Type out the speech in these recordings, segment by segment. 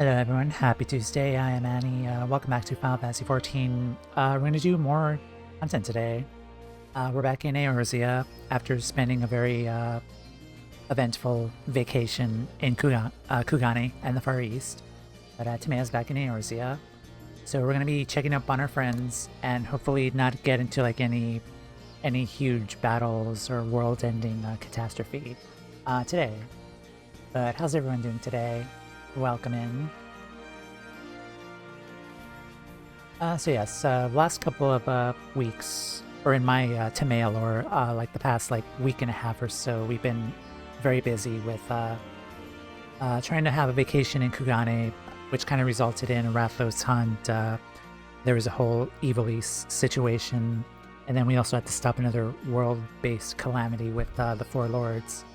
Hello everyone, happy Tuesday, I am Annie. Welcome back to Final Fantasy XIV. We're going to do more content today. We're back in Eorzea after spending a very eventful vacation in Kugani and the Far East. But Toumeya's back in Eorzea. So we're going to be checking up on our friends and hopefully not get into like any huge battles or world-ending catastrophe today. But how's everyone doing today? Welcome in. So yes, last couple of weeks, or in my Toumeya lore, like the past week and a half or so, we've been very busy with trying to have a vacation in Kugane, which kind of resulted in Rathlow's hunt. There was a whole Evil East situation, and then we also had to stop another world-based calamity with the Four Lords.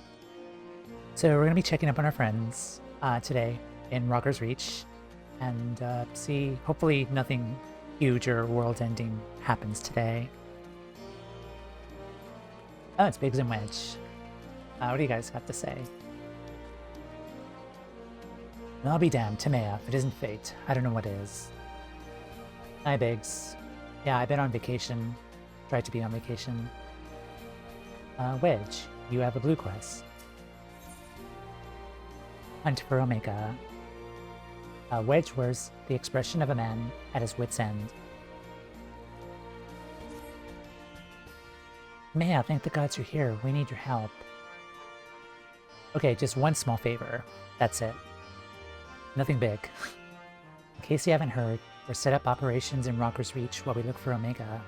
So we're going to be checking up on our friends today in Rhalgr's Reach, and see, hopefully nothing huge or world-ending happens today. Oh, it's Biggs and Wedge. What do you guys have to say? And I'll be damned, Toumeya, if it isn't fate, I don't know what is. Hi, Biggs. Yeah, I've been on vacation. Tried to be on vacation. Wedge, you have a blue quest. Hunt for Omega. Wedge wears the expression of a man at his wit's end. Maya, thank the gods you're here. We need your help. Okay, just one small favor. That's it. Nothing big. In case you haven't heard, we're set up operations in Rhalgr's Reach while we look for Omega.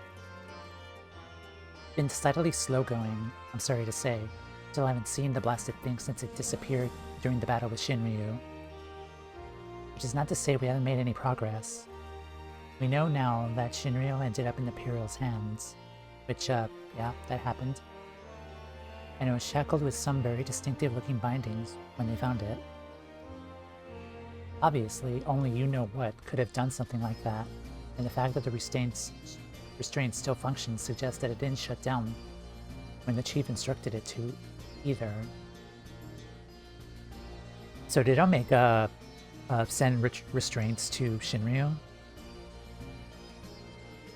Been steadily slow going, I'm sorry to say. Still haven't seen the blasted thing since it disappeared during the battle with Shinryu. Which is not to say we haven't made any progress. We know now that Shinryu ended up in Imperial's hands, which, yeah, that happened. And it was shackled with some very distinctive looking bindings when they found it. Obviously, only you know what could have done something like that, and the fact that the restraint still functions suggests that it didn't shut down when the chief instructed it to, either. So did Omega send restraints to Shinryu?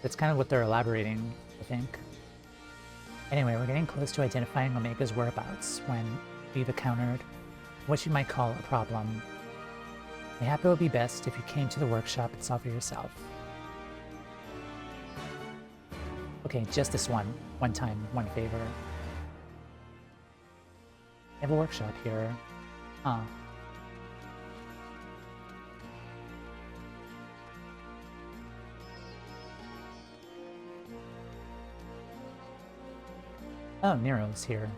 That's kind of what they're elaborating, I think. Anyway, we're getting close to identifying Omega's whereabouts when we've encountered what you might call a problem. Mayhap it would be best if you came to the workshop and saw for yourself. Okay, just this one time, one favor. I have a workshop here. Huh. Oh, Nero's here.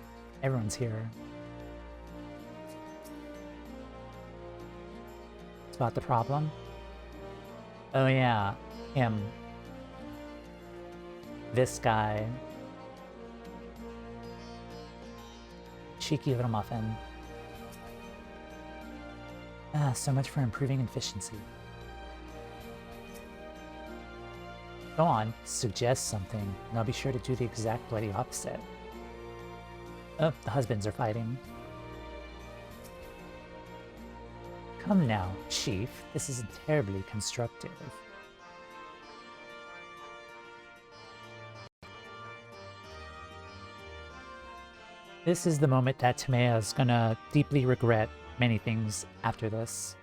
Everyone's here. Spot the problem? Oh yeah, him. This guy. Cheeky little muffin. Ah, so much for improving efficiency. Go on, suggest something, and I'll be sure to do the exact bloody opposite. Oh, the husbands are fighting. Come now, Chief. This isn't terribly constructive. This is the moment that Toumeya is gonna deeply regret many things after this.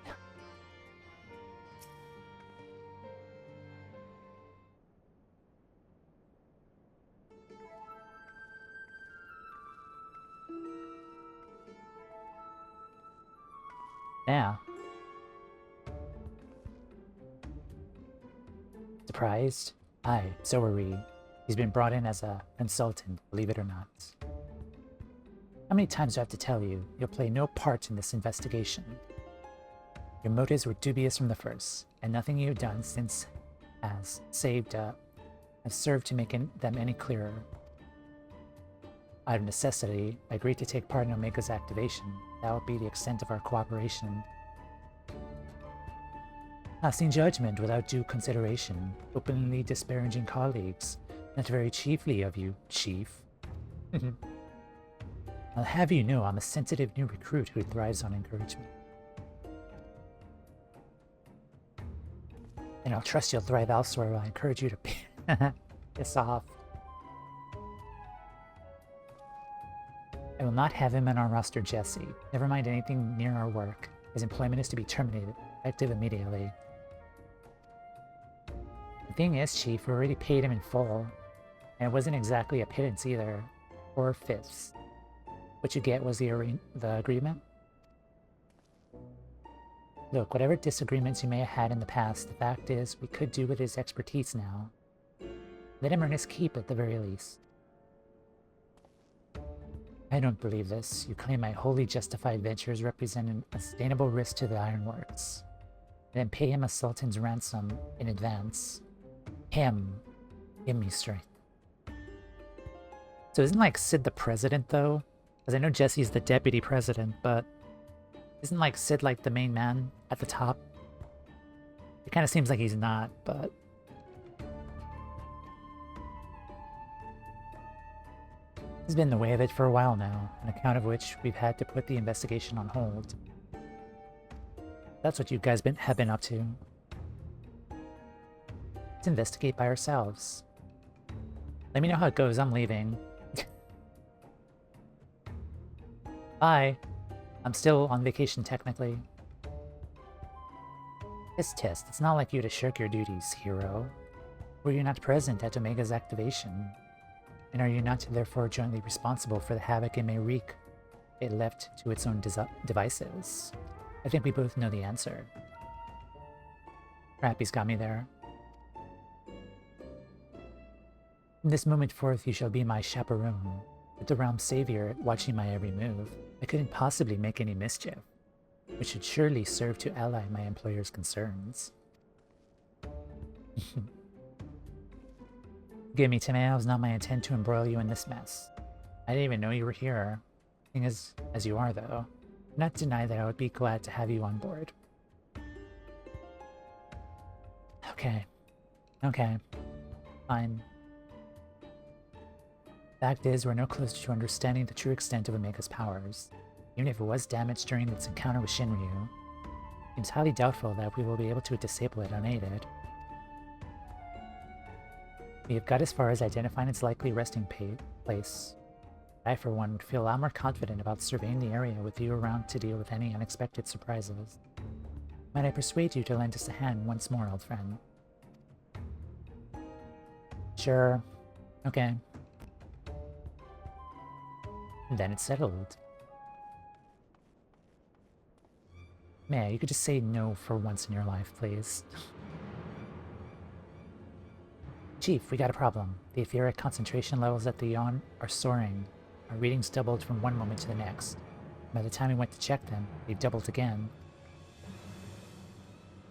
Yeah. Surprised? Aye, so are we. He's been brought in as a consultant, believe it or not. How many times do I have to tell you, you'll play no part in this investigation? Your motives were dubious from the first, and nothing you've done since has served to make them any clearer. Out of necessity, I agreed to take part in Omega's activation. That would be the extent of our cooperation. Passing judgment without due consideration, openly disparaging colleagues. Not very chiefly of you, Chief. I'll have you know I'm a sensitive new recruit who thrives on encouragement. And I'll trust you'll thrive elsewhere while I encourage you to piss off. I will not have him on our roster, Jesse. Never mind anything near our work. His employment is to be terminated, effective immediately. The thing is, Chief, we already paid him in full. And it wasn't exactly a pittance either. 4/5. What you get was the agreement? Look, whatever disagreements you may have had in the past, the fact is, we could do with his expertise now. Let him earn his keep at the very least. I don't believe this. You claim my wholly justified ventures represent a sustainable risk to the ironworks. Then pay him a sultan's ransom in advance. Him. Give me strength. So isn't like Sid the president though? Because I know Jesse's the deputy president, but isn't like Sid like the main man at the top? It kind of seems like he's not, but... He's been in the way of it for a while now, on account of which we've had to put the investigation on hold. That's what you guys have been up to. Let's investigate by ourselves. Let me know how it goes, I'm leaving. Bye. I'm still on vacation, technically. This test, it's not like you to shirk your duties, hero. Were you not present at Omega's activation? And are you not therefore jointly responsible for the havoc it may wreak it left to its own devices? I think we both know the answer. Crap, he's got me there. From this moment forth, you shall be my chaperone, with the realm's savior watching my every move. I couldn't possibly make any mischief, which should surely serve to ally my employer's concerns. Give me, Toumeya, it was not my intent to embroil you in this mess. I didn't even know you were here. Being as you are, though, do not deny that I would be glad to have you on board. Okay. Okay. Fine. Fact is, we're no closer to understanding the true extent of Omega's powers. Even if it was damaged during its encounter with Shinryu, it seems highly doubtful that we will be able to disable it unaided. We have got as far as identifying its likely resting place. I, for one, would feel a lot more confident about surveying the area with you around to deal with any unexpected surprises. Might I persuade you to lend us a hand once more, old friend? Sure. Okay. And then it's settled. Man, you could just say no for once in your life, please. Chief, we got a problem. The etheric concentration levels at the Yawn are soaring. Our readings doubled from one moment to the next. By the time we went to check them, they doubled again.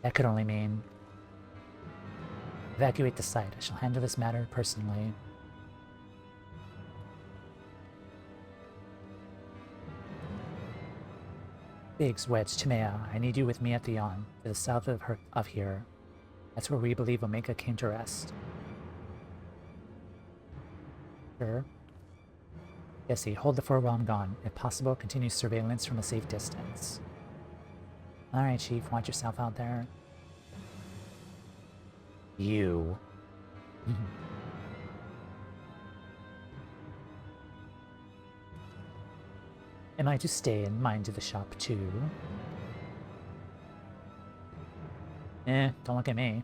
That could only mean... Evacuate the site. I shall handle this matter personally. Biggs, Wedge, Toumeya, I need you with me at the Yawn, to the south of here. That's where we believe Omega came to rest. Sure. Jesse, hold the fort while I'm gone. If possible, continue surveillance from a safe distance. Alright, Chief, watch yourself out there. You. Am I to stay and mind to the shop too? Don't look at me.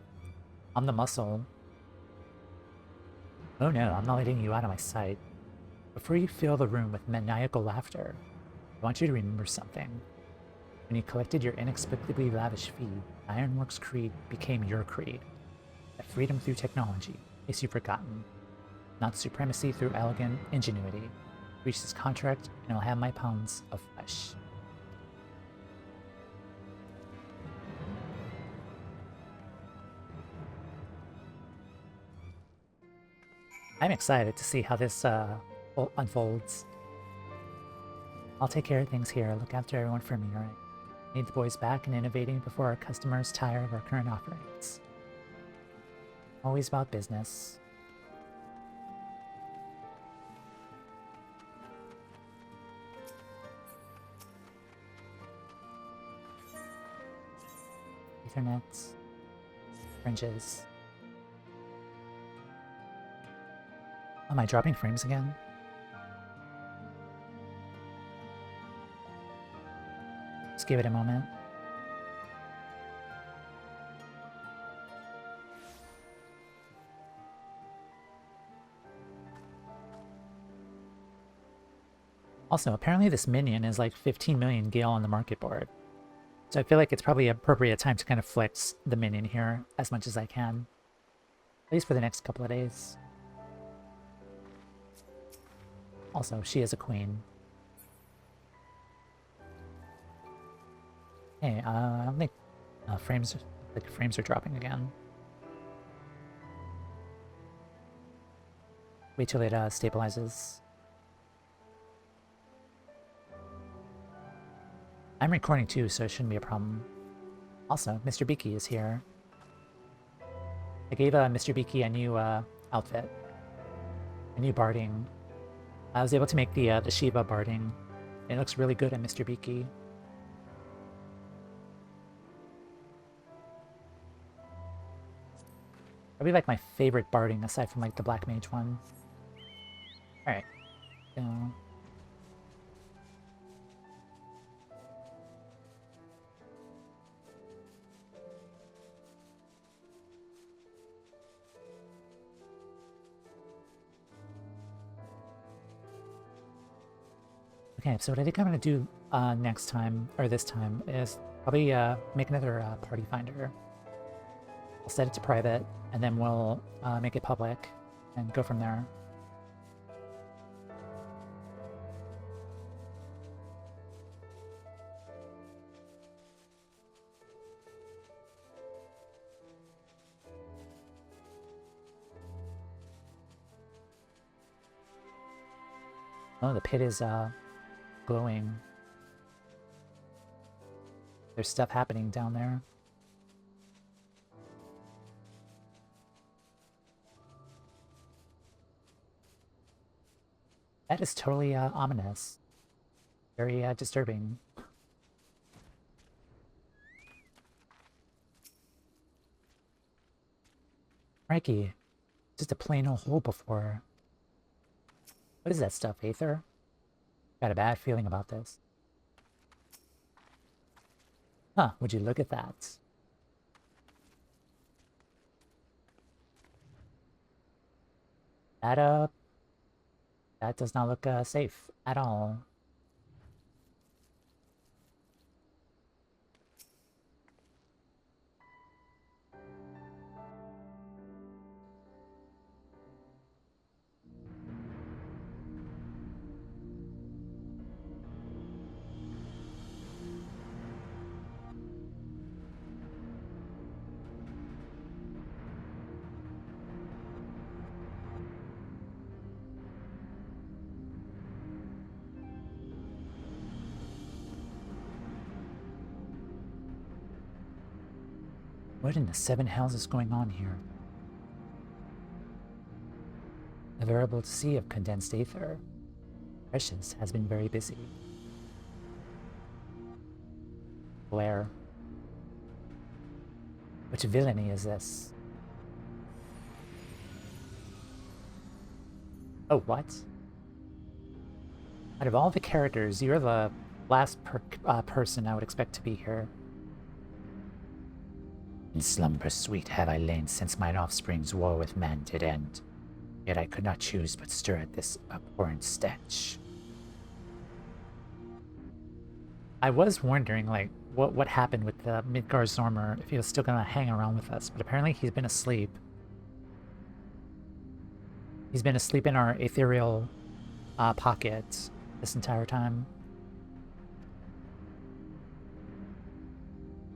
I'm the muscle. Oh no, I'm not letting you out of my sight. Before you fill the room with maniacal laughter, I want you to remember something. When you collected your inexplicably lavish fee, Ironworks' creed became your creed. That freedom through technology, in case you've forgotten. Not supremacy through elegant ingenuity. Reach this contract, and I'll have my pounds of flesh. I'm excited to see how this unfolds. I'll take care of things here. Look after everyone for me, alright? Need the boys back and innovating before our customers tire of our current offerings. Always about business. Ethernet. fringes. Am I dropping frames again? Just give it a moment. Also, apparently this minion is like 15 million gale on the market board. So I feel like it's probably appropriate time to kind of flex the minion here as much as I can. At least for the next couple of days. Also, she is a queen. Hey, I don't think frames are dropping again. Wait till it stabilizes. I'm recording too, so it shouldn't be a problem. Also, Mr. Beaky is here. I gave Mr. Beaky a new outfit. A new barding. I was able to make the Shiva barding. It looks really good on Mr. Beaky. Probably like my favorite barding aside from like the Black Mage one. Alright. So... Okay, so what I think I'm going to do next time, or this time, is probably make another party finder. I'll set it to private, and then we'll make it public, and go from there. Oh, the pit is glowing. There's stuff happening down there. That is totally ominous. Very disturbing. Crikey. Just a plain old hole before. What is that stuff, Aether? Got a bad feeling about this. Huh, would you look at that? That does not look safe at all. What in the seven hells is going on here? A veritable sea of condensed aether. Precious has been very busy. Blair. Which villainy is this? Oh, what? Out of all the characters, you're the last person I would expect to be here. In slumber sweet have I lain since mine offspring's war with man did end. Yet I could not choose but stir at this abhorrent stench. I was wondering, like, what happened with the Midgar Zormer, if he was still gonna hang around with us, but apparently he's been asleep. He's been asleep in our ethereal pocket this entire time.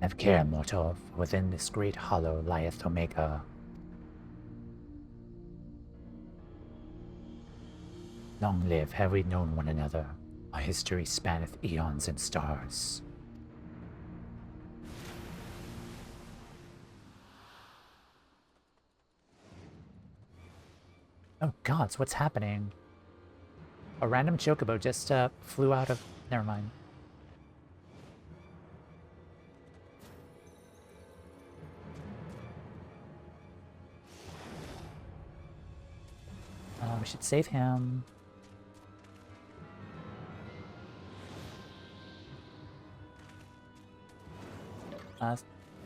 Have care, mortal, for within this great hollow lieth Toumeya. Long live have we known one another. Our history spanneth eons and stars. Oh gods, what's happening? A random chocobo just flew out of... Never mind. We should save him.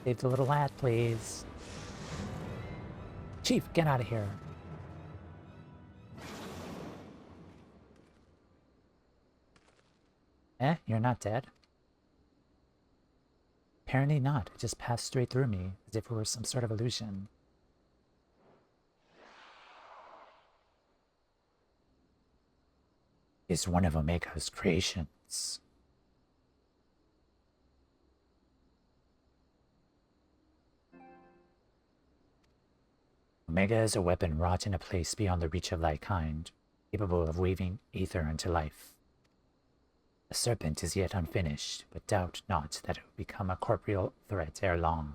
Save the little lad, please. Chief, get out of here. You're not dead? Apparently not. It just passed straight through me, as if it were some sort of illusion. Is one of Omega's creations. Omega is a weapon wrought in a place beyond the reach of thy kind, capable of weaving ether into life. The serpent is yet unfinished, but doubt not that it will become a corporeal threat ere long.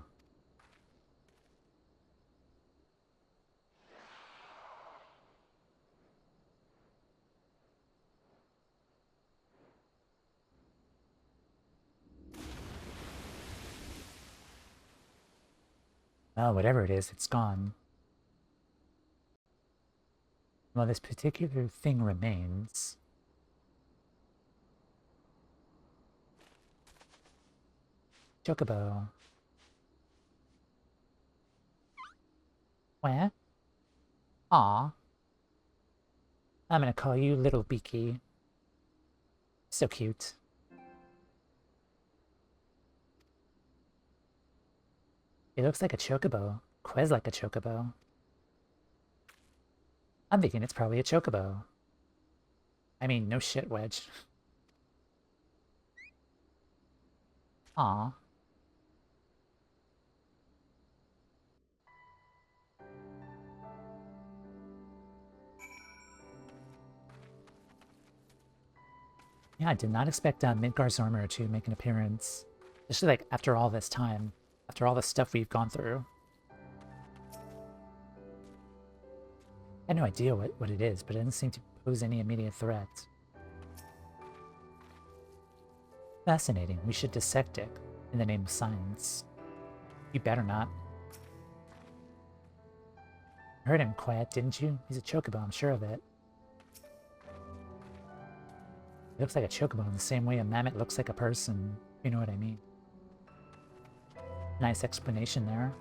Well, whatever it is, it's gone. Well, this particular thing remains. Chocobo. Where? Aw. I'm gonna call you Little Beaky. So cute. It looks like a chocobo. Quez like a chocobo. I'm thinking it's probably a chocobo. I mean, no shit, Wedge. Aw. Yeah, I did not expect Midgar's armor to make an appearance. Especially, like, after all this time. After all the stuff we've gone through. I had no idea what it is, but it doesn't seem to pose any immediate threat. Fascinating. We should dissect it in the name of science. You better not. You heard him quiet, didn't you? He's a chocobo, I'm sure of it. He looks like a chocobo in the same way a mammoth looks like a person. You know what I mean. Nice explanation there.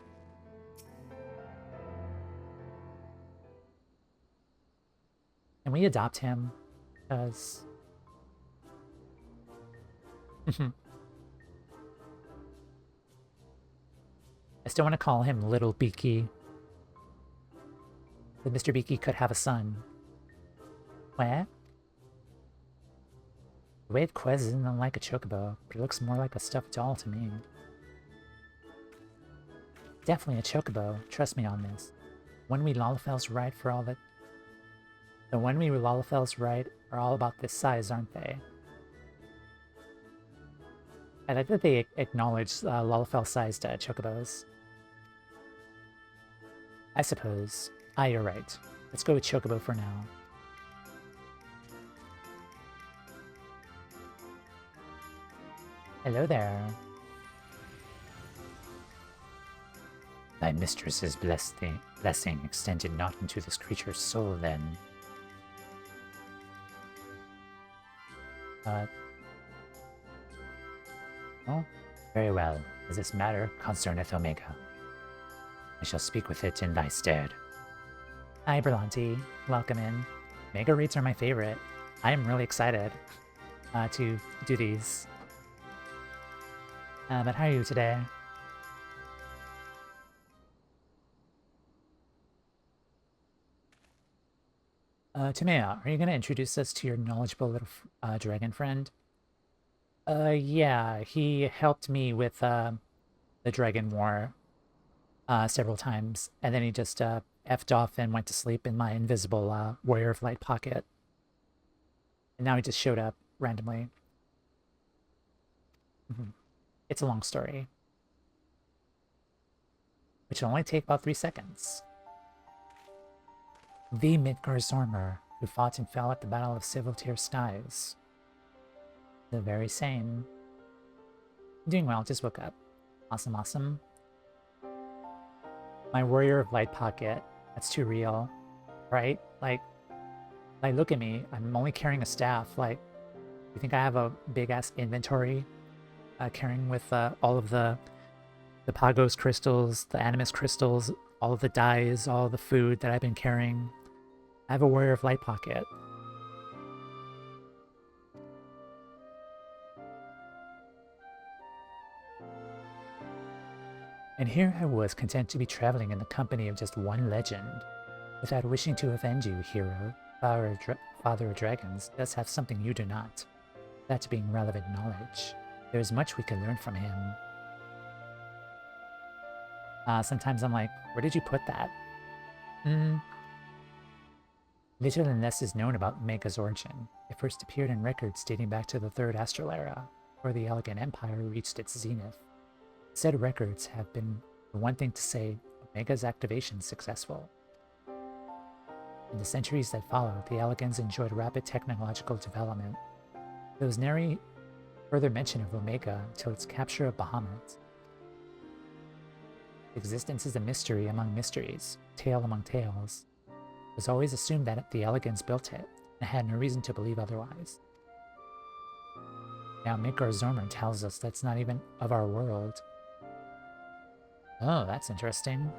Can we adopt him? Because... I still want to call him Little Beaky. But Mr. Beaky could have a son. What? The way it Quez isn't unlike a chocobo, but it looks more like a stuffed doll to me. Definitely a chocobo, trust me on this. When we Lalafels right for all that... The when we Lalafels right are all about this size, aren't they? I like that they acknowledge Lalafel-sized chocobos. I suppose. You're right. Let's go with chocobo for now. Hello there. Thy mistress's blessing extended not into this creature's soul, then. Oh, very well. As this matter concerneth Omega, I shall speak with it in thy stead. Hi, Berlanti. Welcome in. Mega raids are my favorite. I am really excited to do these. But how are you today? Toumeya, are you going to introduce us to your knowledgeable little dragon friend? Yeah, he helped me with the Dragon War several times, and then he just effed off and went to sleep in my invisible Warrior of Light pocket. And now he just showed up randomly. It's a long story, which will only take about 3 seconds. The Midgar Zormer, who fought and fell at the Battle of Civiltier Skies. The very same. Doing well, just woke up. Awesome, awesome. My Warrior of Light pocket. That's too real, right? Like, Like, look at me. I'm only carrying a staff. Like, you think I have a big-ass inventory carrying with all of the Pagos crystals, the Animus crystals, all of the dyes, all of the food that I've been carrying. I have a Warrior of Light pocket. And here I was, content to be traveling in the company of just one legend. Without wishing to offend you, hero, father of dragons does have something you do not. That being relevant knowledge. There is much we can learn from him. Sometimes I'm like, where did you put that? Little and less is known about Mega's origin. It first appeared in records dating back to the Third Astral Era, where the Elegant Empire reached its zenith. Said records have been the one thing to say Omega's activation successful. In the centuries that followed, the Elegans enjoyed rapid technological development. There was nary further mention of Omega until its capture of Bahamut. Existence is a mystery among mysteries, tale among tales. It was always assumed that the Elegans built it, and had no reason to believe otherwise. Now Mikar Zormer tells us that's not even of our world. Oh, that's interesting.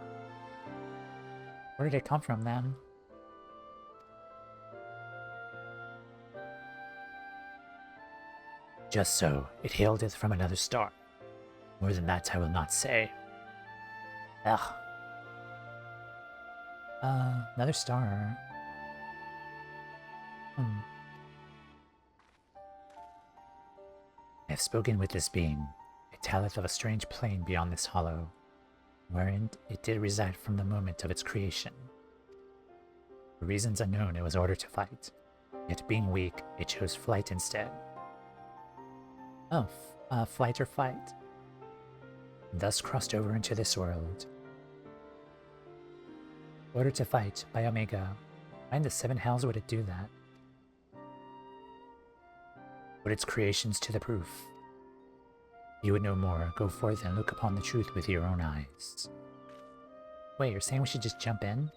Where did it come from then? Just so, it haileth from another star. More than that I will not say. Ugh. Another star. I have spoken with this being. It telleth of a strange plane beyond this hollow, wherein it did reside from the moment of its creation. For reasons unknown, it was ordered to fight. Yet being weak, it chose flight instead. Oh, flight or fight. Thus crossed over into this world. Ordered to fight by Omega. Why in the seven hells would it do that? Put its creations to the proof. You would know more. Go forth and look upon the truth with your own eyes. Wait, you're saying we should just jump in?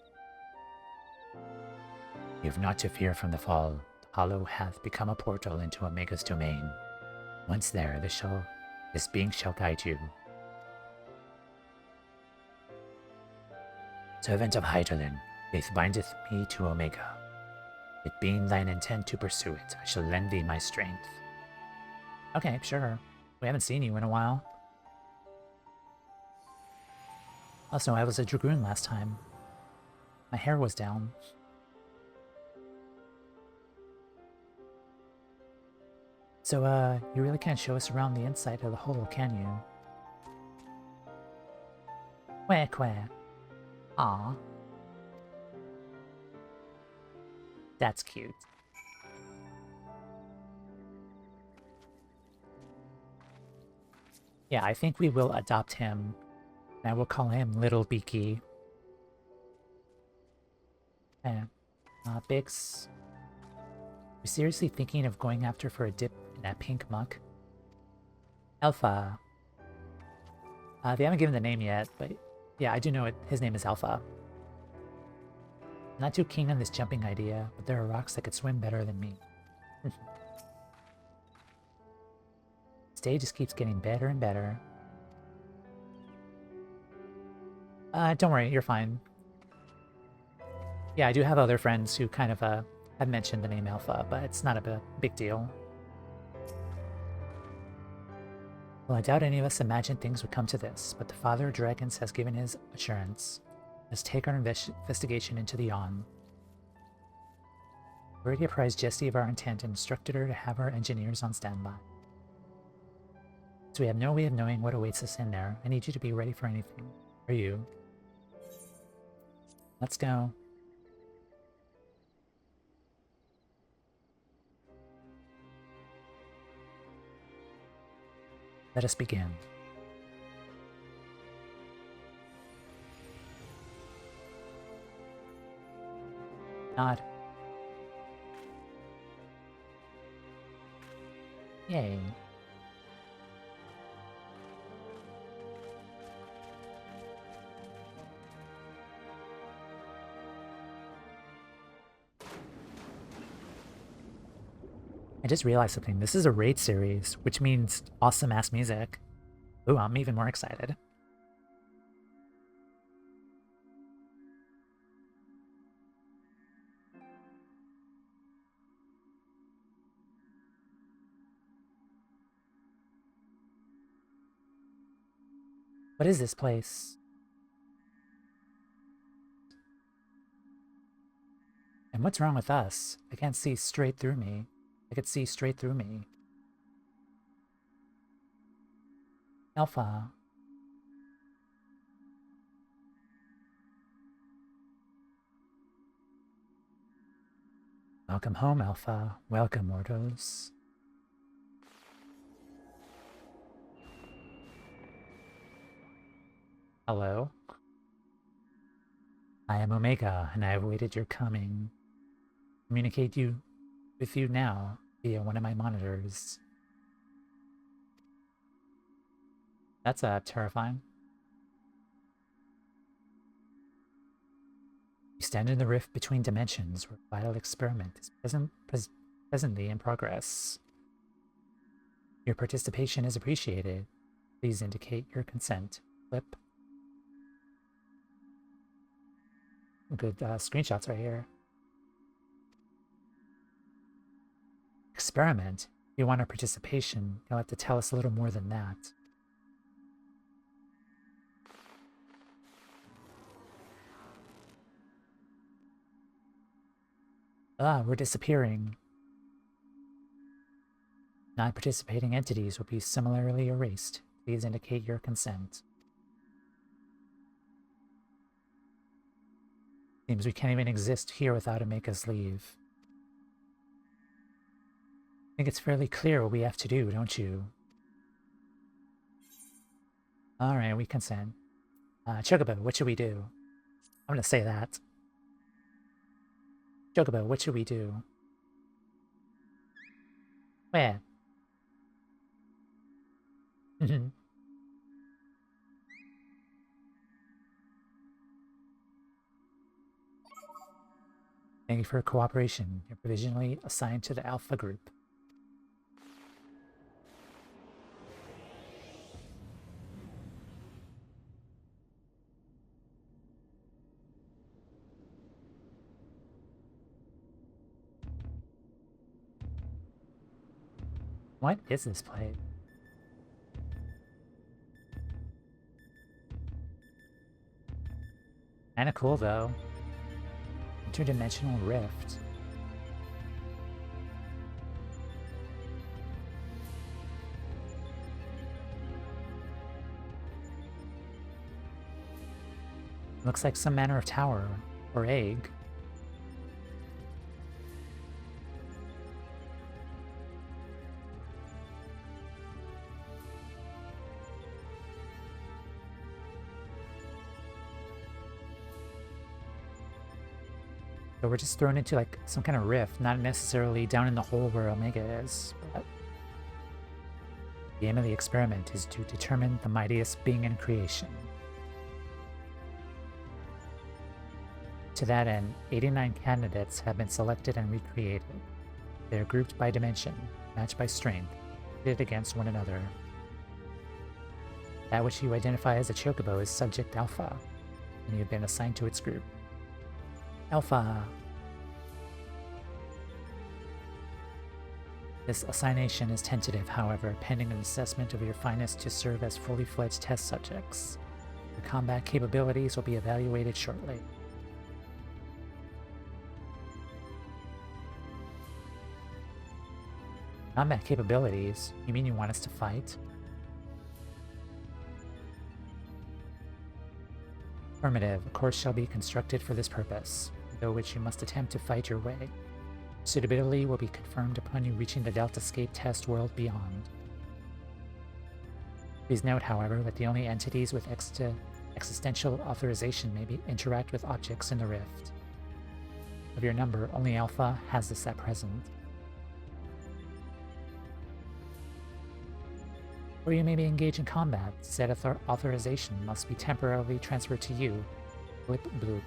You have not to fear from the fall. The hollow hath become a portal into Omega's domain. Once there, this being shall guide you. Servant of Hyderlin, faith bindeth me to Omega. It being thine intent to pursue it, I shall lend thee my strength. Okay, sure. We haven't seen you in a while. Also, I was a Dragoon last time. My hair was down. So, you really can't show us around the inside of the hole, can you? Quack quack. Aw. That's cute. Yeah, I think we will adopt him. And I will call him Little Beaky. Bix. You're seriously thinking of going after for a dip in that pink muck? Alpha. They haven't given the name yet, but yeah, I do know it. His name is Alpha. Not too keen on this jumping idea, but there are rocks that could swim better than me. Stage just keeps getting better and better. Don't worry, you're fine. Yeah, I do have other friends who kind of have mentioned the name Alpha, but it's not a big deal. Well, I doubt any of us imagined things would come to this, but the Father of Dragons has given his assurance. Let's take our investigation into the Yawn. We already apprised Jessie of our intent and instructed her to have our engineers on standby. So we have no way of knowing what awaits us in there. I need you to be ready for anything. Are you? Let's go. Let us begin. Nod. Yay. I just realized something. This is a raid series, which means awesome-ass music. Ooh, I'm even more excited. What is this place? And what's wrong with us? I can't see straight through me. I could see straight through me. Alpha. Welcome home, Alpha. Welcome, mortals. Hello. I am Omega, and I have awaited your coming. Communicate with you now via one of my monitors. That's terrifying. You stand in the rift between dimensions where a vital experiment is presently in progress. Your participation is appreciated. Please indicate your consent. Flip. Good screenshots right here. Experiment? If you want our participation, you'll have to tell us a little more than that. We're disappearing. Non-participating entities will be similarly erased. Please indicate your consent. Seems we can't even exist here without it make us leave. I think it's fairly clear what we have to do, don't you? Alright, we consent. Chocobo, what should we do? I'm gonna say that. Chocobo, what should we do? Where? Thank you for your cooperation. You're provisionally assigned to the Alpha Group. What is this place? Kinda cool though. Interdimensional rift. Looks like some manner of tower or egg. So we're just thrown into like some kind of rift, not necessarily down in the hole where Omega is, but the aim of the experiment is to determine the mightiest being in creation. To that end, 89 candidates have been selected and recreated. They are grouped by dimension, matched by strength, pitted against one another. That which you identify as a chocobo is Subject Alpha, and you have been assigned to its group. Alpha. This assignation is tentative, however, pending an assessment of your finest to serve as fully fledged test subjects. Your combat capabilities will be evaluated shortly. Combat capabilities? You mean you want us to fight? Affirmative. A course shall be constructed for this purpose, through which you must attempt to fight your way. Suitability will be confirmed upon you reaching the Deltascape test world beyond. Please note, however, that the only entities with existential authorization may interact with objects in the rift. Of your number, only Alpha has this at present. Or you may be engaged in combat. Said authorization must be temporarily transferred to you. Blip bloop.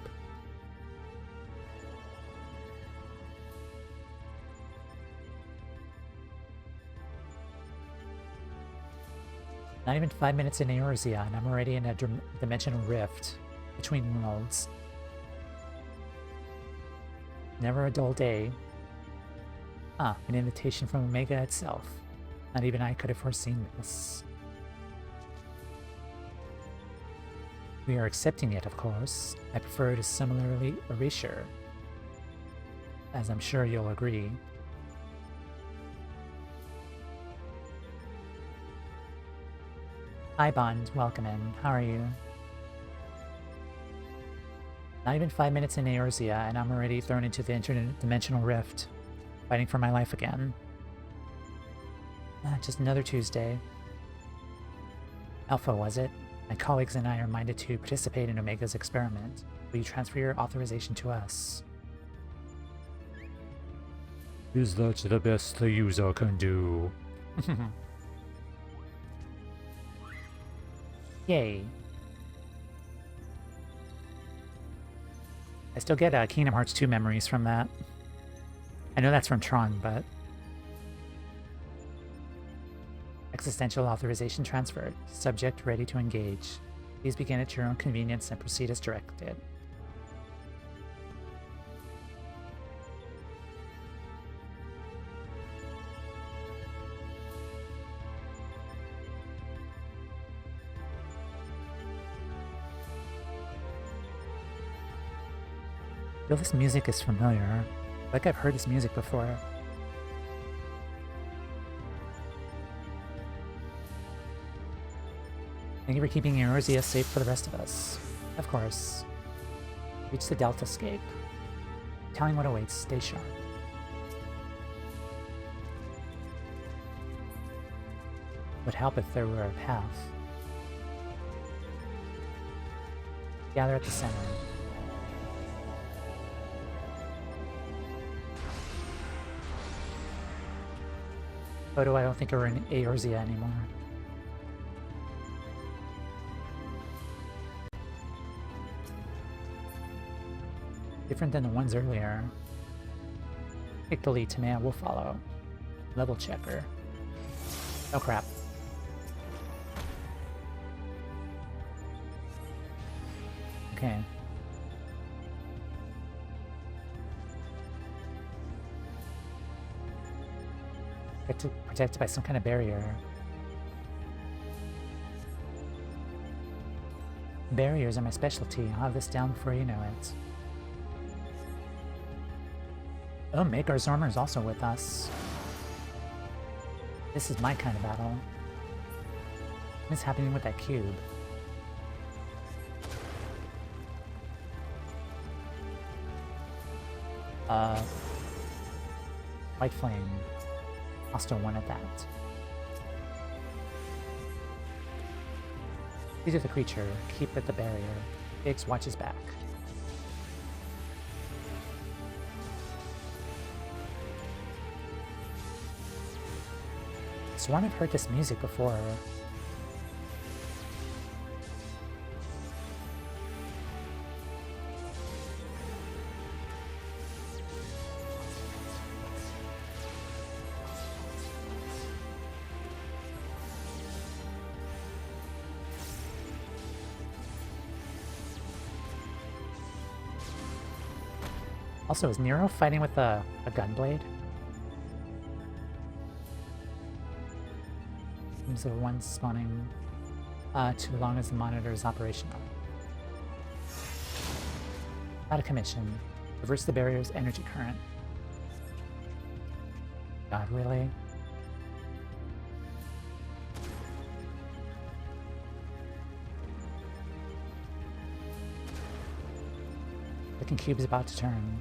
Not even 5 minutes in Eorzea, and I'm already in a dimensional rift between worlds. Never a dull day. Ah, an invitation from Omega itself. Not even I could have foreseen this. We are accepting it, of course. I prefer it as similarly erasure, as I'm sure you'll agree. Hi Bond, welcome in. How are you? Not even 5 minutes in Eorzea, and I'm already thrown into the interdimensional rift, fighting for my life again. Just another Tuesday. Alpha, was it? My colleagues and I are minded to participate in Omega's experiment. Will you transfer your authorization to us? Is that the best the user can do? Yay. I still get Kingdom Hearts 2 memories from that. I know that's from Tron, but... Existential authorization transferred. Subject ready to engage. Please begin at your own convenience and proceed as directed. I feel this music is familiar. Like I've heard this music before. Thank you for keeping Eorzea safe for the rest of us. Of course. Reach the Delta Scape. Telling what awaits, stay sharp. Would help if there were a path. Gather at the center. Photo, I don't think we're in Eorzea anymore. Different than the ones earlier. Pick the lead, Toumeya will follow. Level checker. Oh crap. Okay. Protected by some kind of barrier. Barriers are my specialty. I'll have this down before you know it. Oh, Maker's Armor is also with us. This is my kind of battle. What's happening with that cube? White Flame. I'll still one at that. These are the creature. Keep at the barrier. Biggs watches back. Sworn I've heard this music before. Also, is Nero fighting with a gunblade? Seems the one spawning too long as the monitor is operational. Out of commission. Reverse the barrier's energy current. God, really? Looking cube's about to turn.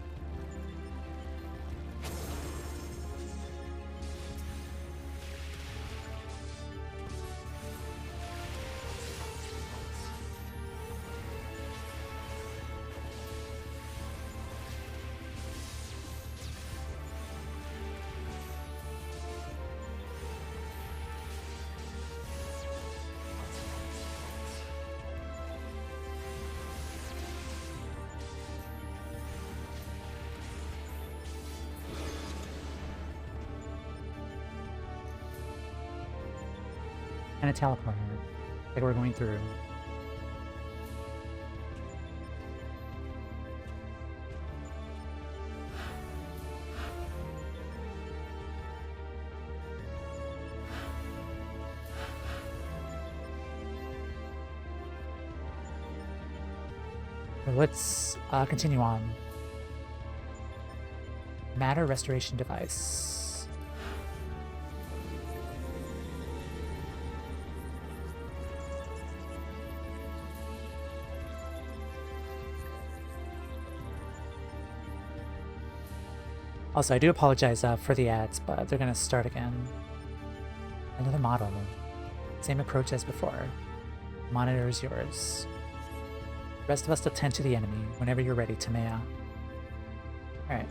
And a teleporter. Like we're going through. Let's continue on. Matter restoration device. Also, I do apologize for the ads, but they're going to start again. Another model. Same approach as before. Monitor is yours. The rest of us will tend to the enemy whenever you're ready, Toumeya. Alright.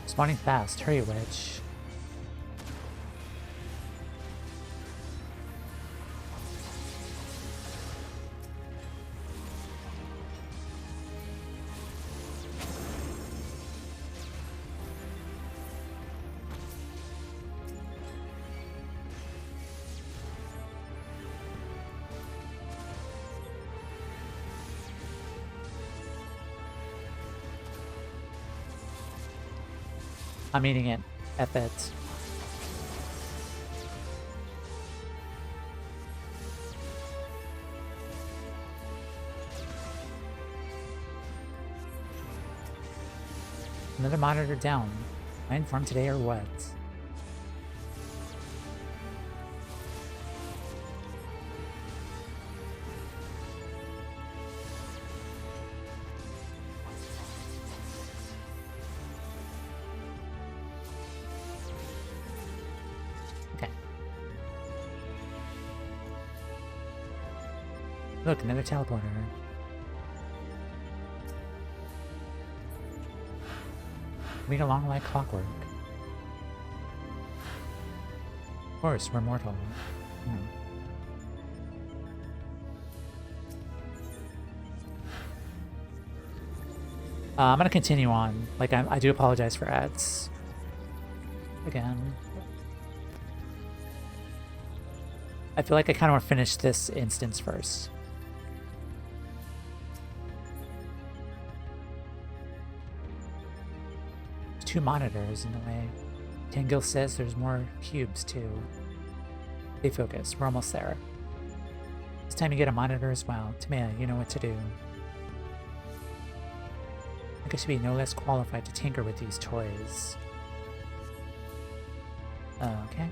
Spawning fast. Hurry, Wedge. I'm eating it. F it. Another monitor down. Am I informed today or what? Look, another teleporter. Moving along like clockwork. Of course, we're mortal. I'm gonna continue on. Like, I do apologize for ads. Again. I feel like I kind of want to finish this instance first. Two monitors in the way. Tangil says there's more cubes too. Stay focused, we're almost there. It's time to get a monitor as well. Toumeya, you know what to do. I think I should be no less qualified to tinker with these toys. Okay.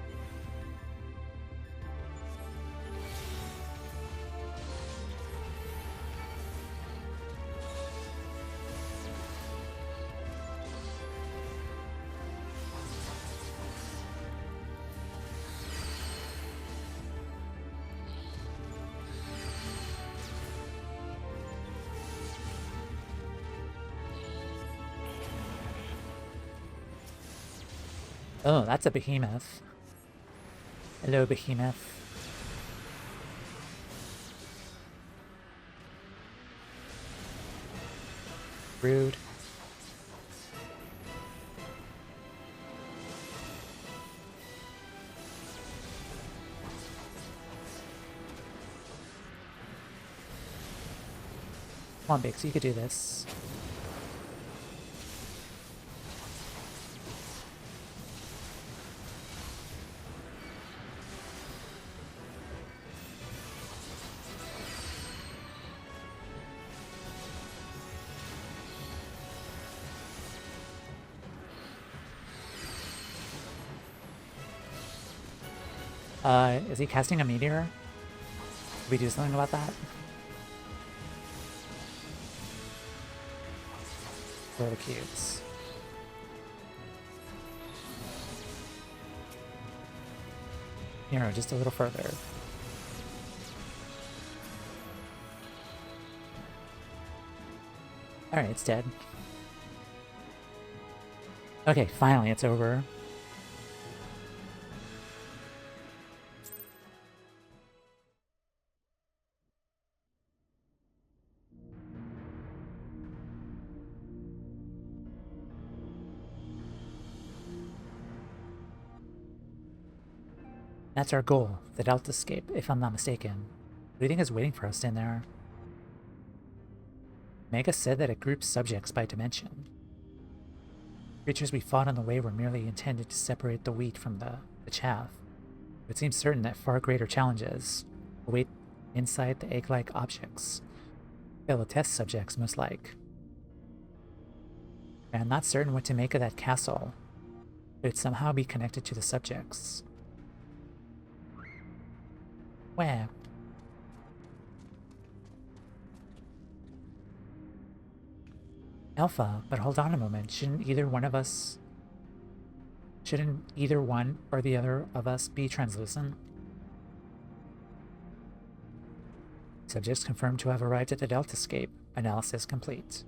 Oh, that's a behemoth. Hello, behemoth. Rude. Come on, Biggs, you could do this. Is he casting a meteor? Did we do something about that? Where are the cubes? Hero, just a little further. Alright, it's dead. Okay, finally it's over. That's our goal, the Deltascape, if I'm not mistaken. What do you think is waiting for us in there? Mega said that it groups subjects by dimension. Creatures we fought on the way were merely intended to separate the wheat from the chaff. It seems certain that far greater challenges await inside the egg-like objects. Fellow test subjects, most like. And I'm not certain what to make of that castle. Could it somehow be connected to the subjects? Where? Alpha, but hold on a moment. Shouldn't either one or the other of us be translucent? Subjects confirmed to have arrived at the Deltascape. Analysis complete.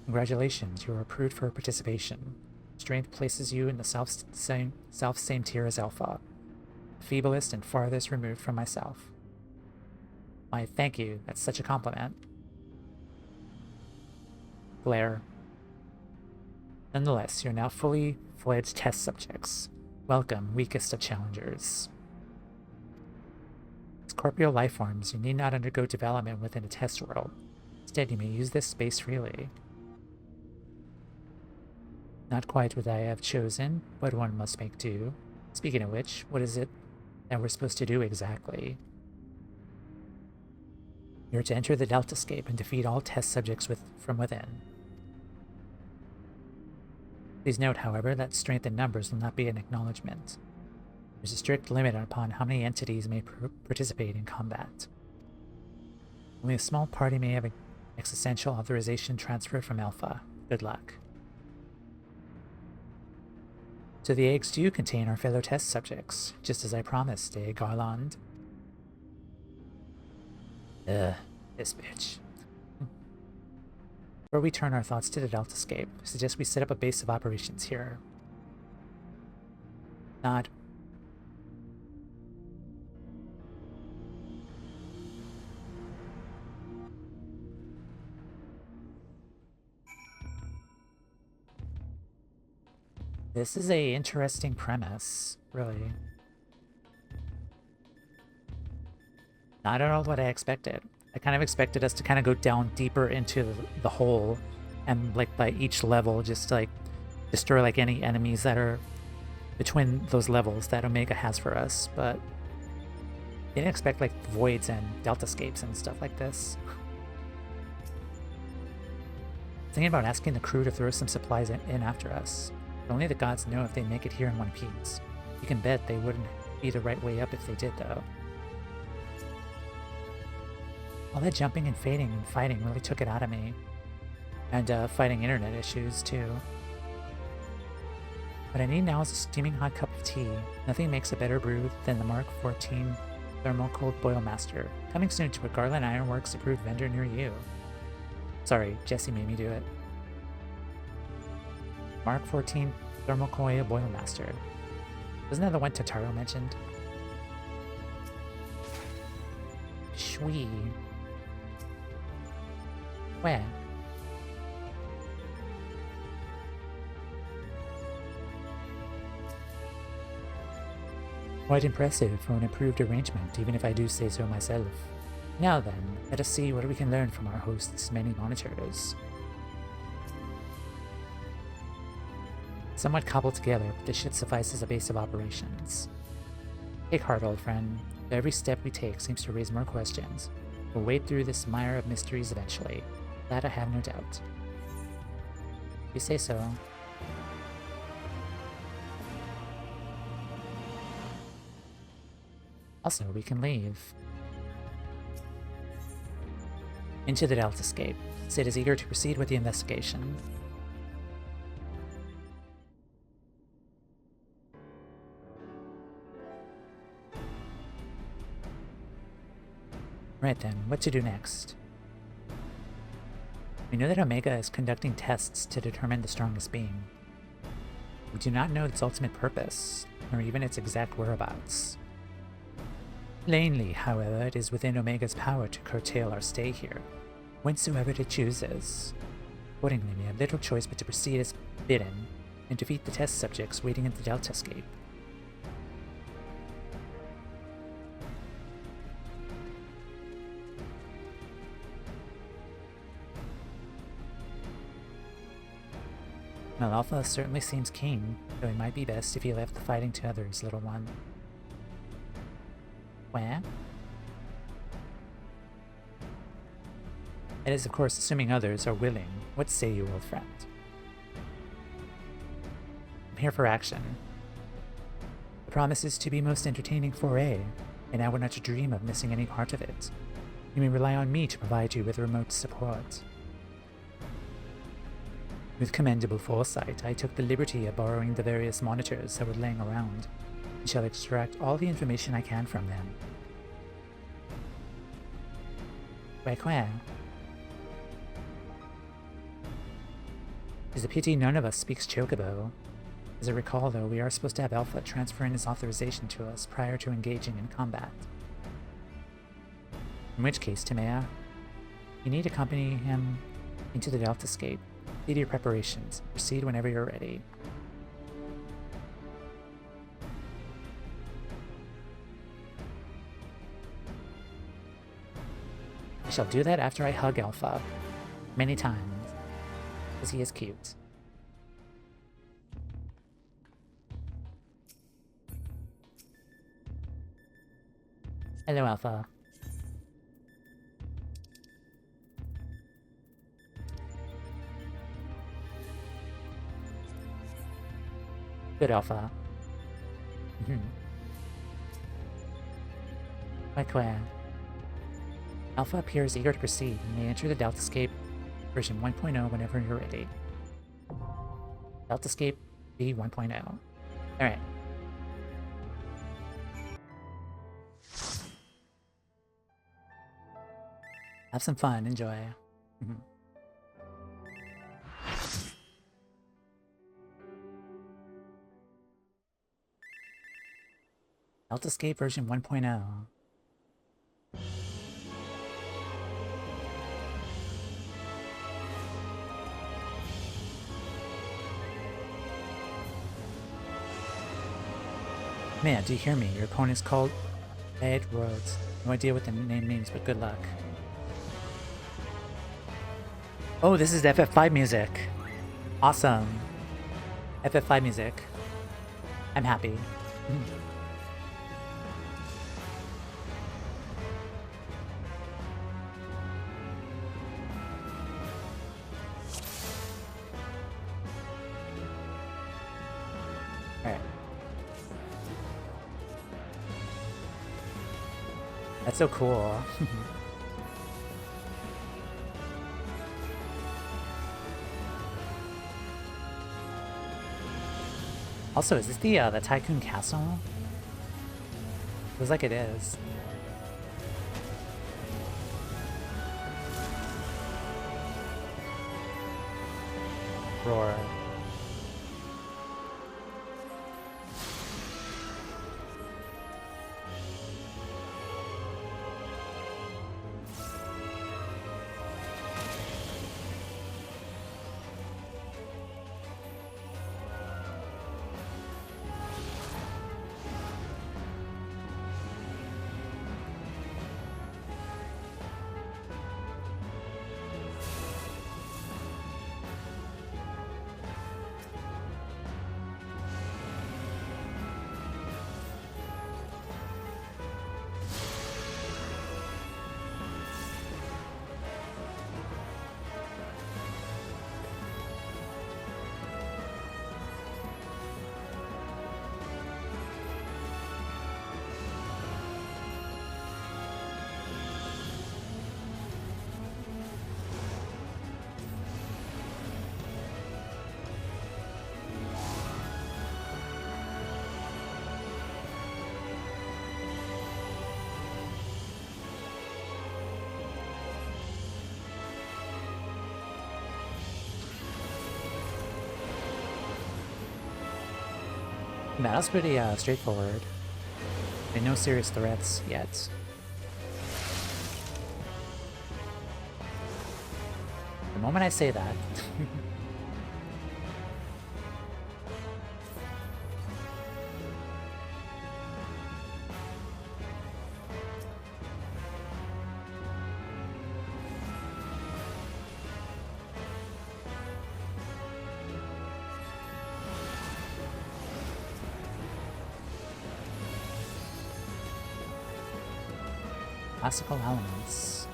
Congratulations, you are approved for participation. Strength places you in the self-same tier as Alpha. The feeblest and farthest removed from myself. Why, thank you. That's such a compliment. Glare. Nonetheless, you're now fully fledged test subjects. Welcome, weakest of challengers. As corporeal lifeforms, you need not undergo development within a test world. Instead, you may use this space freely. Not quite what I have chosen, but one must make do. Speaking of which, what is it that we're supposed to do exactly? You're to enter the Deltascape and defeat all test subjects from within. Please note, however, that strength in numbers will not be an acknowledgement. There's a strict limit upon how many entities may participate in combat. Only a small party may have an existential authorization transferred from Alpha. Good luck. So the eggs do contain our fellow test subjects, just as I promised, eh, Garland? This bitch. Before we turn our thoughts to the Deltascape, I suggest we set up a base of operations here. Nod. This is a interesting premise, really. Not at all what I expected. I kind of expected us to kind of go down deeper into the hole, and like by each level, just like destroy like any enemies that are between those levels that Omega has for us. But I didn't expect like voids and deltascapes and stuff like this. Thinking about asking the crew to throw some supplies in after us. But only the gods know if they make it here in one piece. You can bet they wouldn't be the right way up if they did, though. All that jumping and fading and fighting really took it out of me. And fighting internet issues, too. What I need now is a steaming hot cup of tea. Nothing makes a better brew than the Mark 14 Thermal Cold Boil Master. Coming soon to a Garland Ironworks approved vendor near you. Sorry, Jesse made me do it. Mark 14 Thermal Coil Boil Master. Wasn't that the one Totaro mentioned? Shui. Where? Quite impressive for an improved arrangement, even if I do say so myself. Now then, let us see what we can learn from our host's many monitors. Somewhat cobbled together, but this should suffice as a base of operations. Take heart, old friend. Every step we take seems to raise more questions. We'll wade through this mire of mysteries eventually. That I have no doubt. You say so. Also, we can leave. Into the Deltascape. Sid is eager to proceed with the investigation. Right then, what to do next? We know that Omega is conducting tests to determine the strongest being. We do not know its ultimate purpose, nor even its exact whereabouts. Plainly, however, it is within Omega's power to curtail our stay here, whensoever it chooses. Accordingly, we have little choice but to proceed as bidden, and defeat the test subjects waiting at the Deltascape. Well, Alpha certainly seems keen, though it might be best if he left the fighting to others, little one. Where? It is, of course, assuming others are willing. What say you, old friend? I'm here for action. The promise is to be most entertaining foray, and I would not dream of missing any part of it. You may rely on me to provide you with remote support. With commendable foresight, I took the liberty of borrowing the various monitors that were laying around, and shall extract all the information I can from them. Where? It's a pity none of us speaks Chocobo. As I recall, though, we are supposed to have Alpha transferring his authorization to us prior to engaging in combat. In which case, Toumeya, you need to accompany him into the Deltascape. Complete your preparations. Proceed whenever you're ready. I shall do that after I hug Alpha. Many times. Because he is cute. Hello, Alpha. Good, Alpha. Where? Alpha appears eager to proceed. You may enter the Deltascape version 1.0 whenever you're ready. Deltascape V 1.0. Alright. Have some fun. Enjoy. Deltascape version 1.0. Man, do you hear me? Your opponent's called Ed Rhodes. No idea what the name means, but good luck. Oh, this is the FF5 music. Awesome. FF5 music. I'm happy. Alright. That's so cool. Also, is this the Tycoon Castle? Feels like it is. Roar. That was pretty straightforward. And no serious threats yet. The moment I say that... Classical elements.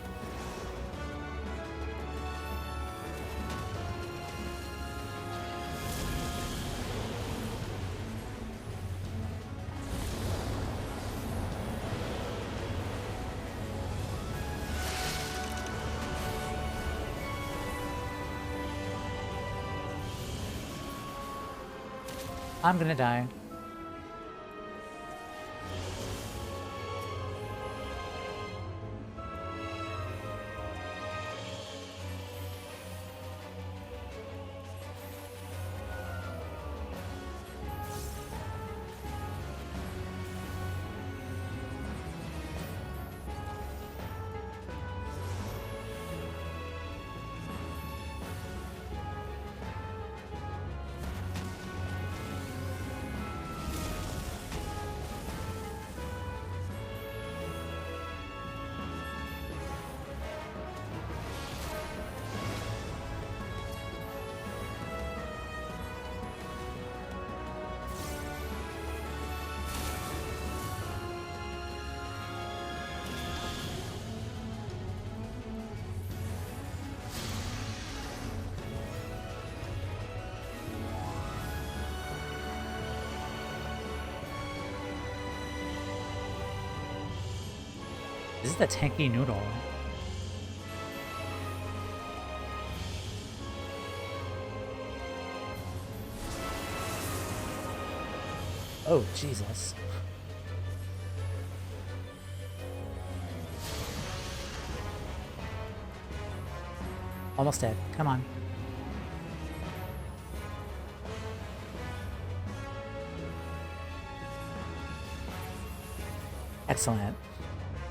I'm gonna die. This is the tanky noodle. Oh, Jesus. Almost dead. Come on. Excellent.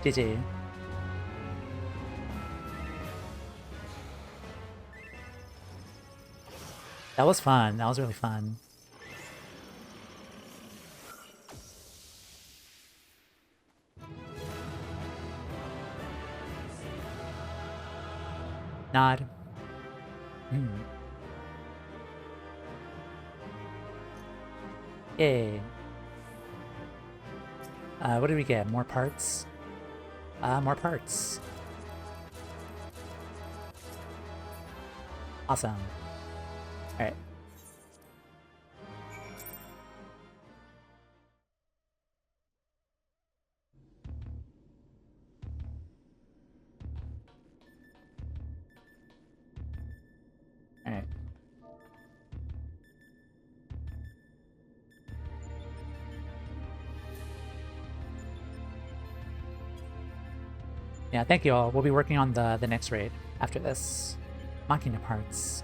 GG. That was fun. That was really fun. Nod. Yay. What did we get? More parts? More parts. Awesome. Alright. Alright. Yeah, thank you all. We'll be working on the next raid after this. Machina parts.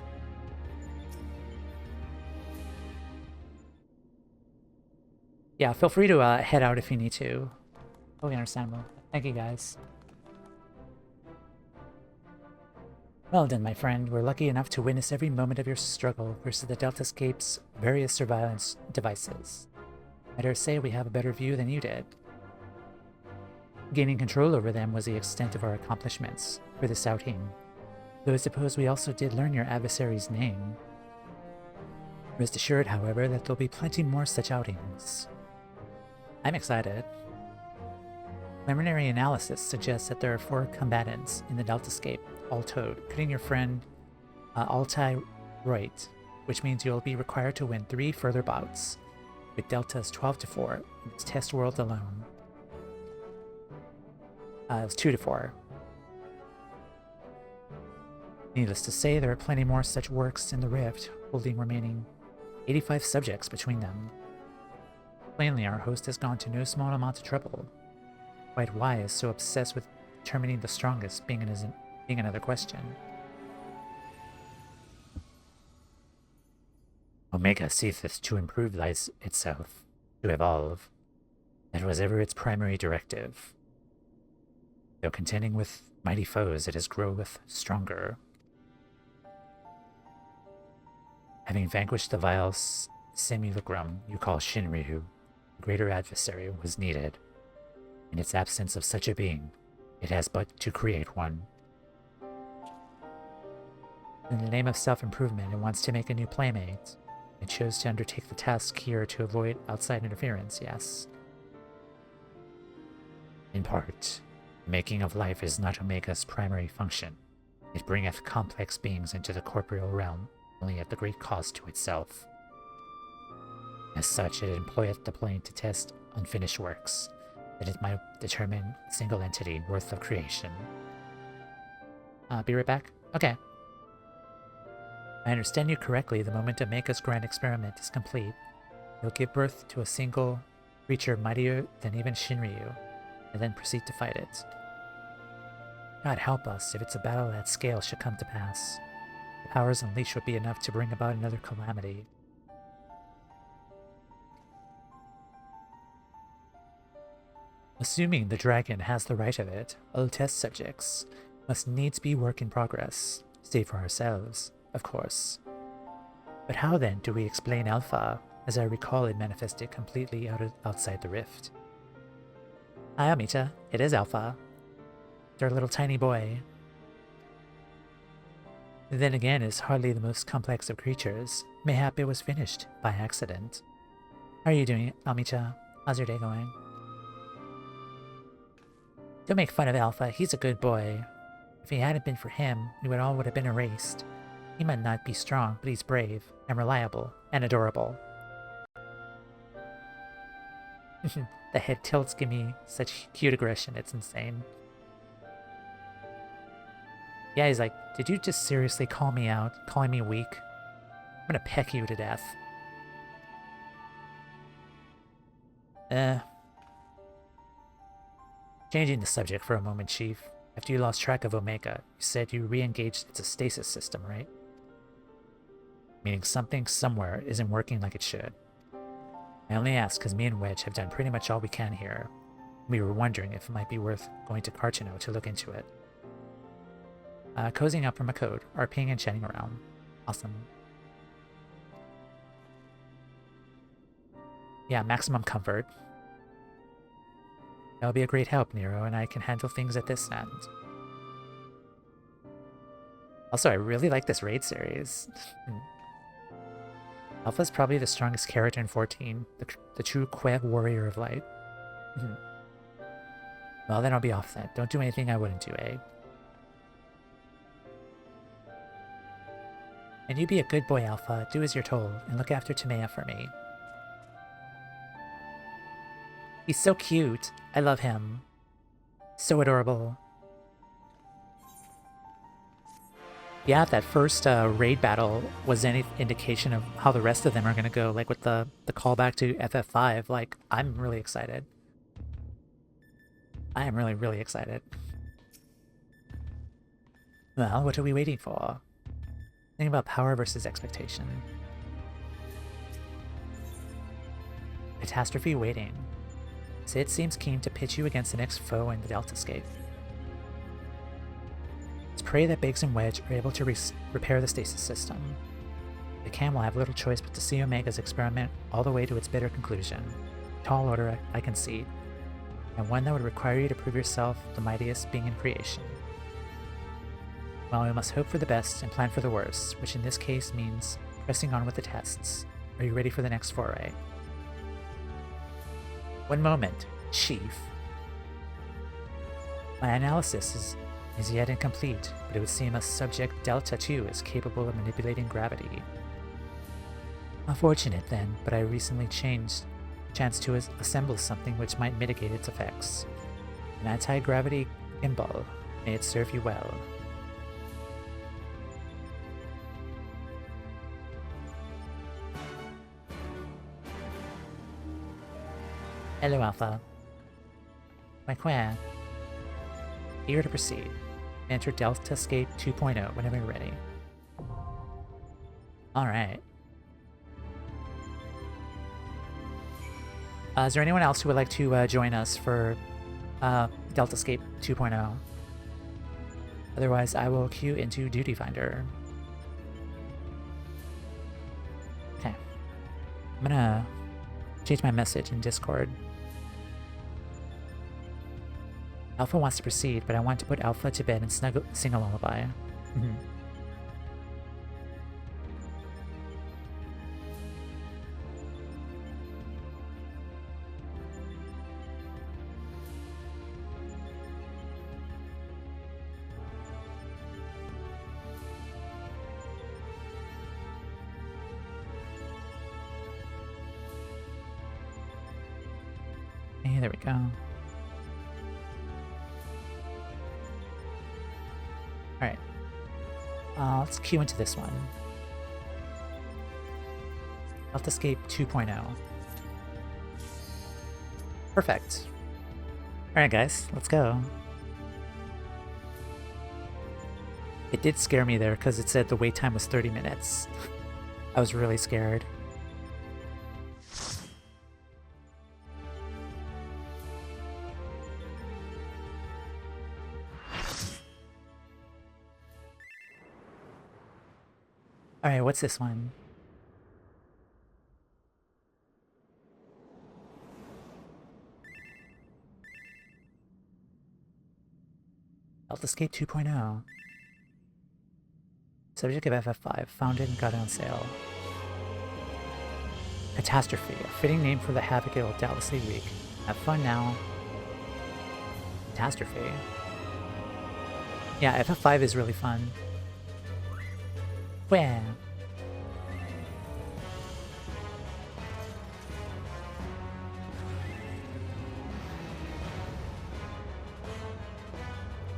Yeah, feel free to head out if you need to. Totally understandable. Thank you, guys. Well done, my friend. We're lucky enough to witness every moment of your struggle versus the Deltascape's various surveillance devices. I dare say we have a better view than you did. Gaining control over them was the extent of our accomplishments for this outing, though I suppose we also did learn your adversary's name. Rest assured, however, that there'll be plenty more such outings. I'm excited. Preliminary analysis suggests that there are 4 combatants in the Deltascape, all told, including your friend Altai Reut, which means you'll be required to win 3 further bouts, with deltas 12-4 in its test world alone. It was 2-4. Needless to say, there are plenty more such works in the Rift, holding remaining 85 subjects between them. Plainly, our host has gone to no small amount of trouble. Quite why is so obsessed with determining the strongest being another question. Omega seeketh to improve itself, to evolve. That was ever its primary directive. Though contending with mighty foes, it has groweth stronger. Having vanquished the vile simulacrum you call Shinryu, a greater adversary was needed. In its absence of such a being, it has but to create one. In the name of self-improvement, it wants to make a new playmate. It chose to undertake the task here to avoid outside interference, yes. In part, the making of life is not Omega's primary function. It bringeth complex beings into the corporeal realm, only at the great cost to itself. As such, it employeth the plane to test unfinished works, that it might determine a single entity worth of creation. Be right back? Okay. I understand you correctly. The moment Omega's grand experiment is complete, you'll give birth to a single creature mightier than even Shinryu, and then proceed to fight it. God help us if it's a battle that scale should come to pass. The powers unleashed would be enough to bring about another calamity. Assuming the dragon has the right of it, all test subjects must needs be work in progress, save for ourselves, of course. But how then do we explain Alpha, as I recall it manifested completely outside the rift? Hi Amita, it is Alpha. It's our little tiny boy. Then again, it's hardly the most complex of creatures. Mayhap it was finished by accident. How are you doing, Amita? How's your day going? Don't make fun of Alpha, he's a good boy. If it hadn't been for him, it all would have been erased. He might not be strong, but he's brave, and reliable, and adorable. The head tilts give me such cute aggression, it's insane. Yeah, he's like, did you just seriously call me out, calling me weak? I'm gonna peck you to death. Changing the subject for a moment, Chief. After you lost track of Omega, you said you re-engaged its stasis system, right? Meaning something somewhere isn't working like it should. I only ask because me and Wedge have done pretty much all we can here. We were wondering if it might be worth going to Carchino to look into it. Cozying up from a code, RPing and chatting around. Awesome. Yeah, maximum comfort. That would be a great help, Nero, and I can handle things at this end. Also, I really like this raid series. Alpha's probably the strongest character in 14, the true Queb warrior of light. Well, then I'll be off then. Don't do anything I wouldn't do, eh? And you be a good boy, Alpha. Do as you're told, and look after Toumeya for me. He's so cute. I love him. So adorable. Yeah, if that first raid battle was any indication of how the rest of them are going to go, like with the callback to FF5, like, I'm really excited. I am really, really excited. Well, what are we waiting for? Think about power versus expectation. Catastrophe waiting. Sid seems keen to pitch you against the next foe in the Deltascape. It's pray that Biggs and Wedge are able to repair the stasis system. The Cam will have little choice but to see Omega's experiment all the way to its bitter conclusion. Tall order, I concede, and one that would require you to prove yourself the mightiest being in creation. Well, we must hope for the best and plan for the worst, which in this case means pressing on with the tests. Are you ready for the next foray? One moment, Chief. My analysis is yet incomplete, but it would seem a subject Delta 2 is capable of manipulating gravity. Unfortunate then, but I recently chanced to assemble something which might mitigate its effects. An anti-gravity gimbal. May it serve you well. Hello, Alpha. My Quan. Here to proceed. Enter Deltascape 2.0 whenever you're ready. Alright. Is there anyone else who would like to join us for Deltascape 2.0? Otherwise, I will queue into Duty Finder. Okay. I'm gonna change my message in Discord. Alpha wants to proceed, but I want to put Alpha to bed and sing a lullaby. Hey, there we go. Alright. Let's queue into this one. Deltascape 2.0. Perfect. Alright guys, let's go. It did scare me there because it said the wait time was 30 minutes. I was really scared. Alright, what's this one? Deltascape 2.0. Subject of FF5, found it and got it on sale. Catastrophe, a fitting name for the havoc it will doubtlessly wreak. Have fun now. Catastrophe. Yeah, FF5 is really fun. Where?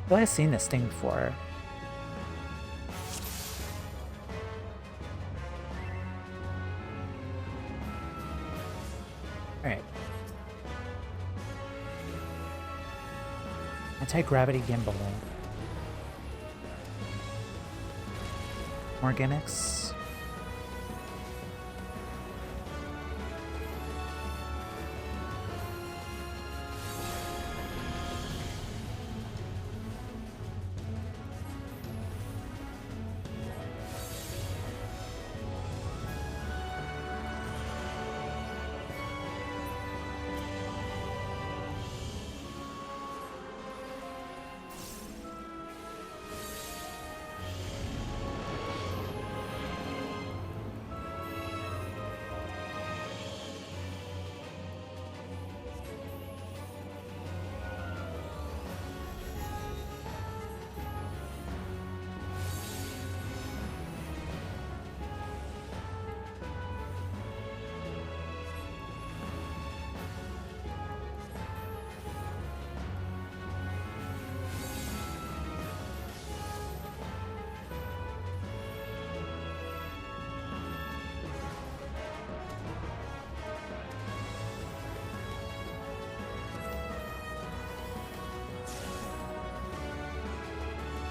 I feel like I've seen this thing before. Alright. Anti-gravity gimbal. More gimmicks.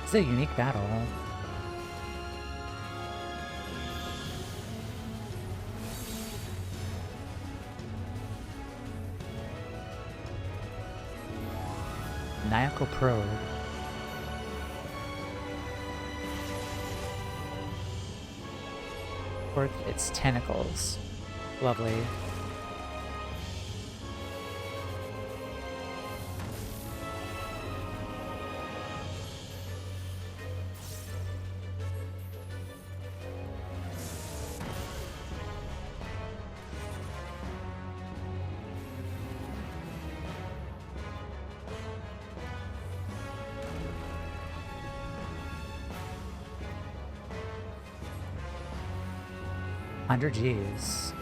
It's a unique battle. Maniacal Probe. Work its tentacles. Lovely. $100 Gs.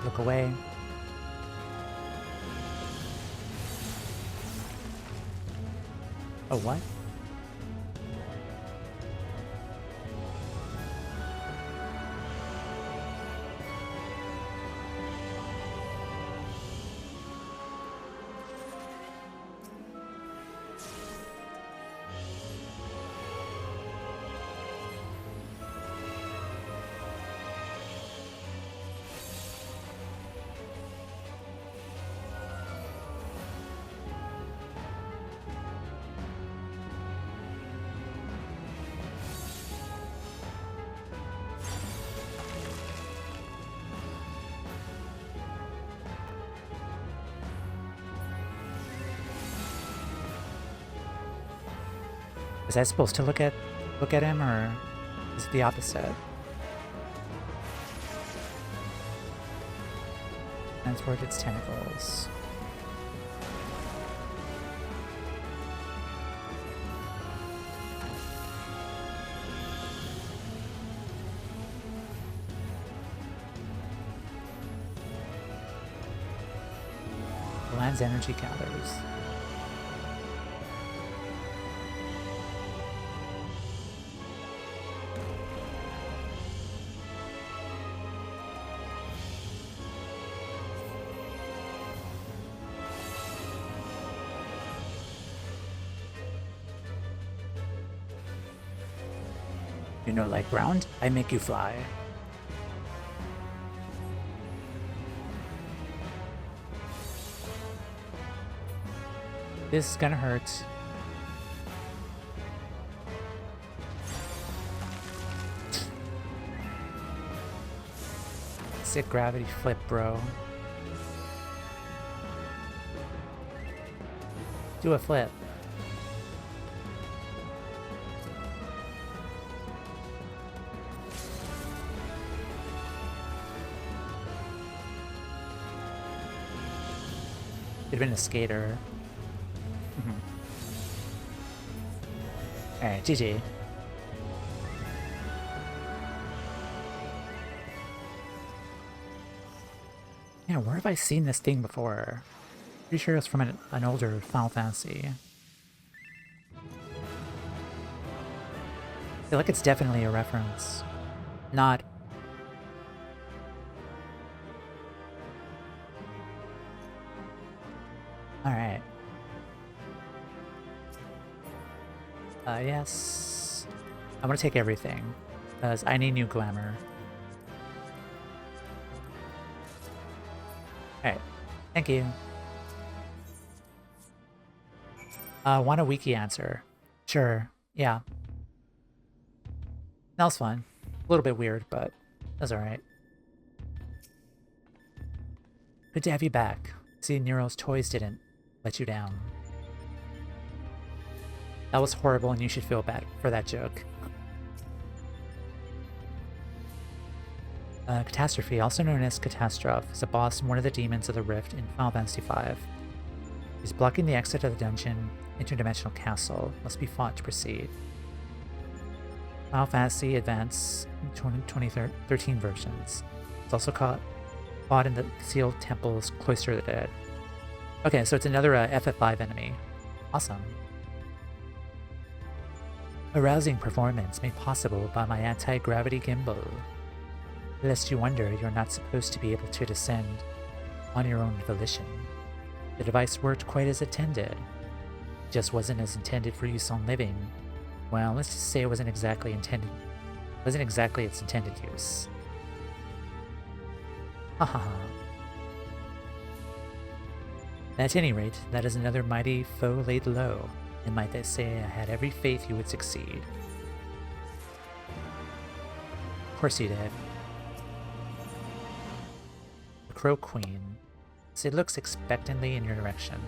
Look away. Oh, what? Was I supposed to look at him, or is it the opposite? Transport its tentacles. The land's energy counters. You know, like ground, I make you fly. This is gonna hurt. Sick gravity flip, bro. Do a flip. Could have been a skater. Alright, GG. Yeah, where have I seen this thing before? Pretty sure it's from an older Final Fantasy. I feel like it's definitely a reference. Not... Alright. Yes. I want to take everything, because I need new glamour. Alright. Thank you. Want a wiki answer? Sure. Yeah. That was fun. A little bit weird, but that's alright. Good to have you back. See, Nero's toys didn't let you down. That was horrible, and you should feel bad for that joke. Catastrophe, also known as Catastrophe, is a boss and one of the demons of the Rift in Final Fantasy V. He's blocking the exit of the dungeon interdimensional castle. Must be fought to proceed. Final Fantasy Advance 2013 versions. It's also fought in the sealed temple's Cloister of the Dead. Okay, so it's another FF5 enemy. Awesome. A rousing performance made possible by my anti-gravity gimbal. Lest you wonder, you're not supposed to be able to descend on your own volition. The device worked quite as intended. It just wasn't as intended for use on living. Well, let's just say it wasn't exactly its intended use. Ha ha ha. At any rate, that is another mighty foe laid low, and might I say I had every faith you would succeed. Of course you did. The Crow Queen. It looks expectantly in your direction.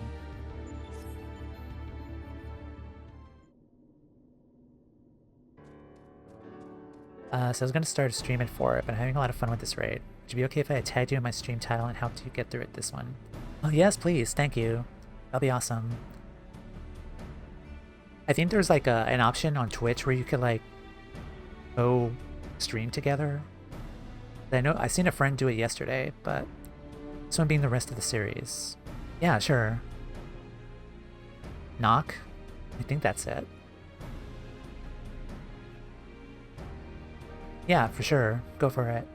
So I was going to start a stream at 4, but I'm having a lot of fun with this raid. Would you be okay if I tagged you in my stream title and helped you get through it this one? Oh yes, please, thank you. That'll be awesome. I think there's like an option on Twitch where you could like go stream together. I know I seen a friend do it yesterday, but this one being the rest of the series. Yeah, sure. Knock? I think that's it. Yeah, for sure. Go for it.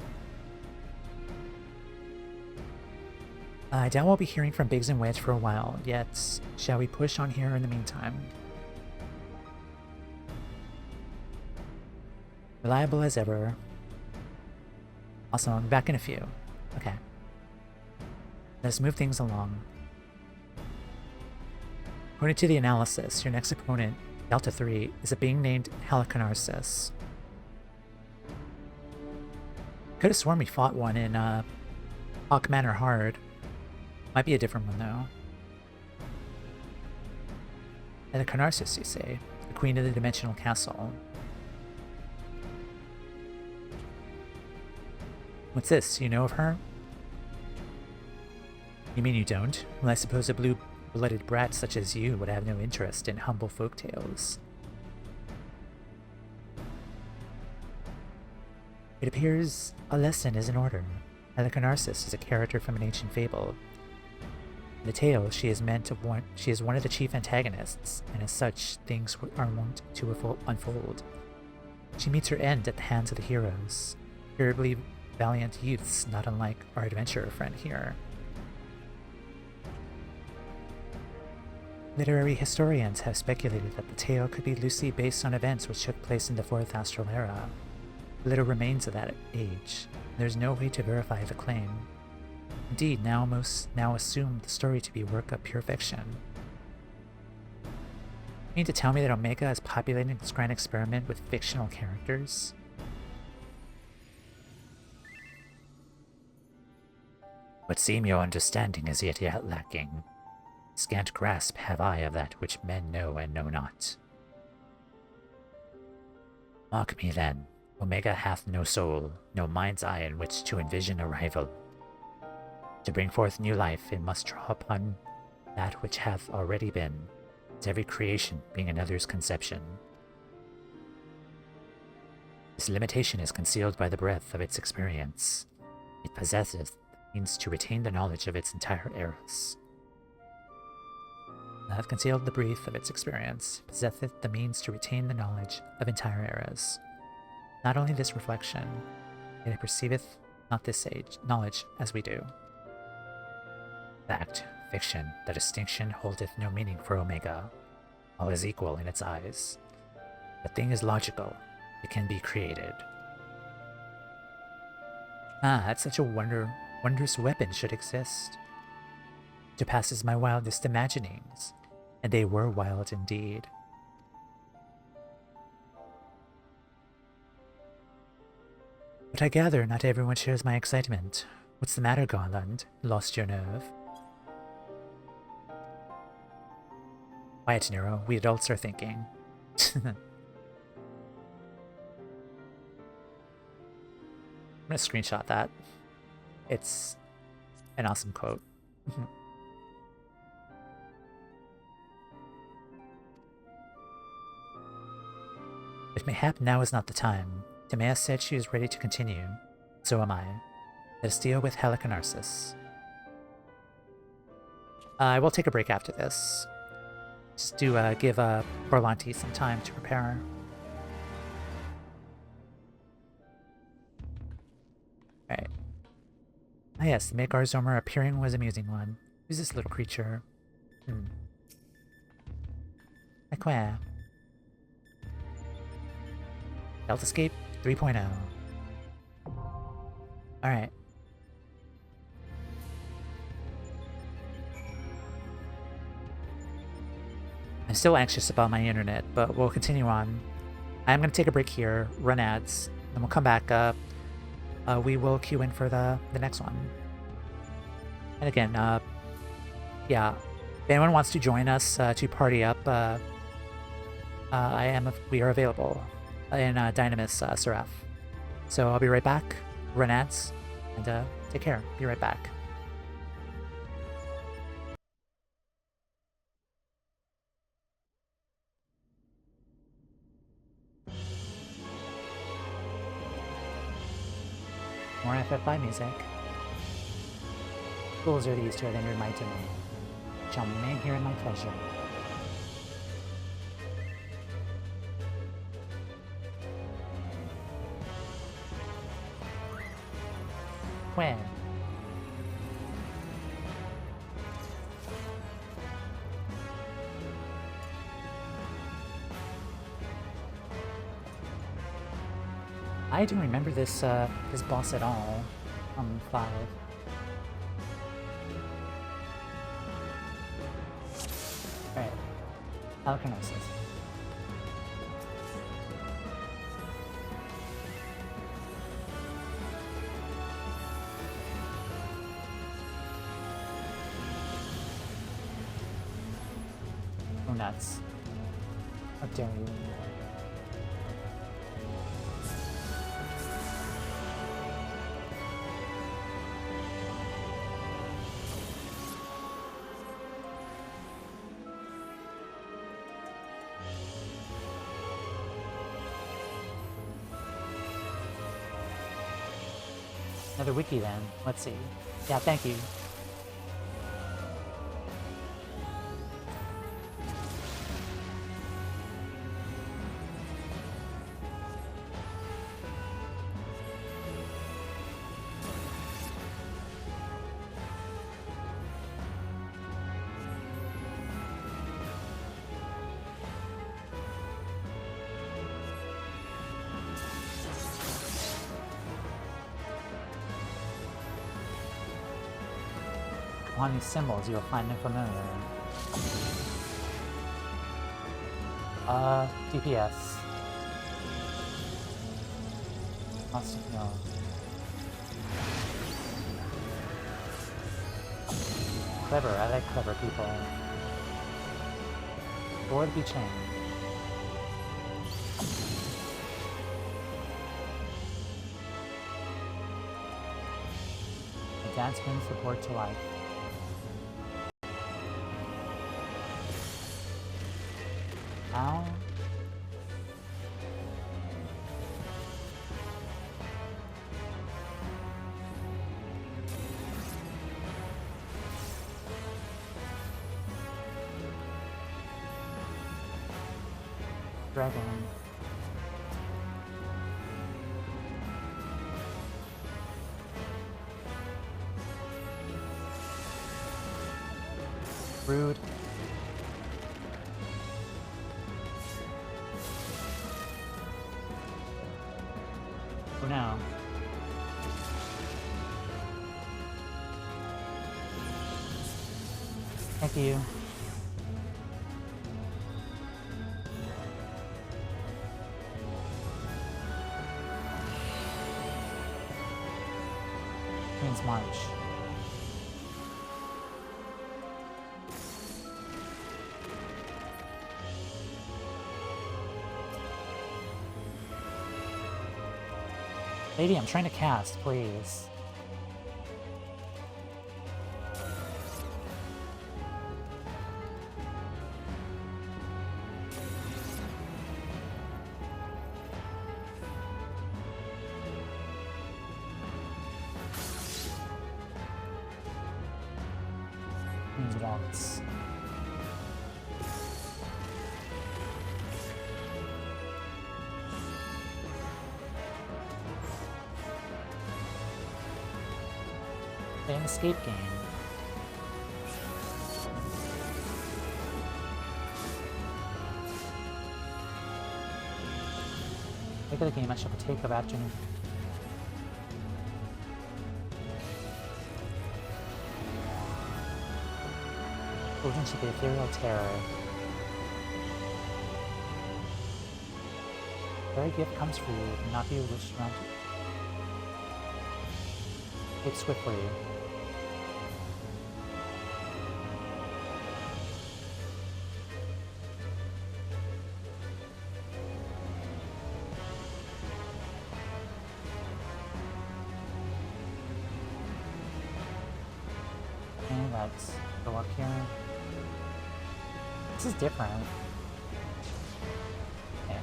I doubt we'll be hearing from Biggs and Wedge for a while, yet shall we push on here in the meantime? Reliable as ever. Awesome, I'll be back in a few. Okay. Let's move things along. According to the analysis, your next opponent, Delta 3, is a being named Halicarnassus. Could have sworn we fought one in Hawk Manor Hard. Might be a different one though. Halicarnassus, you say? The queen of the dimensional castle. What's this? You know of her? You mean you don't? Well, I suppose a blue-blooded brat such as you would have no interest in humble folk tales. It appears a lesson is in order. Helicarnassus is a character from an ancient fable. In the tale, she is one of the chief antagonists, and as such, things are wont to unfold. She meets her end at the hands of the heroes, terribly valiant youths, not unlike our adventurer friend here. Literary historians have speculated that the tale could be loosely based on events which took place in the Fourth Astral Era. Little remains of that age. There's no way to verify the claim. Indeed, now assume the story to be a work of pure fiction. You mean to tell me that Omega is populating this grand experiment with fictional characters? Would seem your understanding is yet lacking. Scant grasp have I of that which men know and know not. Mark me then. Omega hath no soul, no mind's eye in which to envision a rival. To bring forth new life, it must draw upon that which hath already been, as every creation being another's conception. This limitation is concealed by the breadth of its experience. It possesseth the means to retain the knowledge of its entire eras. Hath concealed the breadth of its experience, possesseth the means to retain the knowledge of entire eras. Not only this reflection, yet it perceiveth not this age knowledge as we do. Fact, fiction, the distinction holdeth no meaning for Omega. All is equal in its eyes. The thing is logical, it can be created. That's such a wondrous weapon should exist. It surpasses my wildest imaginings, and they were wild indeed. But I gather not everyone shares my excitement. What's the matter, Garland? Lost your nerve? Quiet, Nero. We adults are thinking. I'm gonna screenshot that. It's an awesome quote. But mayhap now is not the time. Toumeya said she is ready to continue. So am I. Let us deal with Helicarnassus. I will take a break after this. Just to give Borlanti some time to prepare. Alright. Ah yes, the make Arzomer appearing was an amusing one. Who's this little creature? Aqua. Stealth Escape 3.0. Alright. I'm still anxious about my internet, but we'll continue on. I'm going to take a break here, run ads, and we'll come back up. We will queue in for the next one. And again, yeah, if anyone wants to join us to party up, we are available in Dynamis Seraph. So I'll be right back, run ads, and take care. Be right back. More FF5 music. Fools are these to have entered my domain. Shall remain here in my pleasure. When? I don't remember this this boss at all from 5. Alright. Helicarnassus. Oh, nuts. How dare you? Another wiki then. Let's see. Yeah, thank you. On these symbols, you'll find them familiar. DPS. Must know. Clever, I like clever people. Or to be chained. Dance brings support to life. Ow. Dragon. Rude. Oh no. Thank you. Queen's March. Lady, I'm trying to cast, please. Queen's Waltz. Play an escape game. Look at the game I shall partake of afternoon. Golden to the ethereal terror. Very gift comes for you, and not be wished around you. Take swiftly. Okay, let's go up here. This is different. Okay,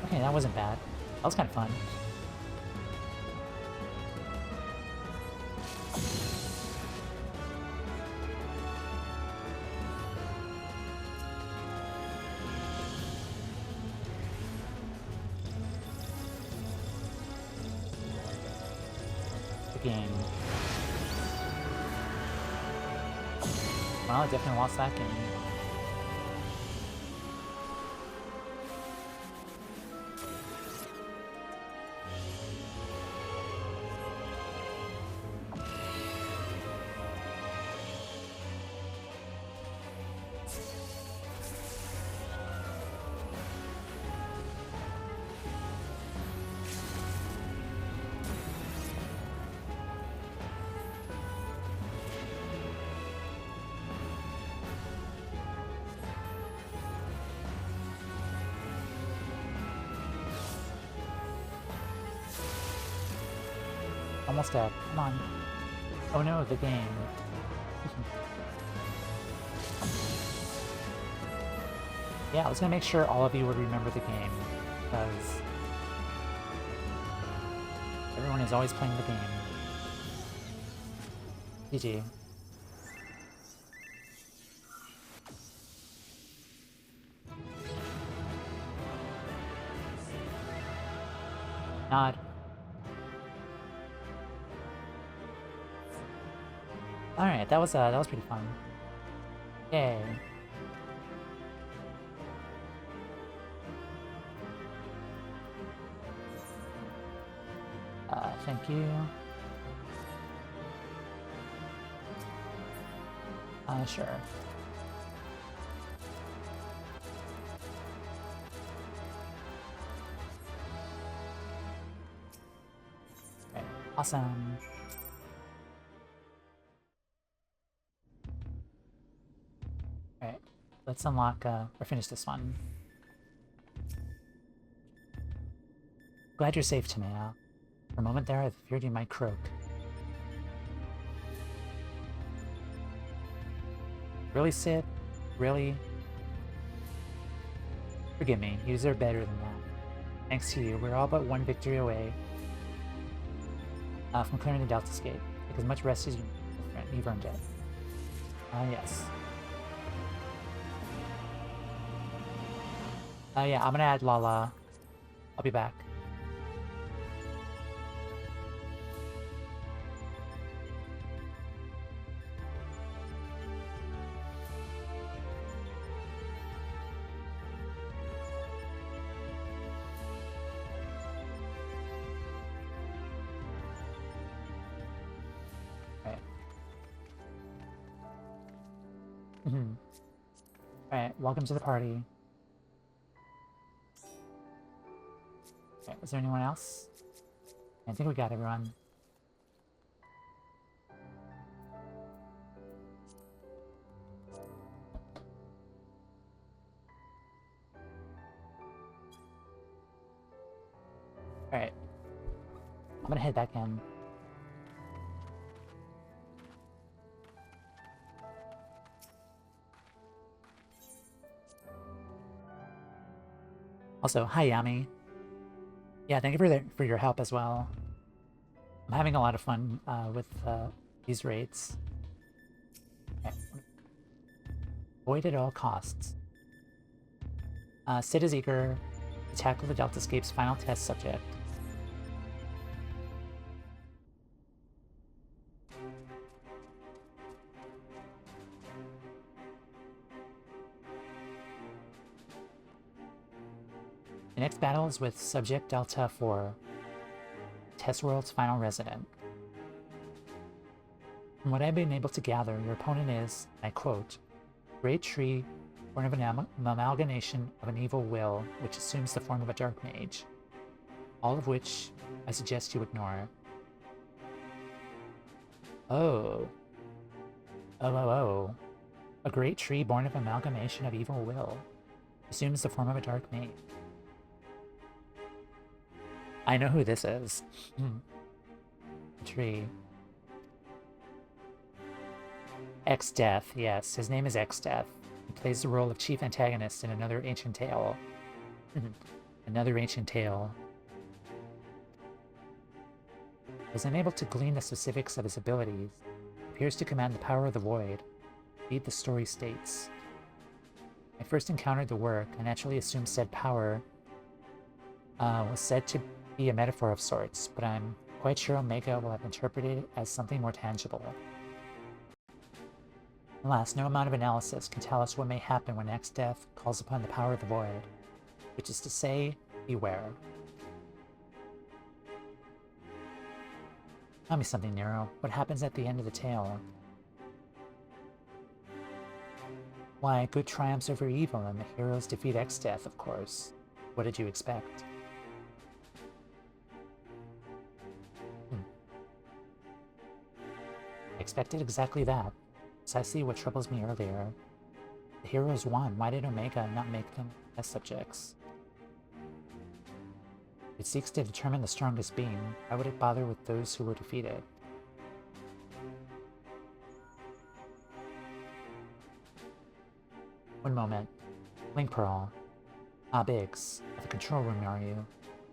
okay, that wasn't bad. That was kind of fun. The game. Well, I definitely lost that game. almost dead. Come on. Oh no, the game. Yeah, I was gonna make sure all of you would remember the game, because everyone is always playing the game. GG. Nod. Alright, that was pretty fun. Yay. Thank you. Sure. Okay, awesome. Alright, let's unlock, or finish this one. Glad you're safe, Toumeya. For a moment there, I feared you might croak. Really, Sid? Really? Forgive me, you deserve better than that. Thanks to you, we're all but one victory away from clearing the Deltascape. Take as much rest as you need, friend. You've earned it. Yes. Yeah, I'm gonna add Lala. I'll be back. Alright, welcome to the party. Okay, is there anyone else? I think we got everyone. Alright. I'm gonna head back in. Also, hi Yami. Yeah, thank you for your help as well. I'm having a lot of fun with these raids. Okay. Avoid at all costs. Sid is eager to tackle the Deltascape's final test subject. The next battle is with Subject Delta 4, Test World's final resident. From what I've been able to gather, your opponent is, I quote, Great Tree, born of an amalgamation of an evil will, which assumes the form of a dark mage. All of which I suggest you ignore. Oh. Oh. A great tree born of amalgamation of evil will, assumes the form of a dark mage. I know who this is. Tree. XIV, yes. His name is XIV. He plays the role of chief antagonist in another ancient tale. Another ancient tale. Was unable to glean the specifics of his abilities. Appears to command the power of the void. Indeed, the story states. I first encountered the work, I naturally assumed said power was said to be a metaphor of sorts, but I'm quite sure Omega will have interpreted it as something more tangible. Alas, no amount of analysis can tell us what may happen when XIV calls upon the power of the void, which is to say, beware. Tell me something, Nero. What happens at the end of the tale? Why, good triumphs over evil, and the heroes defeat XIV, of course. What did you expect? I expected exactly that. Precisely what troubles me earlier. The heroes won. Why did Omega not make them test subjects? It seeks to determine the strongest being. Why would it bother with those who were defeated? One moment. Link Pearl. Ah, Biggs. At the control room, are you?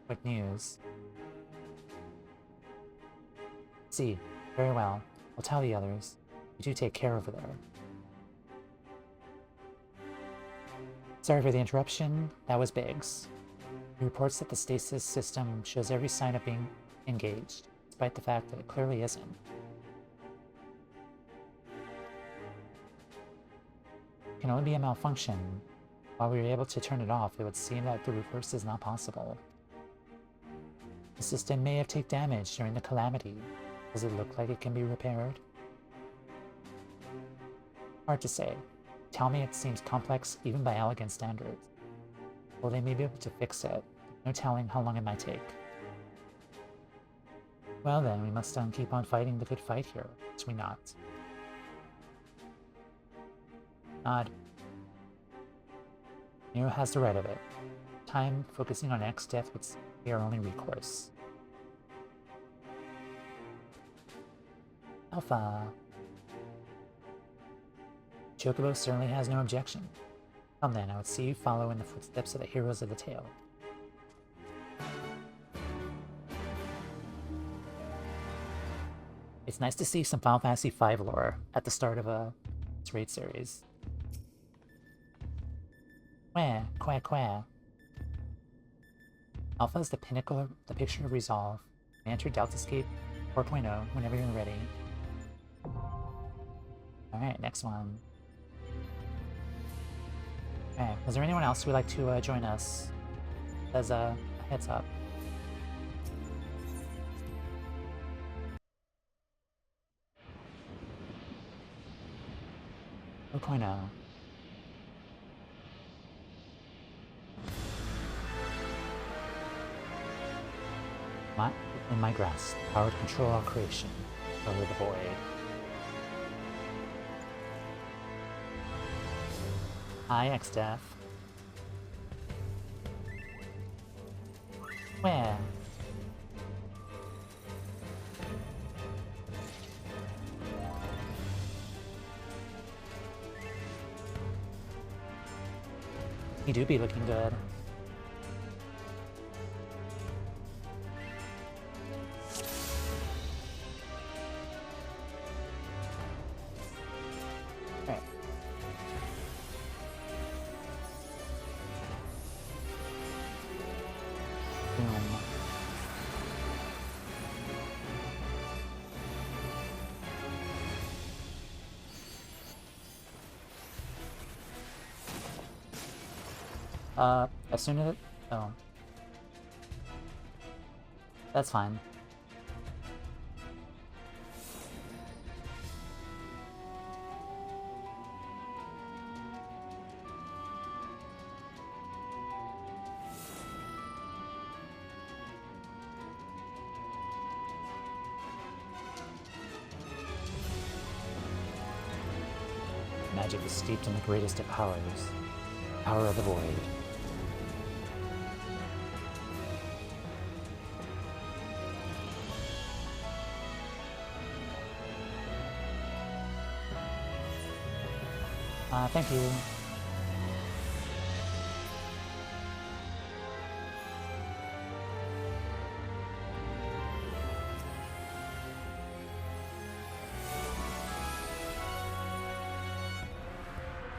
What news? See. Very well. I'll tell the others. You do take care over there. Sorry for the interruption. That was Biggs. He reports that the stasis system shows every sign of being engaged, despite the fact that it clearly isn't. It can only be a malfunction. While we were able to turn it off, it would seem that the reverse is not possible. The system may have taken damage during the calamity. Does it look like it can be repaired? Hard to say. Tell me it seems complex even by elegant standards. Well, they may be able to fix it. No telling how long it might take. Well then, we must keep on fighting the good fight here, must we not? Nod. Nero has the right of it. Time focusing on X death would be our only recourse. Alpha. Chocobo certainly has no objection. Come then, I would see you follow in the footsteps of the heroes of the tale. It's nice to see some Final Fantasy V lore at the start of its raid series. Quack, quack. Alpha is the pinnacle of the picture of resolve. Enter Delta Escape 4.0 whenever you're ready. Alright, next one. Alright, is there anyone else who would like to join us? As a heads up. In my grasp, power to control all creation, over the void. Hi, XIV. Where? You do be looking good. Right. Boom. As soon as it... Oh. That's fine. Magic is steeped in the greatest of powers. Power of the void. Thank you.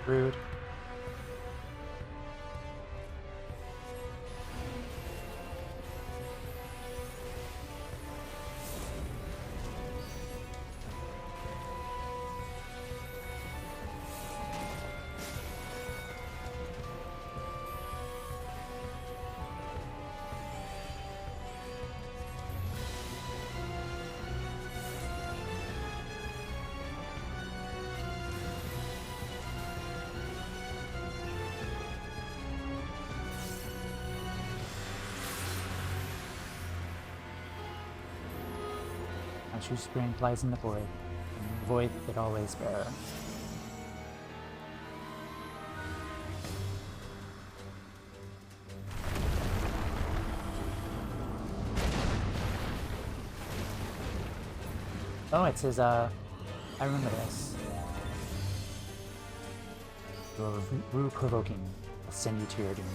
Rude. My true strength lies in the void, and the void it always bear. Oh, it's his, I remember this. You're rude-provoking. I'll send you to your doom.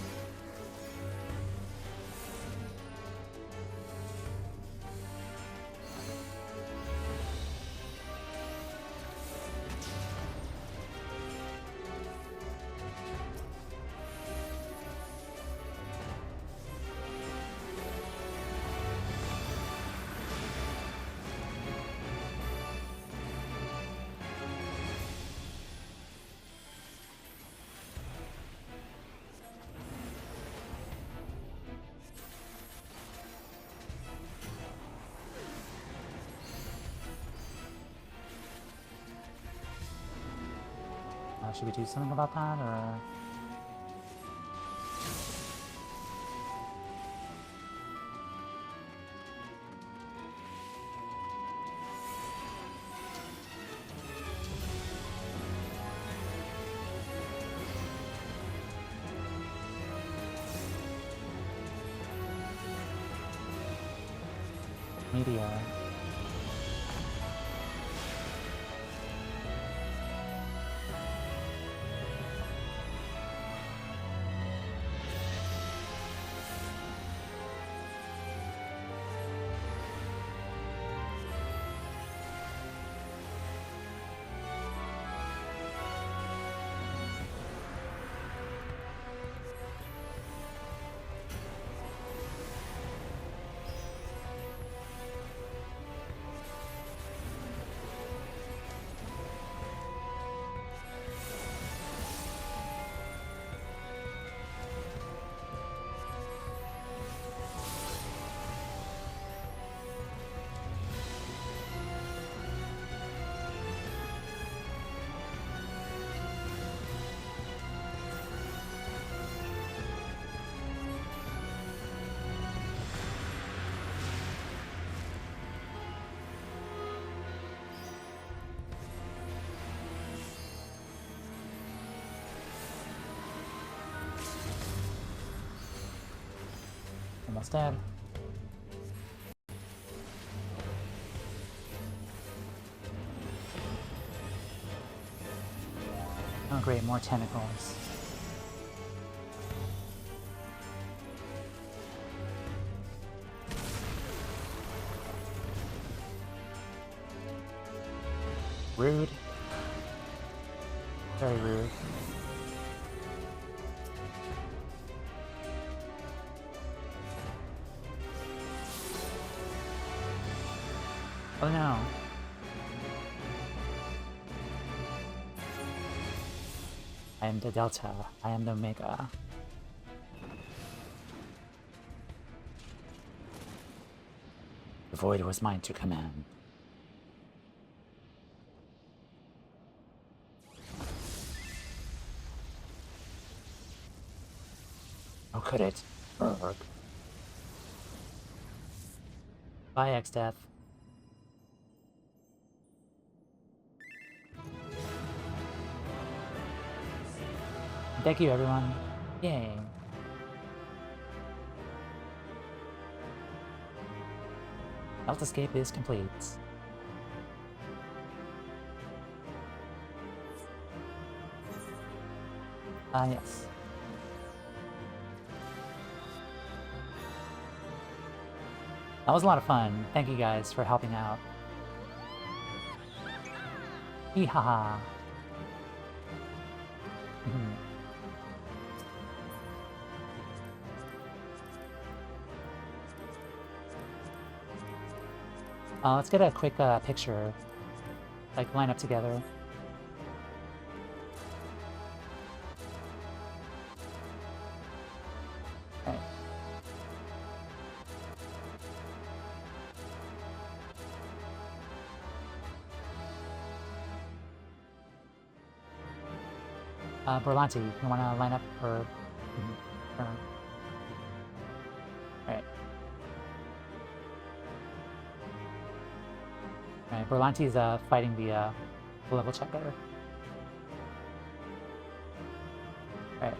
Should we do something about that, or...? Media. Almost dead. Oh great, more tentacles. Rude. Very rude. Oh no. I am the Delta. I am the Omega. The void was mine to command. How could it? Rhalgr. Bye, X-Death. Thank you, everyone. Yay. Health escape is complete. Yes. That was a lot of fun. Thank you guys for helping out. Eehaha. Let's get a quick picture. Like, line up together. Okay. Berlanti, you wanna line up or... Alright. Alright, Berlanti's fighting the level checker. Alright.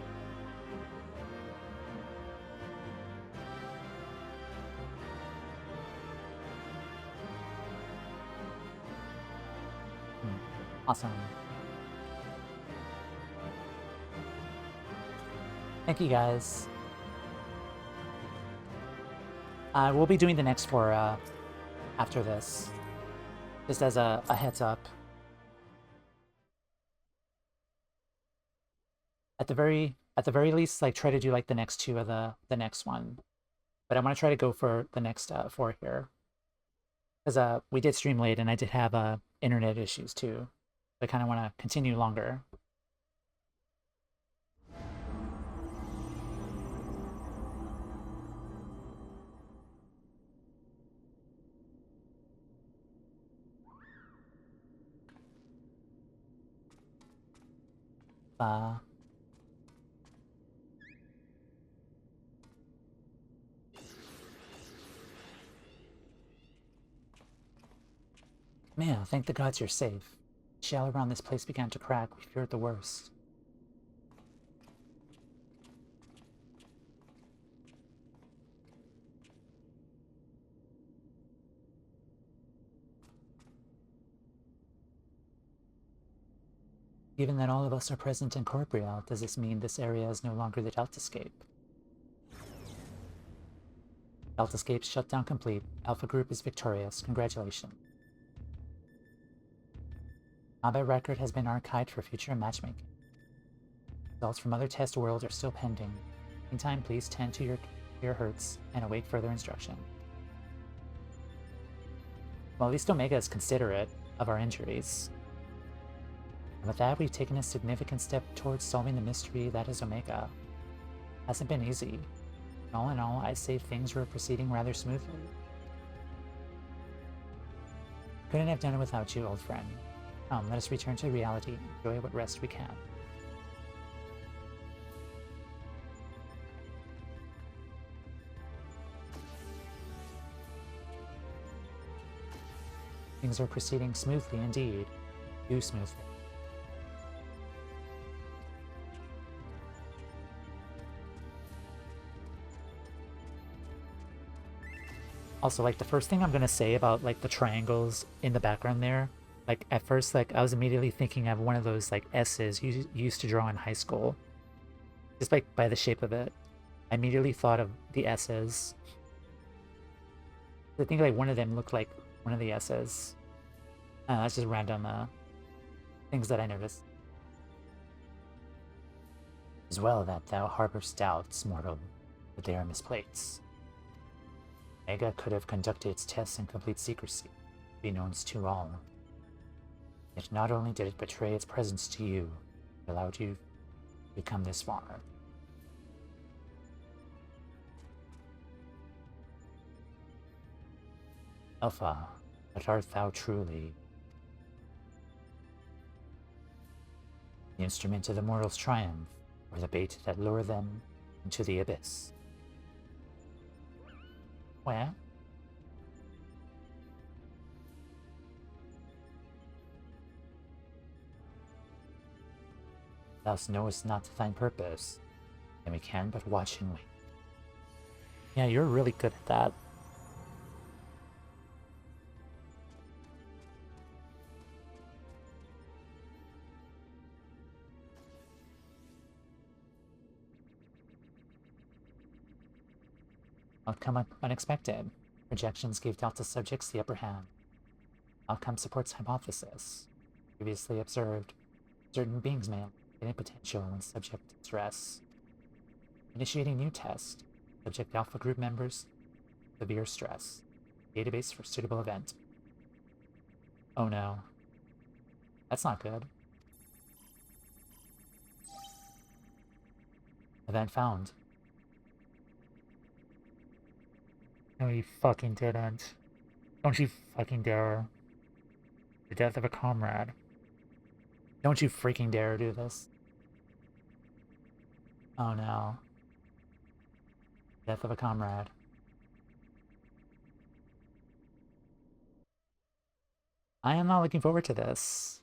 Awesome. Thank you, guys. We'll be doing the next four after this, just as a heads up. At the very least, like try to do like the next two of the next one, but I want to try to go for the next four here, because we did stream late and I did have internet issues too. So I kind of want to continue longer. Uh, Man, thank the gods you're safe. The shell around this place began to crack. We feared the worst. Given that all of us are present in Corporeal, does this mean this area is no longer the Deltascape? Deltascape's shutdown complete. Alpha Group is victorious. Congratulations. Combat record has been archived for future matchmaking. Results from other test worlds are still pending. Meantime, please tend to your hurts and await further instruction. Well, at least Omega is considerate of our injuries. And with that, we've taken a significant step towards solving the mystery that is Omega. Hasn't been easy. All in all, I'd say things were proceeding rather smoothly. Couldn't have done it without you, old friend. Come, let us return to reality and enjoy what rest we can. Things are proceeding smoothly indeed. Too smoothly. Also, like, the first thing I'm gonna say about, like, the triangles in the background there, like, at first, like, I was immediately thinking of one of those, like, S's you used to draw in high school. Just, like, by the shape of it. I immediately thought of the S's. I think, like, one of them looked like one of the S's. That's just random, things that I noticed. As well that thou harborest doubts, mortal, but they are misplaced. Omega could have conducted its tests in complete secrecy, beknownst to all. Yet not only did it betray its presence to you, it allowed you to come this far. Alpha, what art thou truly? The instrument of the mortal's triumph, or the bait that lure them into the abyss? Where? Thou knowest not thine purpose, and we can but watch and wait. Yeah, you're really good at that. Outcome unexpected. Projections gave Delta subjects the upper hand. Outcome supports hypothesis. Previously observed, certain beings may gain potential when subject to stress. Initiating new test. Subject Alpha Group members. Severe stress. Database for suitable event. Oh no. That's not good. Event found. No, you fucking didn't. Don't you fucking dare. The death of a comrade. Don't you freaking dare do this. Oh no. Death of a comrade. I am not looking forward to this.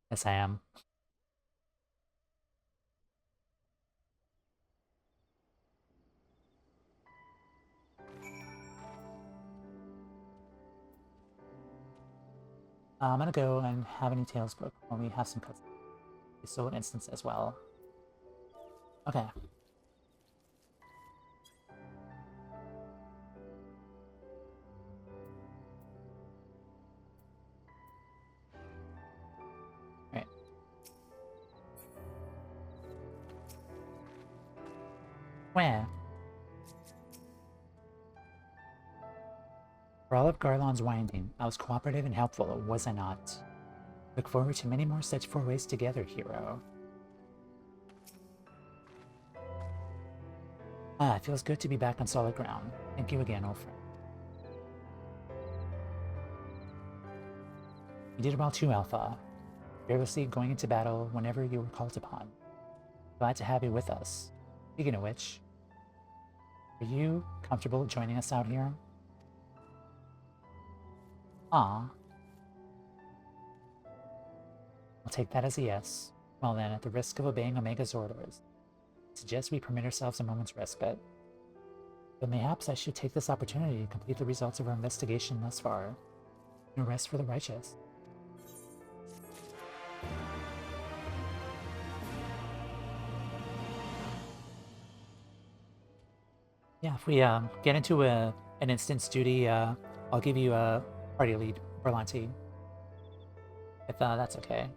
Yes, I am. I'm gonna go and have any tales book when we have some cuts. So an instance as well. Okay. Alright. Where? For all of Garlon's winding, I was cooperative and helpful, was I not? Look forward to many more such forays together, hero. Ah, it feels good to be back on solid ground. Thank you again, old friend. You did well too, Alpha. Fearlessly going into battle whenever you were called upon. Glad to have you with us. Speaking of which, are you comfortable joining us out here? Ah. I'll take that as a yes. Well then, at the risk of obeying Omega's orders, I suggest we permit ourselves a moment's respite. But mayhaps I should take this opportunity to complete the results of our investigation thus far. No rest for the righteous. Yeah, if we get into an instance duty, I'll give you a party lead, Berlanti. If that's okay.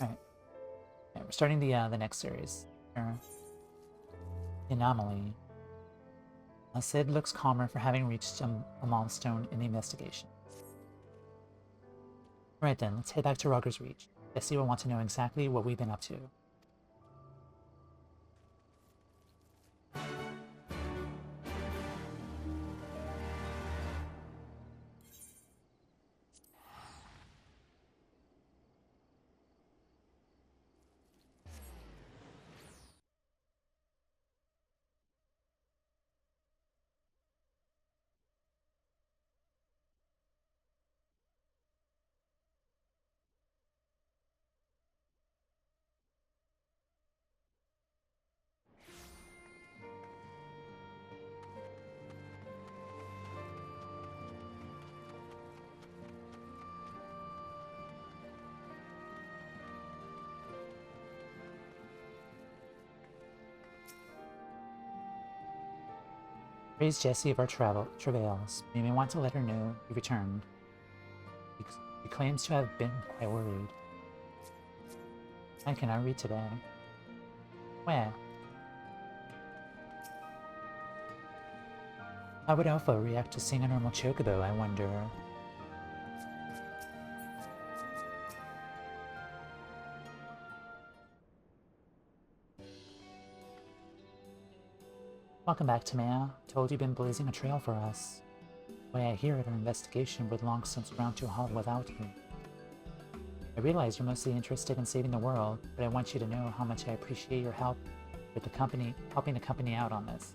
Alright. Yeah, we're starting the next series. Anomaly. Sid looks calmer for having reached a milestone in the investigation. Alright then, let's head back to Rhalgr's Reach. Jesse will want to know exactly what we've been up to. Praise Jessie of our travails. You may want to let her know you returned. He claims to have been quite worried. I cannot read today. Where? How would Alpha react to seeing a normal chocobo, I wonder? Welcome back, Toumeya. Told you've been blazing a trail for us. The way I hear it, our investigation would long since ground to a halt without you. I realize you're mostly interested in saving the world, but I want you to know how much I appreciate your help with helping the company out on this.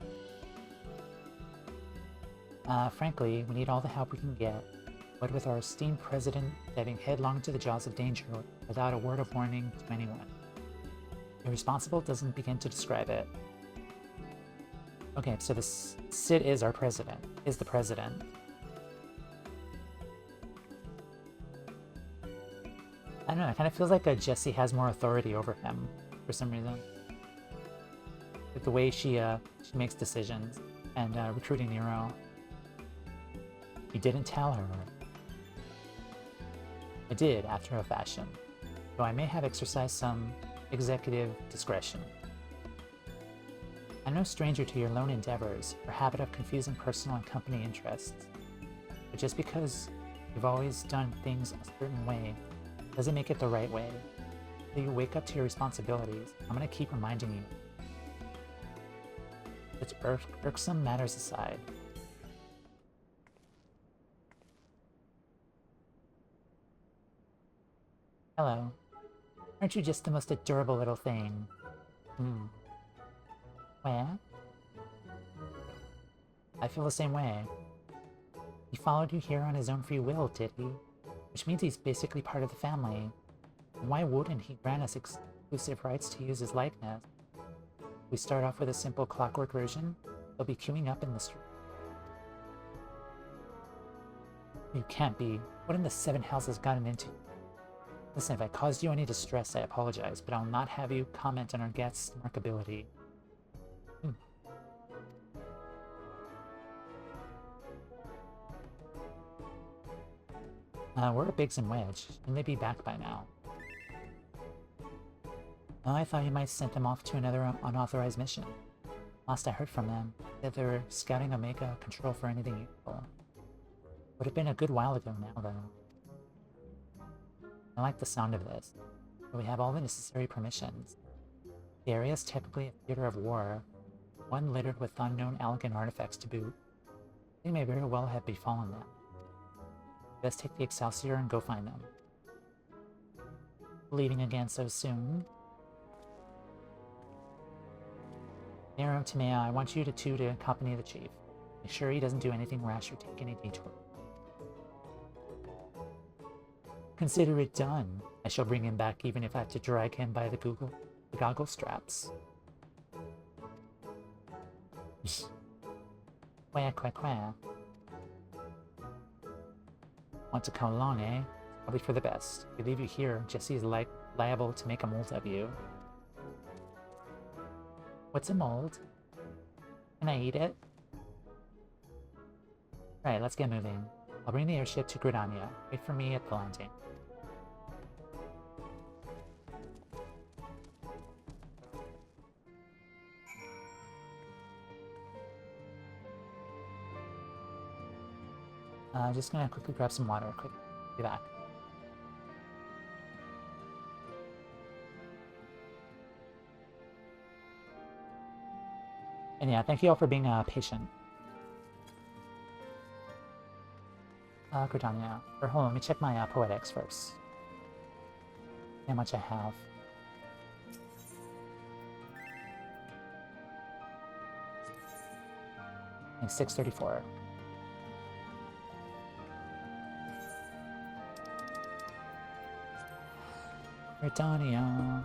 Frankly, we need all the help we can get, but with our esteemed president diving headlong into the jaws of danger without a word of warning to anyone. Irresponsible doesn't begin to describe it. Okay, so this Sid is our president. Is the president. I don't know, it kind of feels like Jessie has more authority over him for some reason. Like the way she makes decisions and recruiting Nero. You didn't tell her. I did, after a fashion, though I may have exercised some executive discretion. I'm no stranger to your lone endeavors, your habit of confusing personal and company interests. But just because you've always done things a certain way doesn't make it the right way. Until you wake up to your responsibilities, I'm gonna keep reminding you. It's irksome matters aside. Hello. Aren't you just the most adorable little thing? Where? I feel the same way. He followed you here on his own free will, did he? Which means he's basically part of the family. And why wouldn't he grant us exclusive rights to use his likeness? We start off with a simple clockwork version. They'll be queuing up in the street. You can't be. What in the seven hells has gotten into you? Listen, if I caused you any distress, I apologize, but I'll not have you comment on our guest's remarkability. Hmm. We're at Biggs and Wedge. Shouldn't they be back by now? Oh, I thought you might send them off to another unauthorized mission. Last I heard from them, that they were scouting Omega Control for anything useful. Would have been a good while ago now, though. I like the sound of this, but we have all the necessary permissions. The area is typically a theater of war, one littered with unknown elegant artifacts to boot. They may very well have befallen them. Let's take the Excelsior and go find them. Leaving again so soon? Nero, Toumeya, I want you two to accompany the chief. Make sure he doesn't do anything rash or take any detour. Consider it done. I shall bring him back even if I have to drag him by the goggle straps. Quack, quack, quack. Want to come along, eh? Probably for the best. If we leave you here, Jesse is liable to make a mold of you. What's a mold? Can I eat it? Alright, let's get moving. I'll bring the airship to Gridania. Wait for me at the landing. Just gonna quickly grab some water. Quick, be back. And yeah, thank you all for being patient. Gridania. Or hold on, let me check my poetics first. How much I have. And 634. Gridania.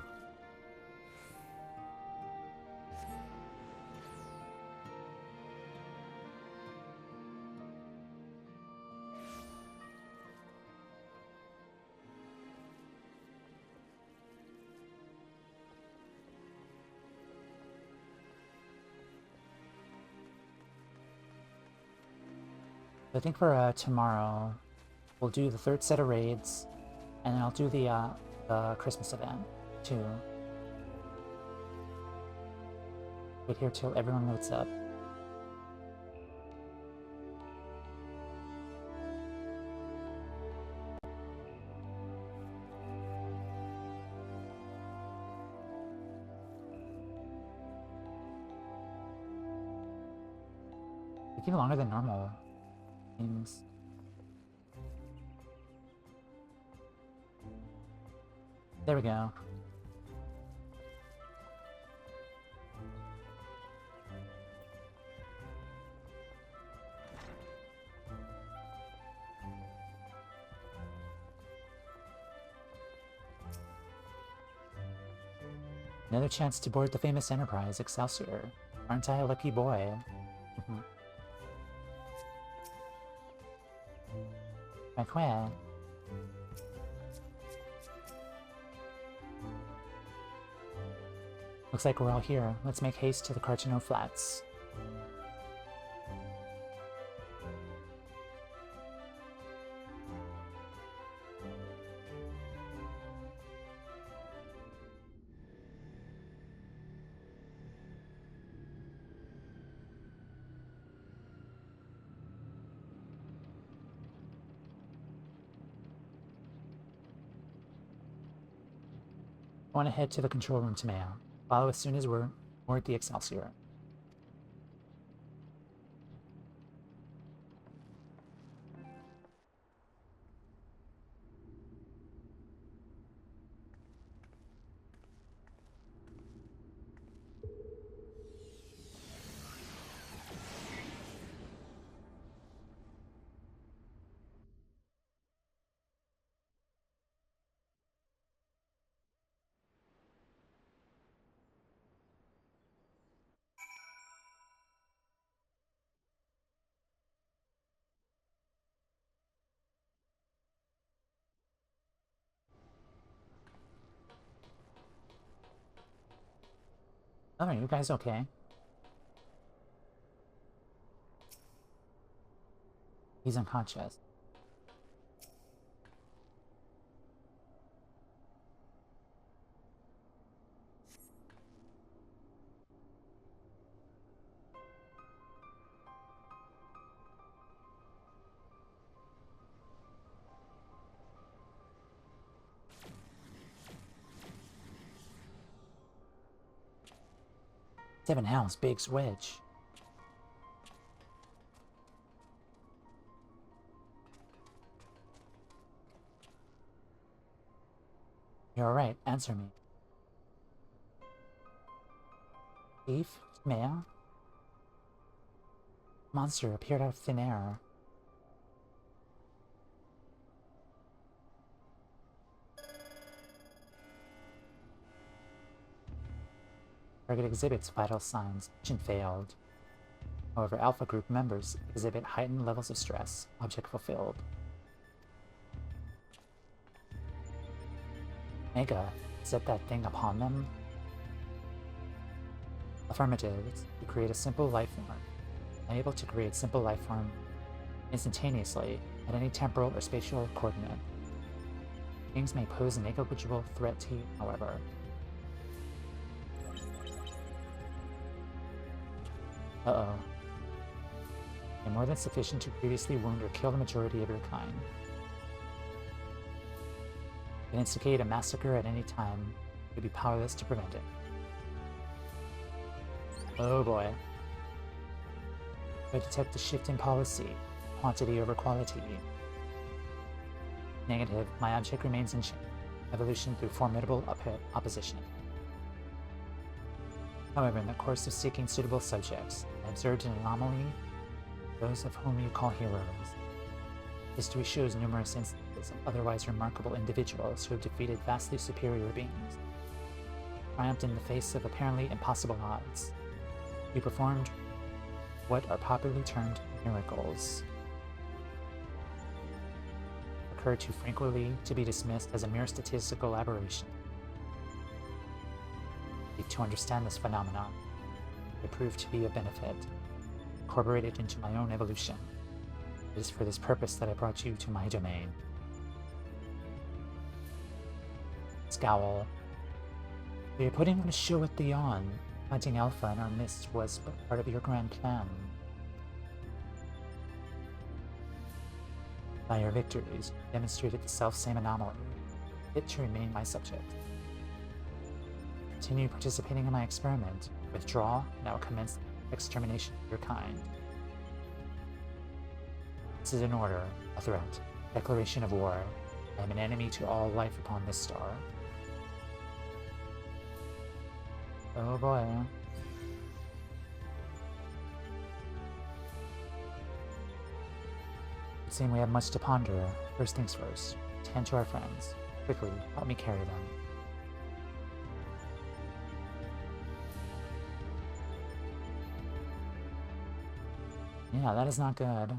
I think for tomorrow, we'll do the third set of raids, and then I'll do the Christmas event, too. Wait here till everyone loads up. Taking longer than normal. Seems. There we go. Another chance to board the famous Enterprise, Excelsior. Aren't I a lucky boy? Quack, quack. Looks like we're all here. Let's make haste to the Cartino Flats. I want to head to the control room, Toumeya. Follow as soon as we're at the Excelsior. Oh, are you guys okay? He's unconscious. Seven Hounds, big switch. You're alright, answer me. Thief? Toumeya? Monster appeared out of thin air. Target exhibits vital signs. Mission failed. However, Alpha Group members exhibit heightened levels of stress. Object fulfilled. Mega, set that thing upon them? Affirmative. To create a simple life form. Unable to create simple life form instantaneously at any temporal or spatial coordinate. Things may pose a negligible threat to you, however. Uh-oh. You're more than sufficient to previously wound or kill the majority of your kind. You can instigate a massacre at any time. You'd be powerless to prevent it. Oh boy. I detect a shift in policy. Quantity over quality. Negative. My object remains in chain. Evolution through formidable opposition. However, in the course of seeking suitable subjects, I observed an anomaly, those of whom you call heroes. History shows numerous instances of otherwise remarkable individuals who have defeated vastly superior beings, triumphed in the face of apparently impossible odds. You performed what are popularly termed miracles. Occur too frequently to be dismissed as a mere statistical aberration. To understand this phenomenon, it proved to be of benefit, incorporated into my own evolution. It is for this purpose that I brought you to my domain. Scowl. You're putting on a show at the yawn. Hunting Alpha in our midst was but part of your grand plan. By your victories, you demonstrated the self-same anomaly. Fit to remain my subject. Continue participating in my experiment. Withdraw, and I will commence extermination of your kind. This is an order, a threat, declaration of war. I am an enemy to all life upon this star. Oh boy. It seems we have much to ponder. First things first. Tend to our friends. Quickly, help me carry them. Yeah, that is not good.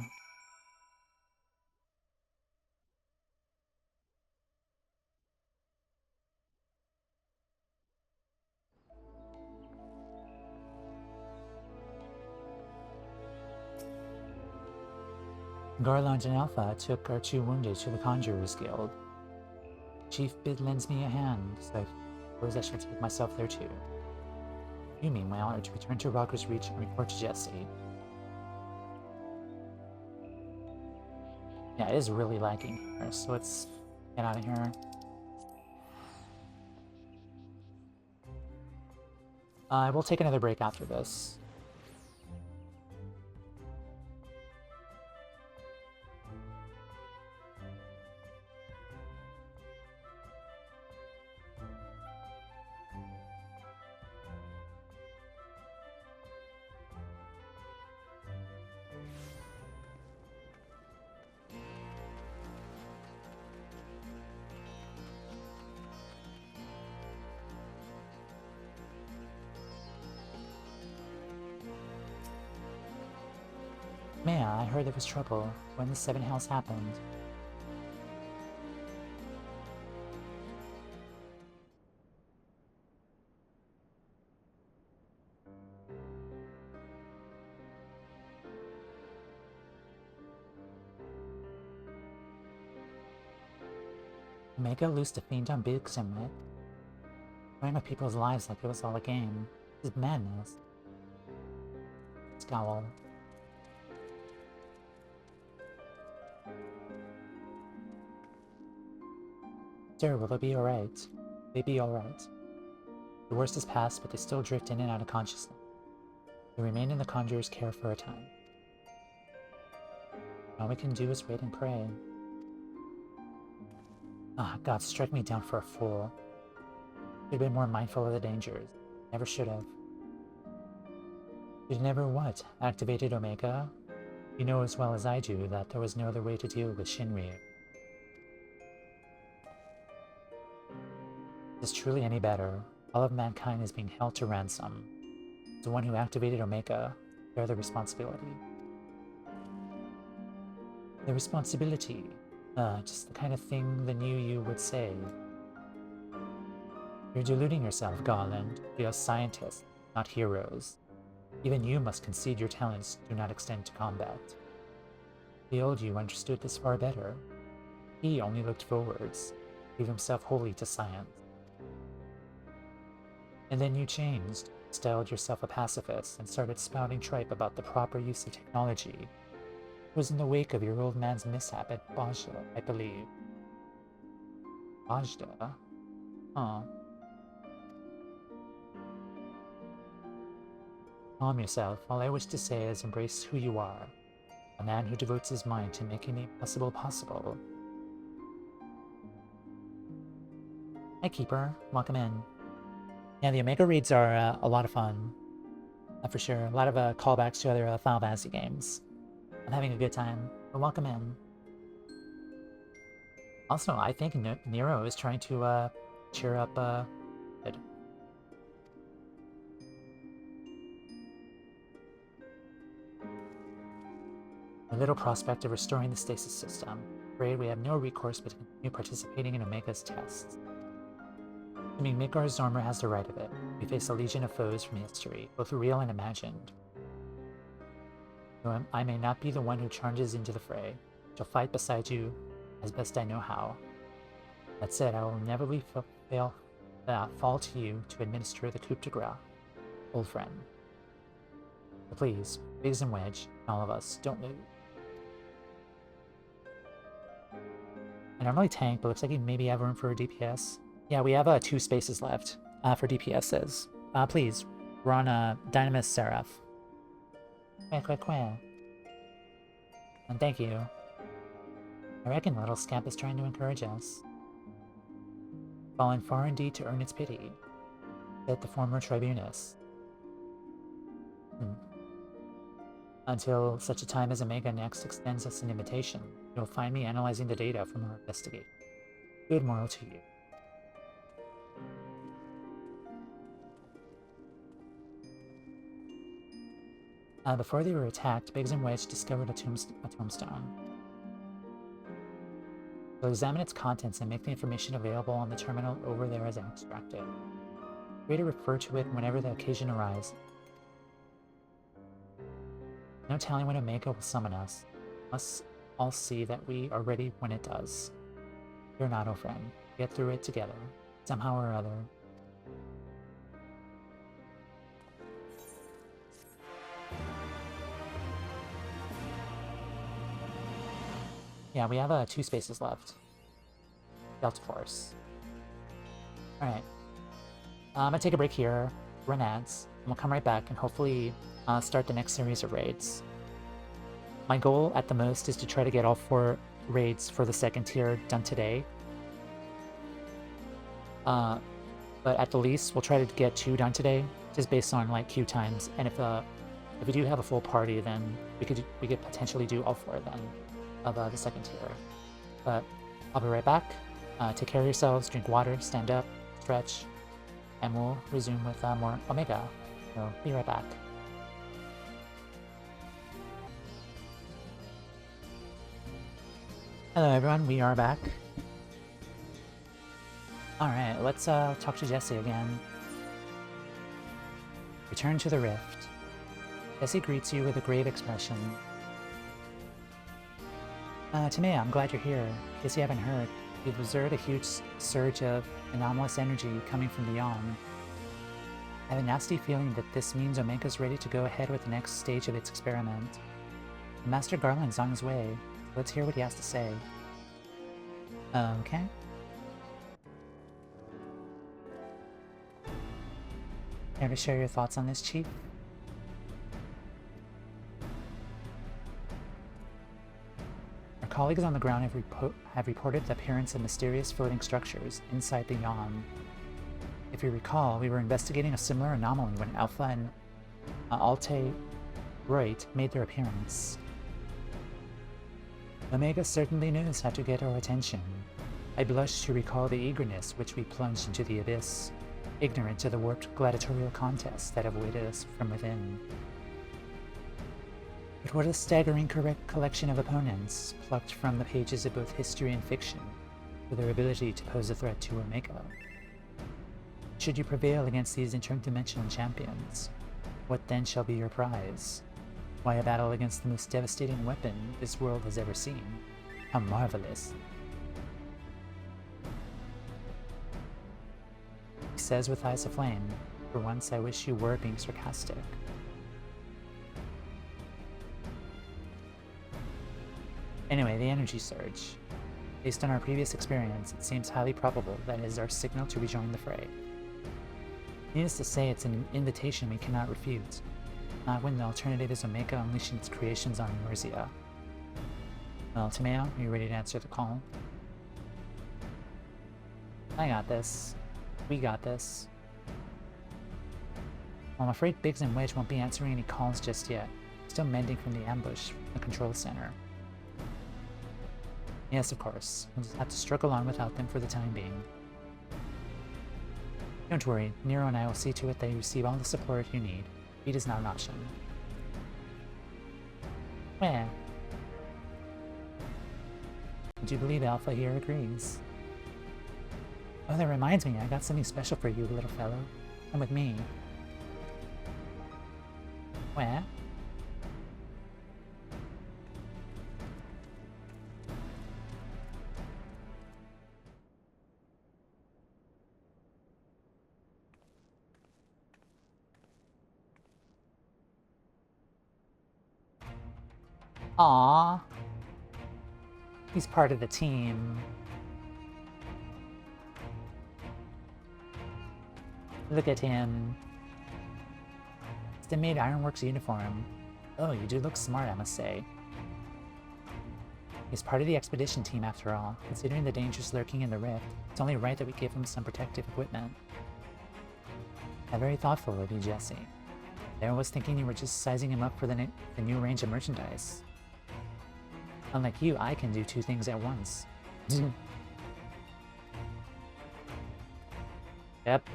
Garland and Alpha took our two wounded to the Conjurer's Guild. Chief Bid lends me a hand, so I suppose I shall take myself there too. You, meanwhile, are to return to Rhalgr's Reach and report to Jesse. Yeah, it is really lagging here, so let's get out of here. We'll take another break after this. Maya, I heard there was trouble when the Seven Hells happened. Omega loosed a fiend on Big Simlet. Throwing up people's lives like it was all a game. This is madness. Scowl. Sir, will they be alright? They be alright. The worst is past, but they still drift in and out of consciousness. They remain in the Conjurer's care for a time. All we can do is wait and pray. Ah, God, strike me down for a fool. Should have been more mindful of the dangers. Never should have. You'd never what? Activated Omega? You know as well as I do that there was no other way to deal with Shinryu. Is truly any better? All of mankind is being held to ransom. The one who activated Omega bear the responsibility. The responsibility? Just the kind of thing the new you would say. You're deluding yourself, Garland. We are scientists, not heroes. Even you must concede your talents do not extend to combat. The old you understood this far better. He only looked forwards, gave himself wholly to science. And then you changed, styled yourself a pacifist, and started spouting tripe about the proper use of technology. It was in the wake of your old man's mishap at Bajda, I believe. Bajda? Huh. Calm yourself. All I wish to say is embrace who you are. A man who devotes his mind to making the impossible possible. Hi, Keeper. Welcome in. Yeah, the Omega raids are a lot of fun. For sure. A lot of callbacks to other Final Fantasy games. I'm having a good time. But welcome in. Also, I think Nero is trying to cheer up Ed. A little prospect of restoring the stasis system. Afraid we have no recourse but to continue participating in Omega's tests. Assuming Midgar Zormer has the right of it, we face a legion of foes from history, both real and imagined. Though I may not be the one who charges into the fray, I shall fight beside you as best I know how. That said, I will never fall to you to administer the coup de grace, old friend. But please, Biggs and Wedge, and all of us, don't lose. I normally tank, but looks like you maybe have room for a DPS. Yeah, we have 2 spaces left for DPSs. Please, we're on Dynamis Seraph. Quack. And thank you. I reckon little scamp is trying to encourage us. Fallen far indeed to earn its pity, said the former tribunus. Until such a time as Omega next extends us an invitation, you'll find me analyzing the data from our investigation. Good morrow to you. Before they were attacked, Biggs and Wedge discovered a tombstone. They'll examine its contents and make the information available on the terminal over there as extracted. Free to refer to it whenever the occasion arises. No telling when Omega will summon us. Must all see that we are ready when it does. Fear not, O friend. Get through it together, somehow or other. Yeah, we have 2 spaces left. Delta Force. Alright. I'm gonna take a break here, run ads, and we'll come right back and hopefully start the next series of raids. My goal at the most is to try to get all 4 raids for the 2nd tier done today. But at the least, we'll try to get 2 done today, just based on like queue times. And if we do have a full party, then we could potentially do all 4 then of the 2nd tier. But I'll be right back. Take care of yourselves, drink water, stand up, stretch, and we'll resume with more Omega. So be right back. Hello everyone, we are back. Alright, let's talk to Jesse again. Return to the Rift. Jesse greets you with a grave expression. Toumeya, I'm glad you're here. In case you haven't heard, We've observed a huge surge of anomalous energy coming from beyond. I have a nasty feeling that this means Omega's ready to go ahead with the next stage of its experiment. Master Garland's on his way. Let's hear what he has to say. Okay. Care to share your thoughts on this, Chief? Our colleagues on the ground have reported the appearance of mysterious floating structures inside the yawn. If you recall, we were investigating a similar anomaly when Alpha and Alte Roit made their appearance. Omega certainly knows how to get our attention. I blush to recall the eagerness which we plunged into the abyss, ignorant of the warped gladiatorial contests that awaited us from within. But what a staggering collection of opponents, plucked from the pages of both history and fiction, for their ability to pose a threat to Omega. Should you prevail against these interdimensional champions, what then shall be your prize? Why, a battle against the most devastating weapon this world has ever seen. How marvelous. He says with eyes aflame, for once I wish you were being sarcastic. Anyway, the energy surge. Based on our previous experience, it seems highly probable that it is our signal to rejoin the fray. Needless to say, it's an invitation we cannot refuse. Not when the alternative is Omega unleashing its creations on Eorzea. Well, Toumeya, are you ready to answer the call? I got this. We got this. Well, I'm afraid Biggs and Wedge won't be answering any calls just yet. Still mending from the ambush from the control center. Yes, of course. We'll just have to struggle on without them for the time being. Don't worry, Nero and I will see to it that you receive all the support you need. Speed is not an option. Where? I do believe Alpha here agrees. Oh, that reminds me, I got something special for you, little fellow. Come with me. Where? Aww. He's part of the team. Look at him. It's the made Ironworks uniform. Oh, you do look smart, I must say. He's part of the expedition team after all. Considering the dangers lurking in the rift, it's only right that we give him some protective equipment. How very thoughtful of you, Jesse. There I was thinking you were just sizing him up for the new range of merchandise. Unlike you, I can do two things at once. Yep.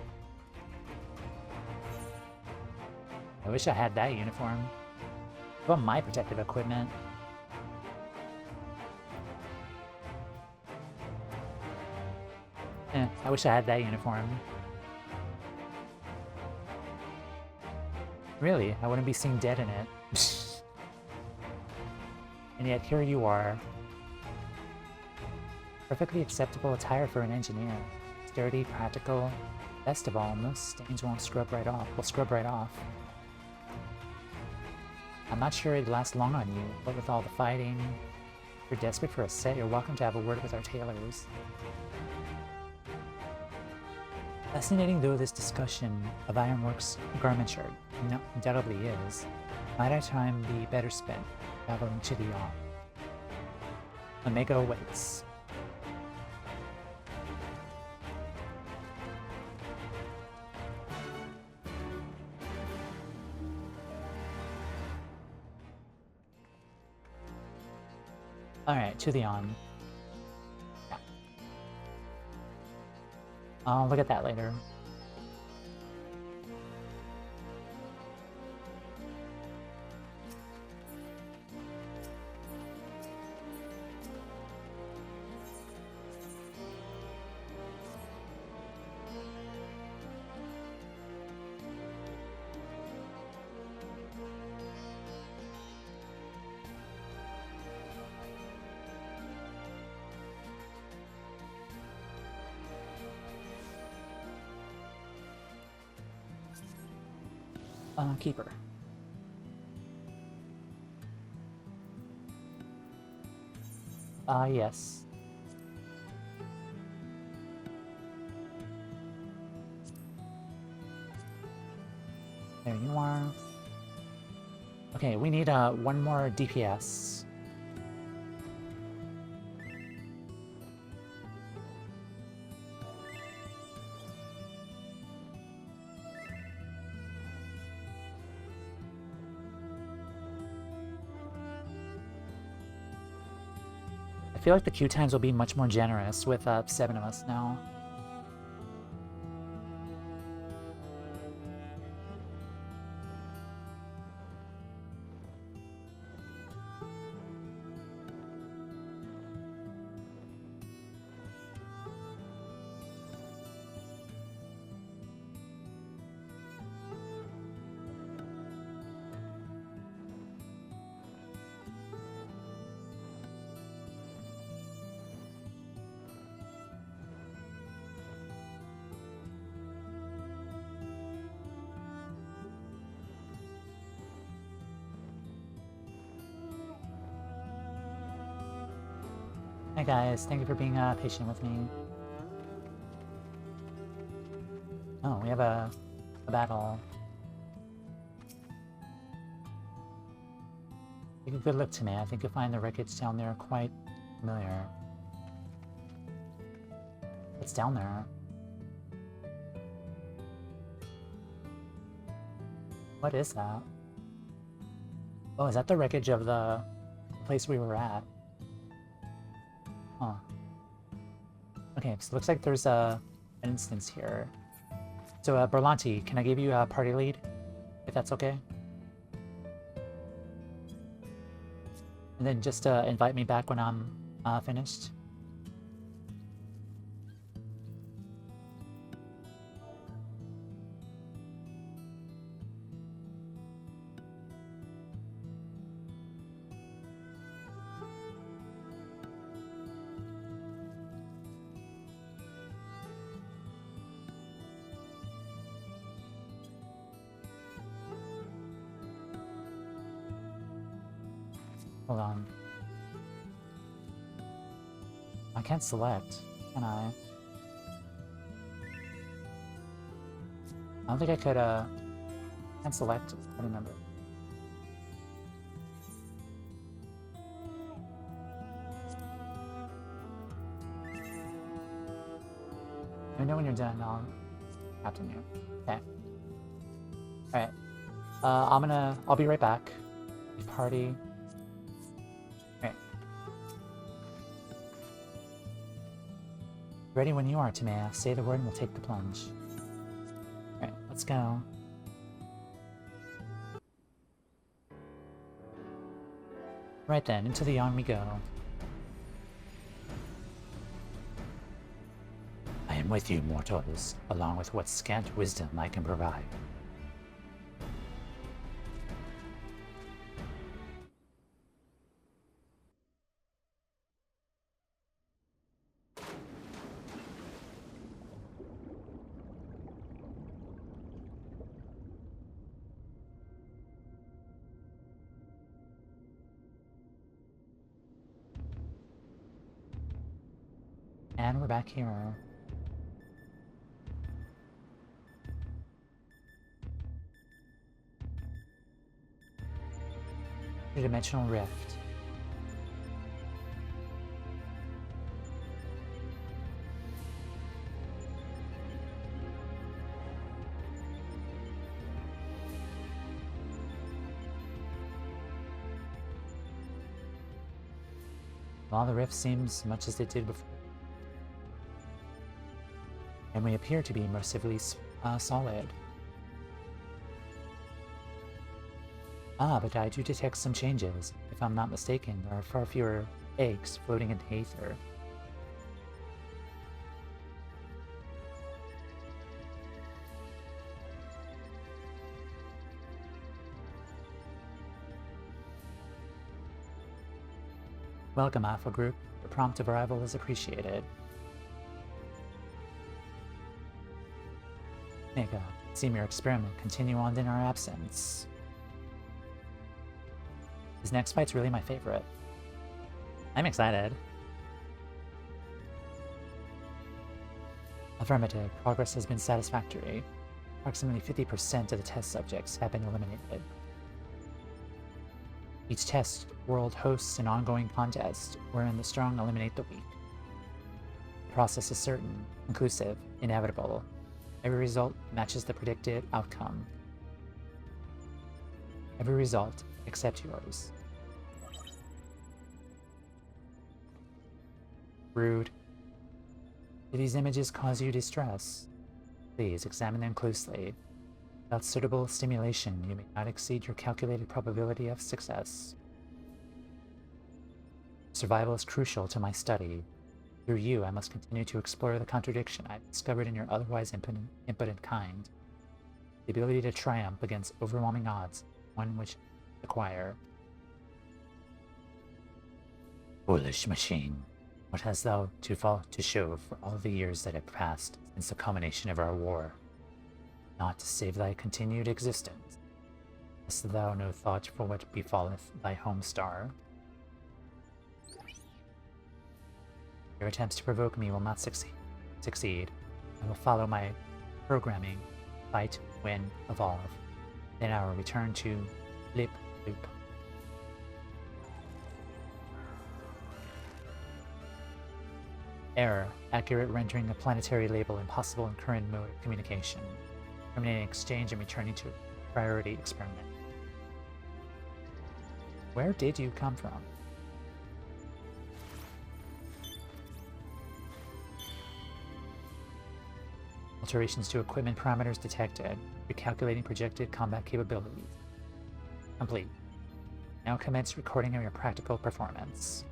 I wish I had that uniform. What about my protective equipment? I wish I had that uniform. Really, I wouldn't be seen dead in it. And yet here you are. Perfectly acceptable attire for an engineer. Sturdy, practical. Best of all, most stains won't scrub right off. Will scrub right off. I'm not sure it'd last long on you, but with all the fighting, if you're desperate for a set, you're welcome to have a word with our tailors. Fascinating though this discussion of Ironworks garmenture undoubtedly is, might our time be better spent traveling to the yacht. Omega awaits. Alright, to the on. Yeah. I'll look at that later. Keeper. Yes. There you are. Okay, we need one more DPS. I feel like the queue times will be much more generous with 7 of us now. Hi guys, thank you for being patient with me. Oh, we have a battle. Take a good look, Toumeya. I think you'll find the wreckage down there quite familiar. What's down there? What is that? Oh, is that the wreckage of the place we were at? Huh. Okay, so it looks like there's an instance here. So, Berlanti, can I give you a party lead? If that's okay? And then just invite me back when I'm finished. Hold on. I can't select, can I? I don't think I could, can't select, I remember. Let me know when you're done, I'll captain you. Okay. Alright. I'll be right back. Party. Ready when you are, Toumeya. Say the word and we'll take the plunge. Alright, let's go. Right then, into the yawn we go. I am with you, mortals, along with what scant wisdom I can provide. And we're back here. Dimensional rift. Well, the rift seems much as it did before. And we appear to be mercifully solid. But I do detect some changes. If I'm not mistaken, there are far fewer eggs floating in the aether. Welcome, Alpha Group. The prompt arrival is appreciated. Mega. Seem your experiment continue on in our absence. This next fight's really my favorite. I'm excited. Affirmative. Progress has been satisfactory. Approximately 50% of the test subjects have been eliminated. Each test world hosts an ongoing contest wherein the strong eliminate the weak. The process is certain, conclusive, inevitable. Every result matches the predicted outcome. Every result except yours. Rude. Do these images cause you distress? Please examine them closely. Without suitable stimulation, you may not exceed your calculated probability of success. Survival is crucial to my study. Through you, I must continue to explore the contradiction I've discovered in your otherwise impotent kind. The ability to triumph against overwhelming odds, one which I acquire. Foolish machine, what hast thou to show for all the years that have passed since the culmination of our war? Not to save thy continued existence. Hast thou no thought for what befalleth thy home star? Your attempts to provoke me will not succeed. I will follow my programming, fight, win, evolve. Then I will return to Lip Loop. Error. Accurate rendering a planetary label impossible in current mode of communication. Terminating exchange and returning to priority experiment. Where did you come from? Alterations to equipment parameters detected. Recalculating projected combat capabilities. Complete. Now commence recording of your practical performance.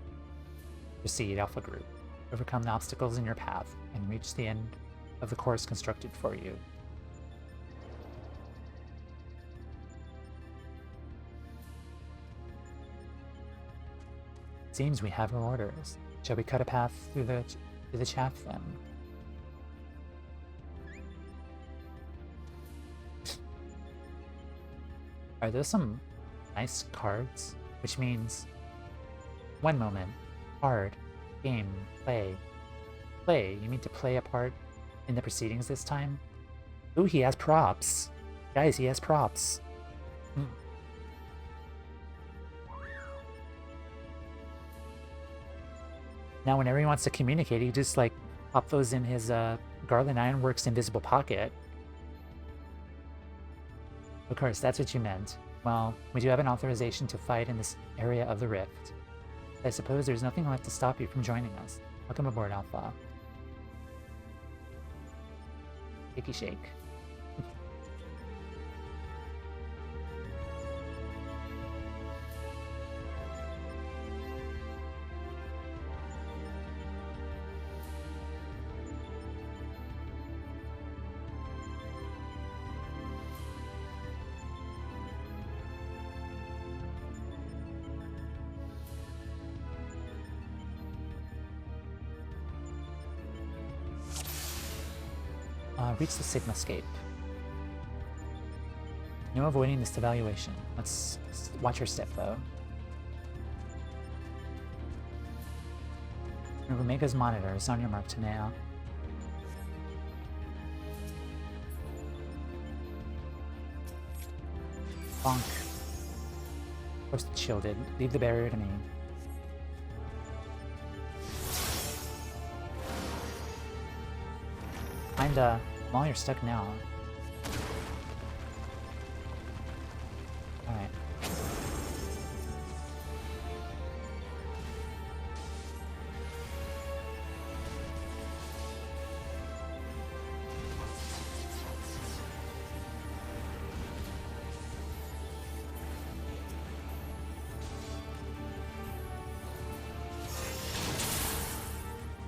Proceed, Alpha Group. Overcome the obstacles in your path and reach the end of the course constructed for you. Seems we have our orders. Shall we cut a path through the chaff then? Are those some nice cards? Which means, one moment, card, game, play. Play? You mean to play a part in the proceedings this time? Ooh, he has props. Guys, he has props. Now whenever he wants to communicate, he just like pop those in his Garland Ironworks invisible pocket. Of course, that's what you meant. Well, we do have an authorization to fight in this area of the rift. I suppose there's nothing left to stop you from joining us. Welcome aboard, Alpha. Shakey shake. Reach the Sigmascape. No avoiding this evaluation. Let's watch your step, though. Remove Omega's monitor is on your mark, Toumeya. Bonk. Post shielded. Leave the barrier to me. Kinda. Well, you're stuck now. Alright.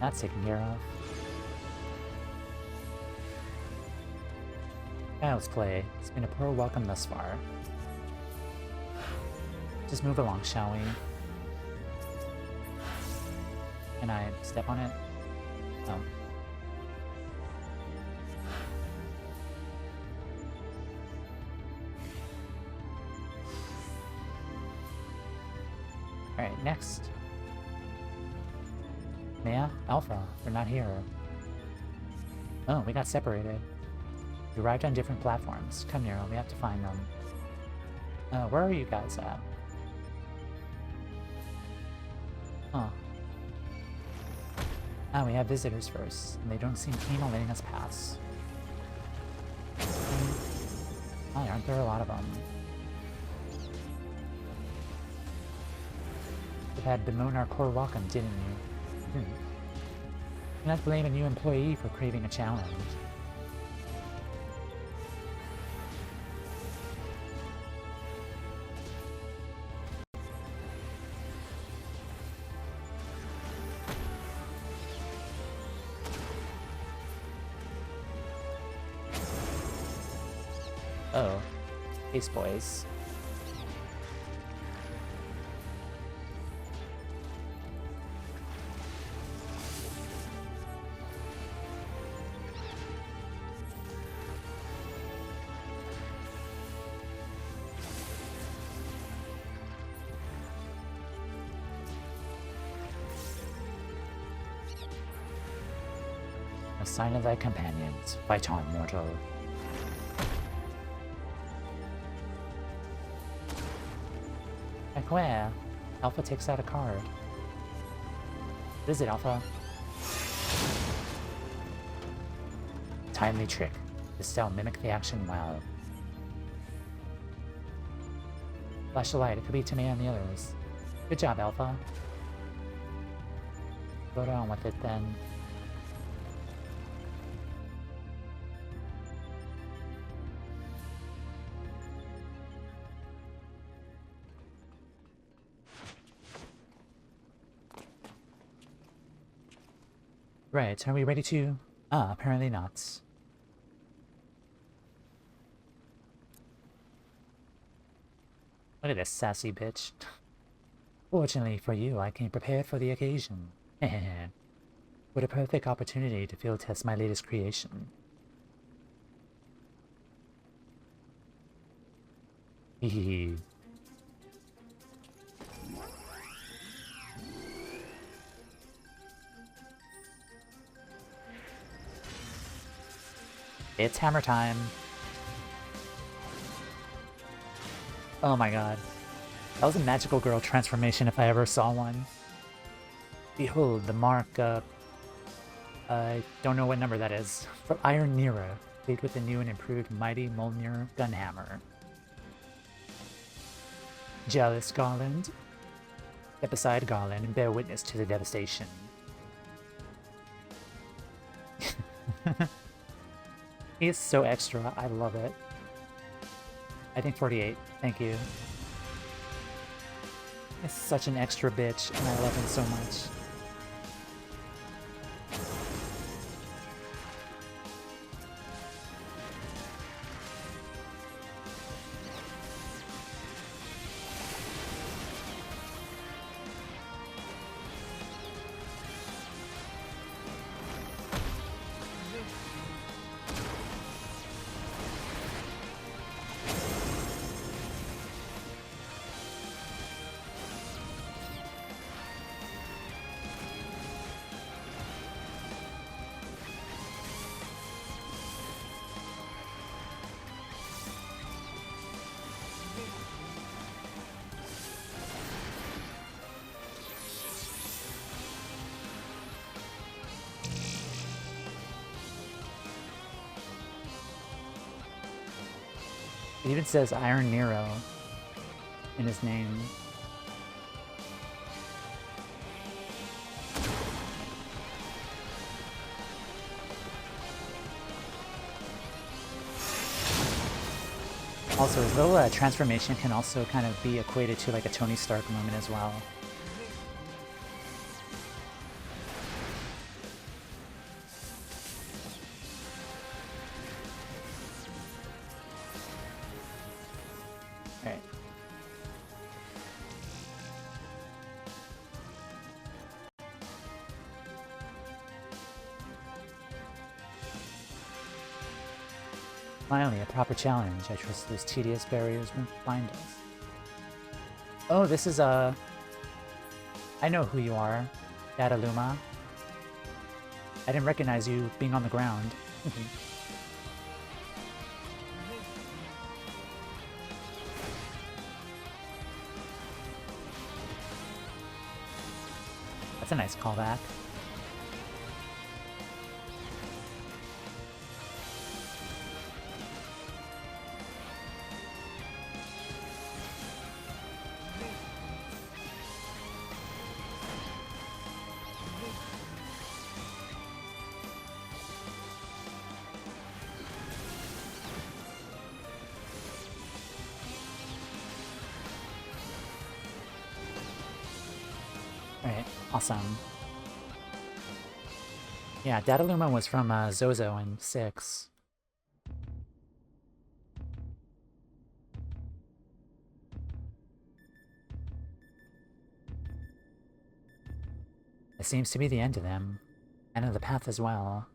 That's taken care of. Let's play. It's been a poor welcome thus far. Just move along, shall we? Can I step on it? No. next? Maya? Alpha, they're not here. Oh, we got separated. We arrived on different platforms. Come Nero, we have to find them. Where are you guys at? Huh. Ah, we have visitors first, and they don't seem keen on letting us pass. Why aren't there a lot of them? You had bemoan our core welcome, didn't you? Do not blame a new employee for craving a challenge. Oh, Ace Boys. A sign of thy companions. Fight on, mortal. Like where? Alpha takes out a card. What is it, Alpha? Timely trick. This style mimic the action well. Flash a light. It could be Toumeya and the others. Good job, Alpha. Go down with it then. Right, are we ready to... Ah, apparently not. Look at this sassy bitch. Fortunately for you, I came prepared for the occasion. What a perfect opportunity to field test my latest creation. Hehehe. It's hammer time. Oh my god. That was a magical girl transformation if I ever saw one. Behold, the mark, I don't know what number that is. For Iron Nero, made with the new and improved Mighty Mjolnir Gunhammer. Jealous Garland. Step aside, Garland, and bear witness to the devastation. He is so extra. I love it. I think 48. Thank you. He's such an extra bitch, and I love him so much. It even says Iron Nero in his name. Also, his little transformation can also kind of be equated to like a Tony Stark moment as well. Alright. Finally, a proper challenge. I trust those tedious barriers won't find us. Oh, this is I know who you are, Dataluma. I didn't recognize you being on the ground. That's a nice callback. Alright, awesome. Yeah, Dataluma was from Zozo in 6. It seems to be the end of them. End of the path as well.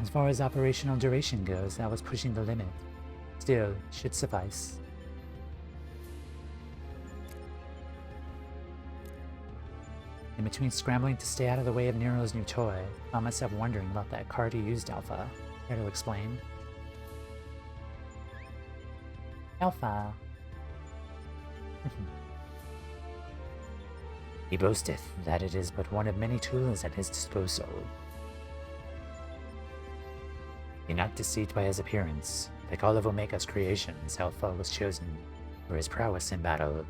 As far as operational duration goes, that was pushing the limit. Still, should suffice. In between scrambling to stay out of the way of Nero's new toy, I found myself wondering about that card he used, Alpha. Care to explain? Alpha. He boasteth that it is but one of many tools at his disposal. Be not deceived by his appearance. Like all of Omega's creations, Alpha was chosen for his prowess in battle.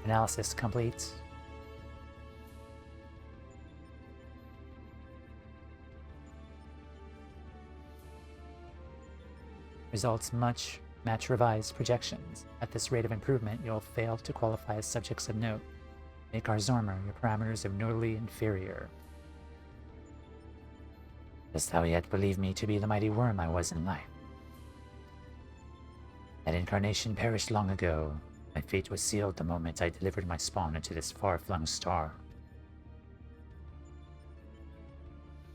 Analysis complete. Results match revised projections. At this rate of improvement, you'll fail to qualify as subjects of note. Make our Zormer your parameters of notably inferior. Dost thou yet believe me to be the mighty worm I was in life? That incarnation perished long ago. My fate was sealed the moment I delivered my spawn into this far-flung star.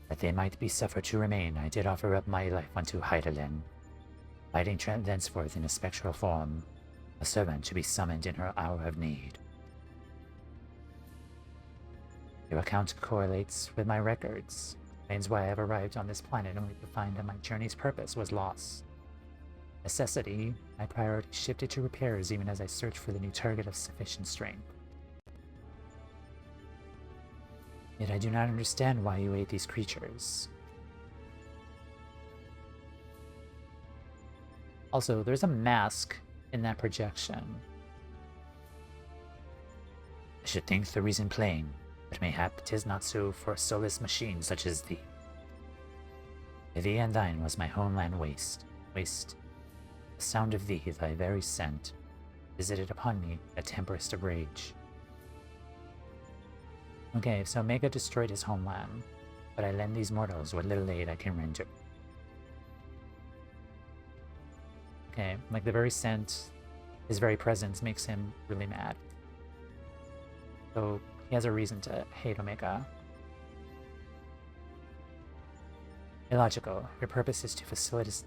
That they might be suffered to remain, I did offer up my life unto Heidelin, fighting thenceforth in a spectral form, a servant to be summoned in her hour of need. Your account correlates with my records, explains why I have arrived on this planet only to find that my journey's purpose was lost. Necessity, my priority shifted to repairs even as I searched for the new target of sufficient strength. Yet I do not understand why you ate these creatures. Also, there's a mask in that projection. I should think the reason plain, but mayhap 'tis not so for a soulless machine such as thee. Thee and thine was my homeland waste. The sound of thee, thy very scent, visited upon me a temperest of rage. Okay, so Omega destroyed his homeland, but I lend these mortals what little aid I can render. Okay, like the very scent, his very presence makes him really mad. So he has a reason to hate Omega. Illogical. Your purpose is to facilitate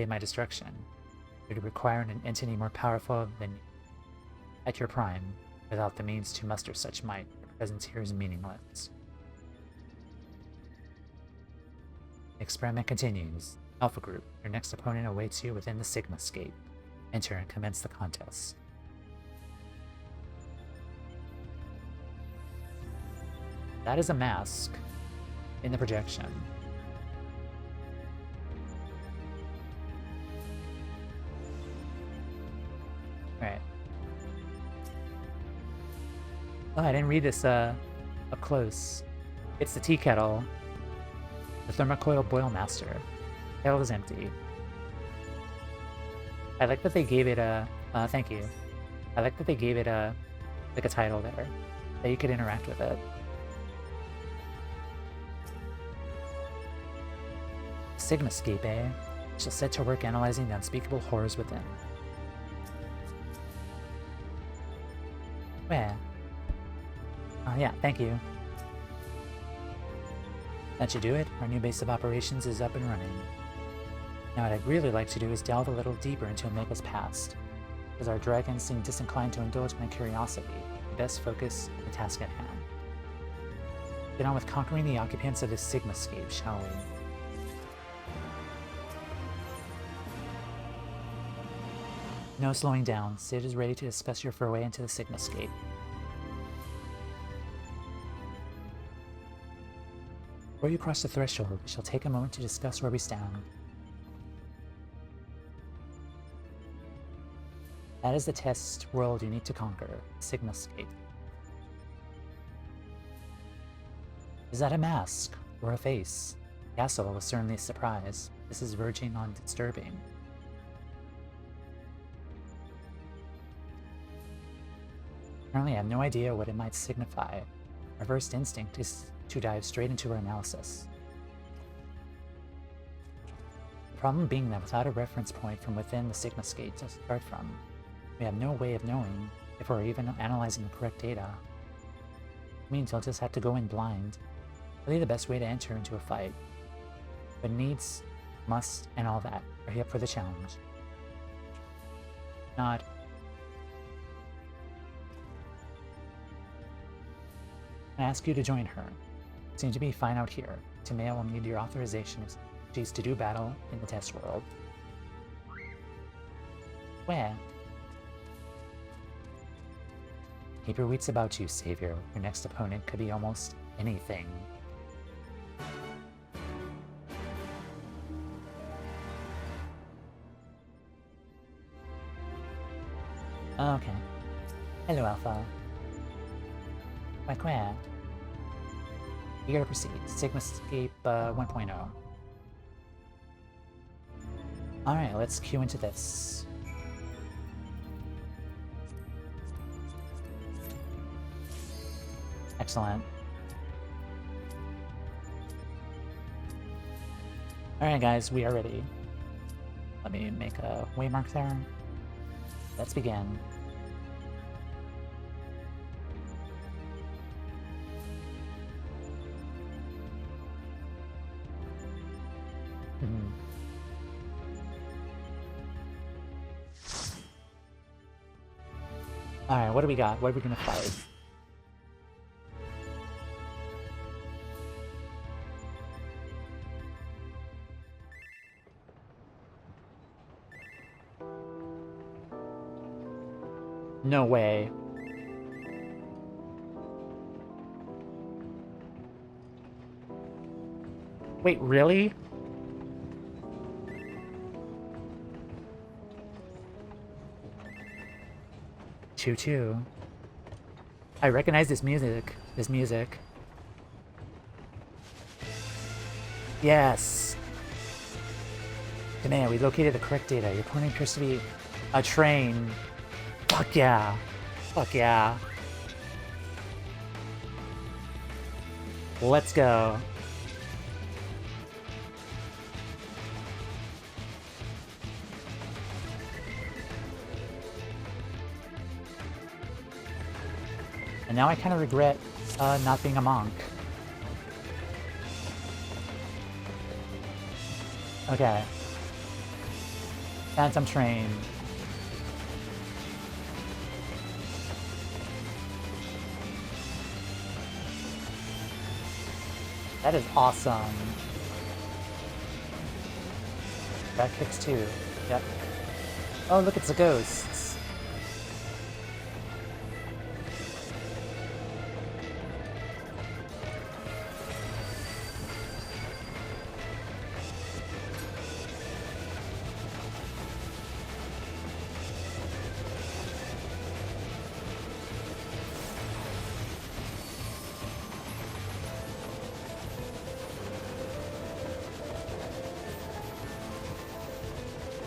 my destruction. It would require an entity more powerful than you. At your prime, without the means to muster such might, your presence here is meaningless. The experiment continues. Alpha Group, your next opponent awaits you within the Sigmascape. Enter and commence the contest. That is a mask in the projection. Alright. Oh, I didn't read this up close. It's the tea kettle. The thermocoil boil master. Kettle is empty. I like that they gave it a thank you. I like that they gave it a like a title there. That you could interact with it. Sigmascape, eh? Shall set to work analyzing the unspeakable horrors within. Yeah, thank you. That should do it. Our new base of operations is up and running. Now what I'd really like to do is delve a little deeper into Omega's past. As our dragons seem disinclined to indulge my curiosity, we best focus on the task at hand. Get on with conquering the occupants of this Sigmascape, shall we? No slowing down. Sid is ready to discuss your foray into the Sigmascape. Before you cross the threshold, we shall take a moment to discuss where we stand. That is the test world you need to conquer, Sigmascape. Is that a mask? Or a face? Castle was certainly a surprise. This is verging on disturbing. Currently, I have no idea what it might signify. Our first instinct is to dive straight into our analysis. The problem being that without a reference point from within the Sigmascape to start from, we have no way of knowing if we're even analyzing the correct data. It means you'll just have to go in blind. Really the best way to enter into a fight. But needs, must, and all that. Are you up for the challenge? Nod. I ask you to join her. Seem to be fine out here. Toumeya will need your authorization if she's to do battle in the test world. Where? Keep your wits about you, Savior. Your next opponent could be almost anything. Okay. Hello, Alpha. Where? You gotta proceed. Sigmascape 1.0. Alright, let's queue into this. Excellent. Alright guys, we are ready. Let me make a waymark there. Let's begin. Alright, what do we got? What are we gonna fight? No way. Wait, really? Choo-choo. I recognize this music. Yes! Toumeya, we located the correct data. Your opponent appears to be a train. Fuck yeah. Fuck yeah. Let's go. And now I kind of regret not being a monk. Okay. Phantom Train. That is awesome. That kicks too. Yep. Oh, look, it's the ghosts.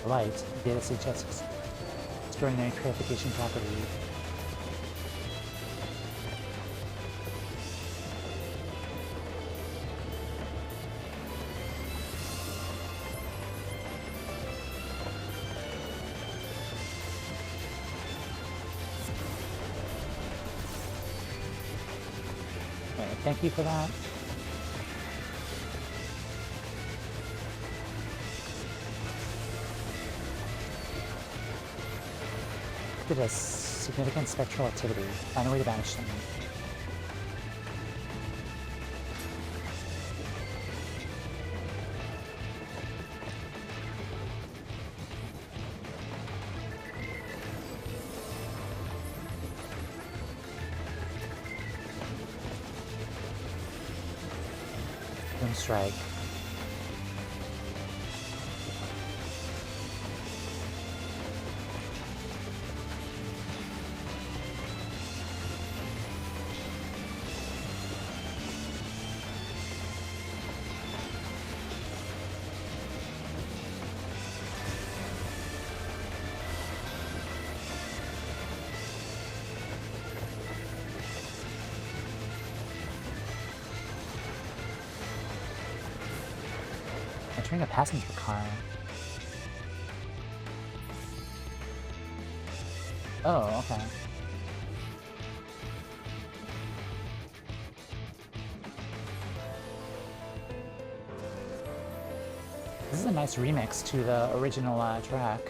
Light, data suggests extraordinary purification property. Okay, thank you for that. Did a significant spectral activity. Find a way to banish them. Strike. Entering a passenger car. Oh, okay. This is a nice remix to the original track.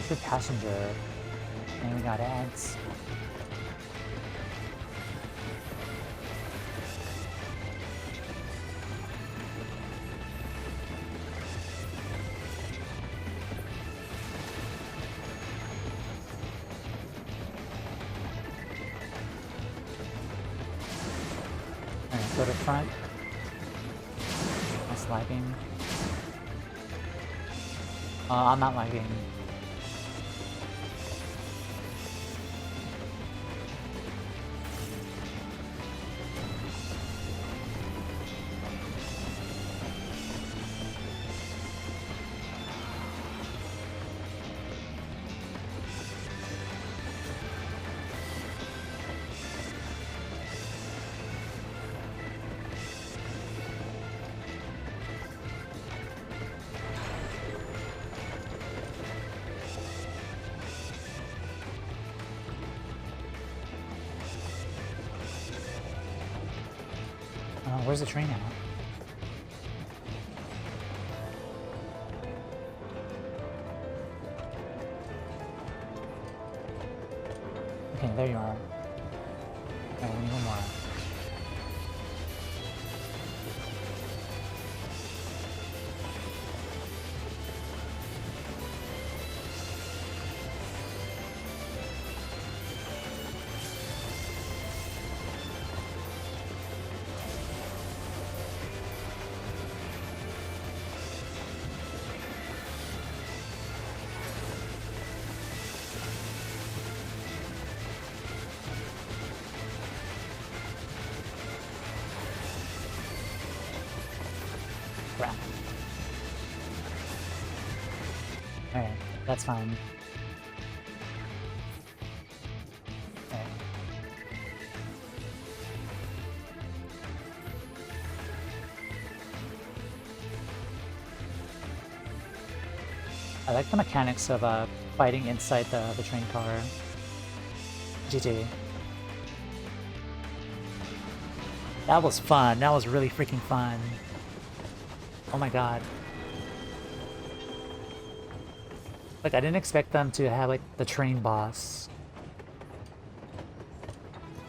Good passenger. And we got ads. Alright, go to front. Nice lagging. I'm not lagging. Where's the train at? Okay, there you are. Alright, we need one more. Crap. Alright, that's fine. Alright. I like the mechanics of fighting inside the train car. GG. That was fun. That was really freaking fun. Oh my god. Like, I didn't expect them to have, like, the train boss.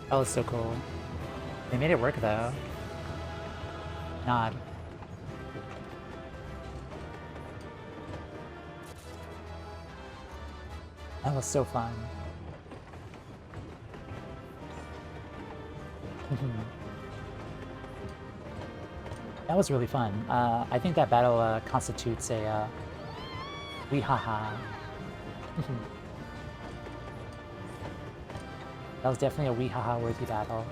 That was so cool. They made it work, though. Nod. That was so fun. That was really fun. I think that battle constitutes a wee haha. That was definitely a wee haha worthy battle.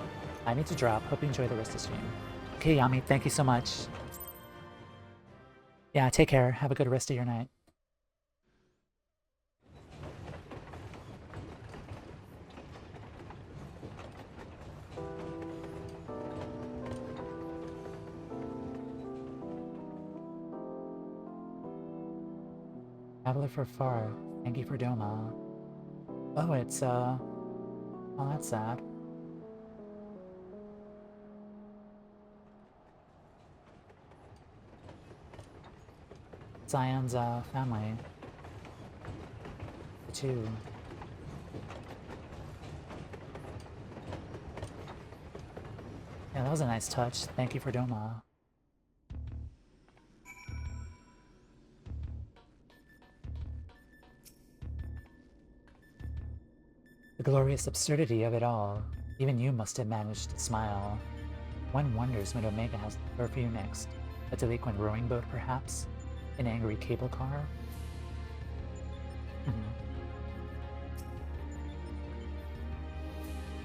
I need to drop. Hope you enjoy the rest of the stream. Okay, Yami, thank you so much. Yeah, take care. Have a good rest of your night. Traveler for far. Thank you for Doma. Oh, it's, oh, that's sad. Zion's, family. Too. Yeah, that was a nice touch. Thank you for Doma. The glorious absurdity of it all. Even you must have managed to smile. One wonders what Omega has to offer for you next. A delinquent rowing boat, perhaps? An angry cable car?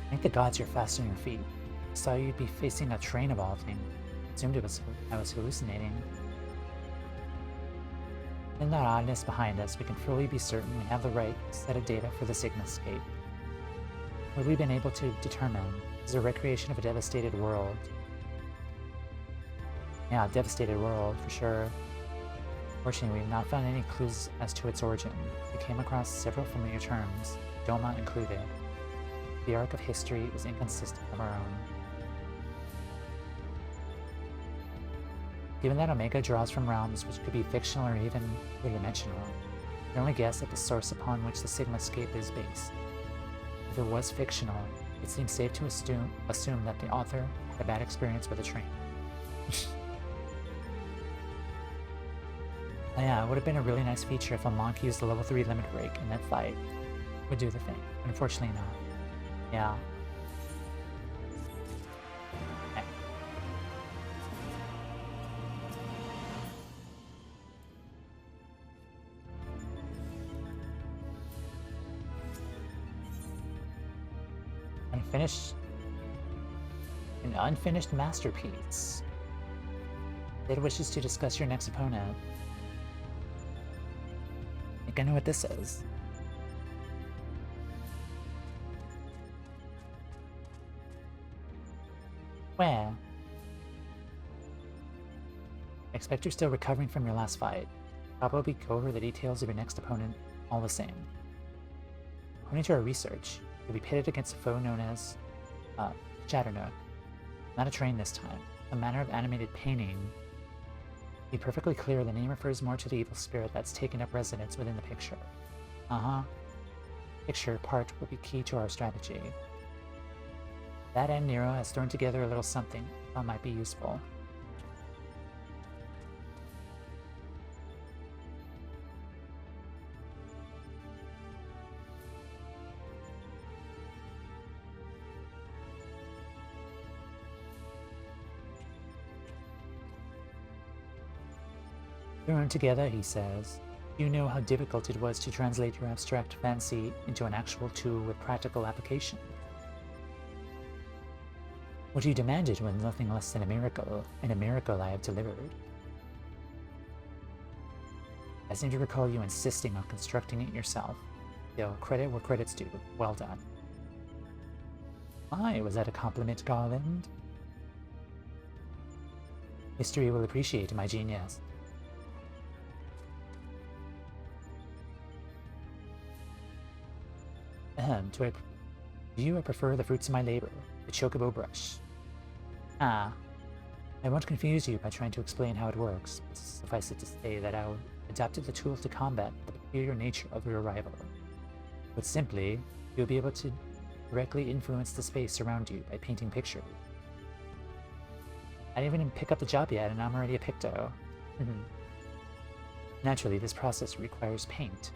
Thank the gods you're fast on your feet. I saw you'd be facing a train of all things. Assumed I was hallucinating. In that oddness behind us, we can fully be certain we have the right set of data for the Sigmascape. What we've been able to determine is a recreation of a devastated world. Yeah, devastated world, for sure. Fortunately, we've not found any clues as to its origin. We came across several familiar terms, Doma included. The arc of history is inconsistent of our own. Given that Omega draws from realms which could be fictional or even three-dimensional, we can only guess at the source upon which the Sigmascape is based. If it was fictional, it seems safe to assume that the author had a bad experience with a train. Yeah, it would have been a really nice feature if a monk used the level 3 limit break in that fight. Would do the thing. Unfortunately not. Yeah. Okay. An unfinished masterpiece. It wishes to discuss your next opponent. I think I know what this is. Where? I expect you're still recovering from your last fight. Probably go over the details of your next opponent all the same. According to our research, you'll be pitted against a foe known as Chatternook. Not a train this time. A manner of animated painting. To be perfectly clear, the name refers more to the evil spirit that's taken up residence within the picture. Picture part will be key to our strategy. That end, Nero has thrown together a little something that might be useful. Thrown together, he says. You know how difficult it was to translate your abstract fancy into an actual tool with practical application. What you demanded was nothing less than a miracle, and a miracle I have delivered. I seem to recall you insisting on constructing it yourself. Still, credit where credit's due. Well done. Why, was that a compliment, Garland? History will appreciate my genius. To you, I prefer the fruits of my labor, the chocobo brush. I won't confuse you by trying to explain how it works, but suffice it to say that I adapted the tools to combat the peculiar nature of your rival. But simply, you'll be able to directly influence the space around you by painting pictures. I didn't even pick up the job yet, and I'm already a picto. Naturally, this process requires paint.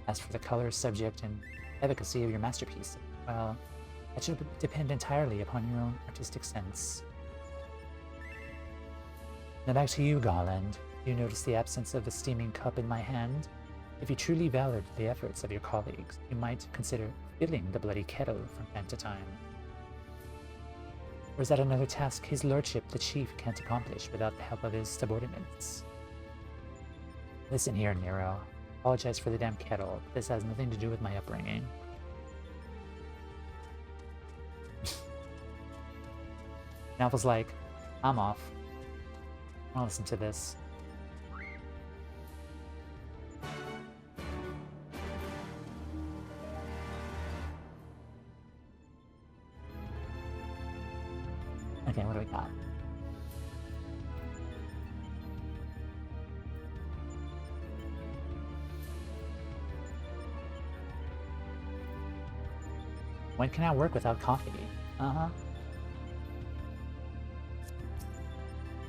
As for the color, subject, and efficacy of your masterpiece, well, that should depend entirely upon your own artistic sense. Now back to you, Garland. You notice the absence of the steaming cup in my hand? If you truly valued the efforts of your colleagues, you might consider filling the bloody kettle from time to time. Or is that another task his lordship, the chief, can't accomplish without the help of his subordinates? Listen here, Nero. Apologize for the damn kettle. This has nothing to do with my upbringing. Alpha's like, I'm off. I'll listen to this. Okay, what do we got? When can I work without coffee? Uh-huh.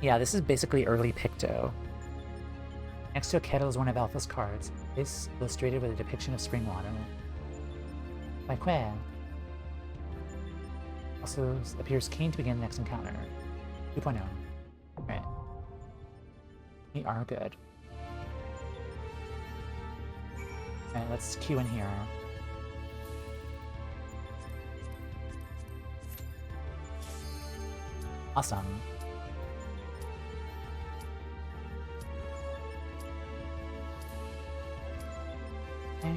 Yeah, this is basically early Picto. Next to a kettle is one of Alpha's cards. This illustrated with a depiction of spring water. Like where? Also appears keen to begin the next encounter. 2.0. Right. We are good. Alright, let's queue in here. Awesome. Okay.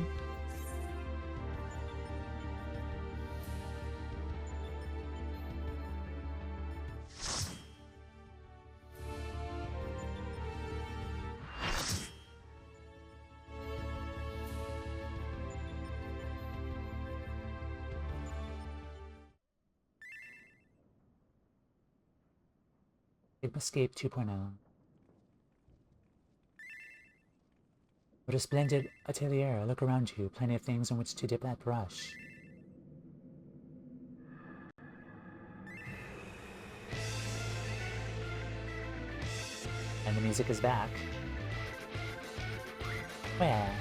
Escape 2.0. What a splendid atelier. Look around you. Plenty of things on which to dip that brush. And the music is back. Where?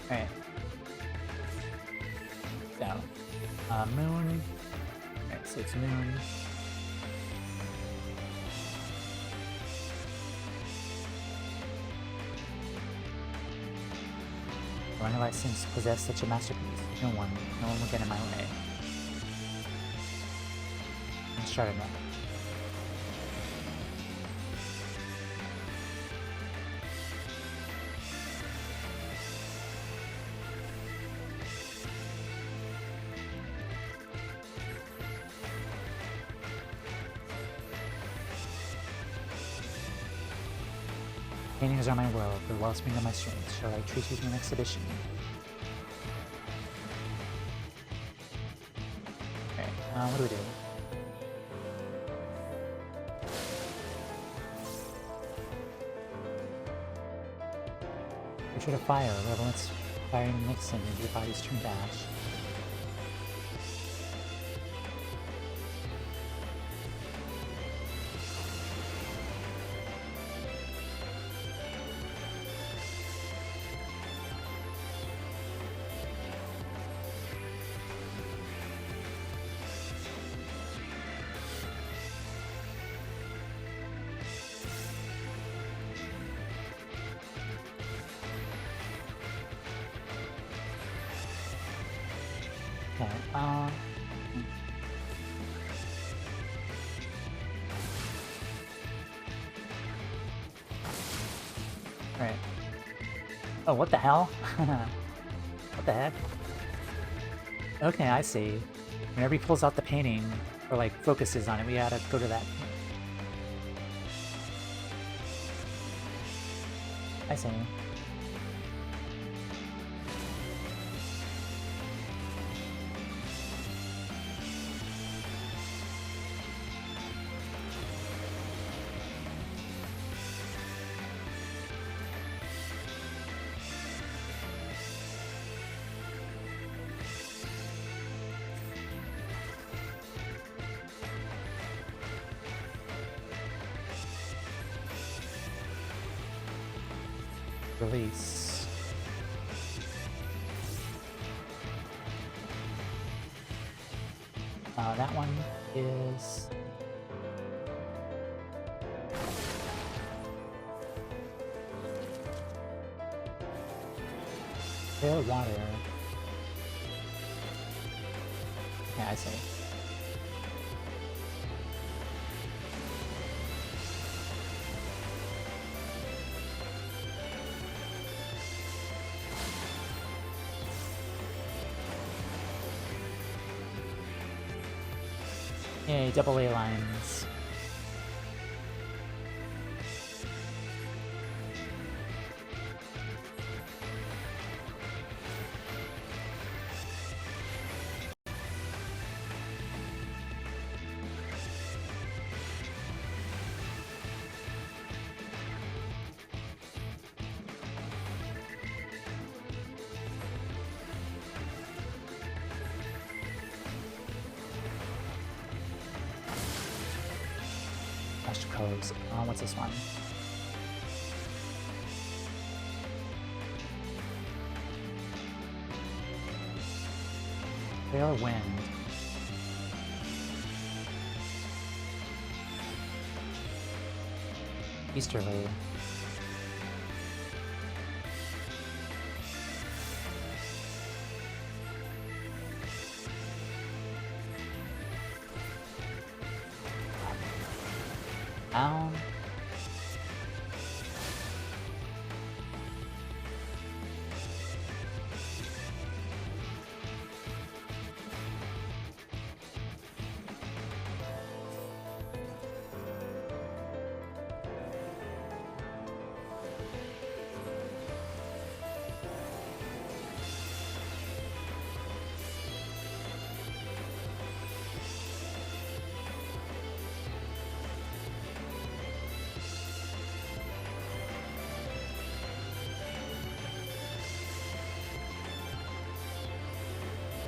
Alright. So, moon. Alright, so it's moon. Why have I since possessed such a masterpiece? No one will get in my way. Let's try it now. Paintings are my world, the wellspring of my strength. Shall I treat you to an exhibition? Okay, what do we do? Portrait of fire, revelance firing Nixon into your body's turned to ash. Okay, Right. Oh, what the hell? What the heck? Okay, I see. Whenever he pulls out the painting, or like focuses on it, we gotta go to that. I see. Release. That one. is... Pale water. Yeah, I see. Yay, double A lines. Codes. What's this one? Fair wind. Easterly. Down.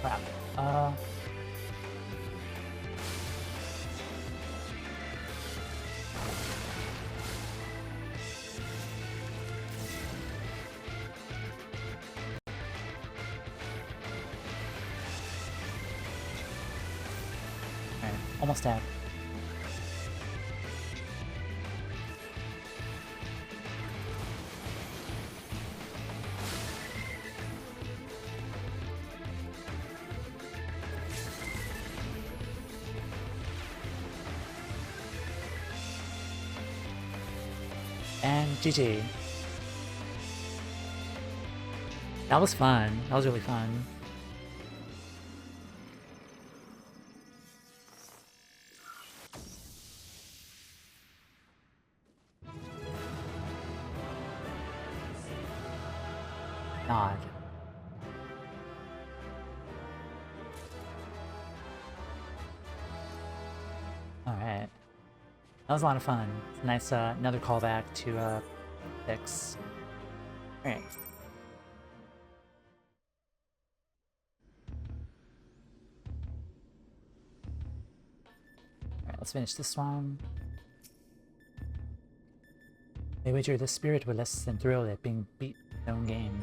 Crap. Alright, almost dead. And GG. That was fun. That was really fun. God. Alright. That was a lot of fun. It's a nice, another callback to, 6. Alright. Alright, let's finish this one. I wager the spirit were less than thrilled at being beat in their own game.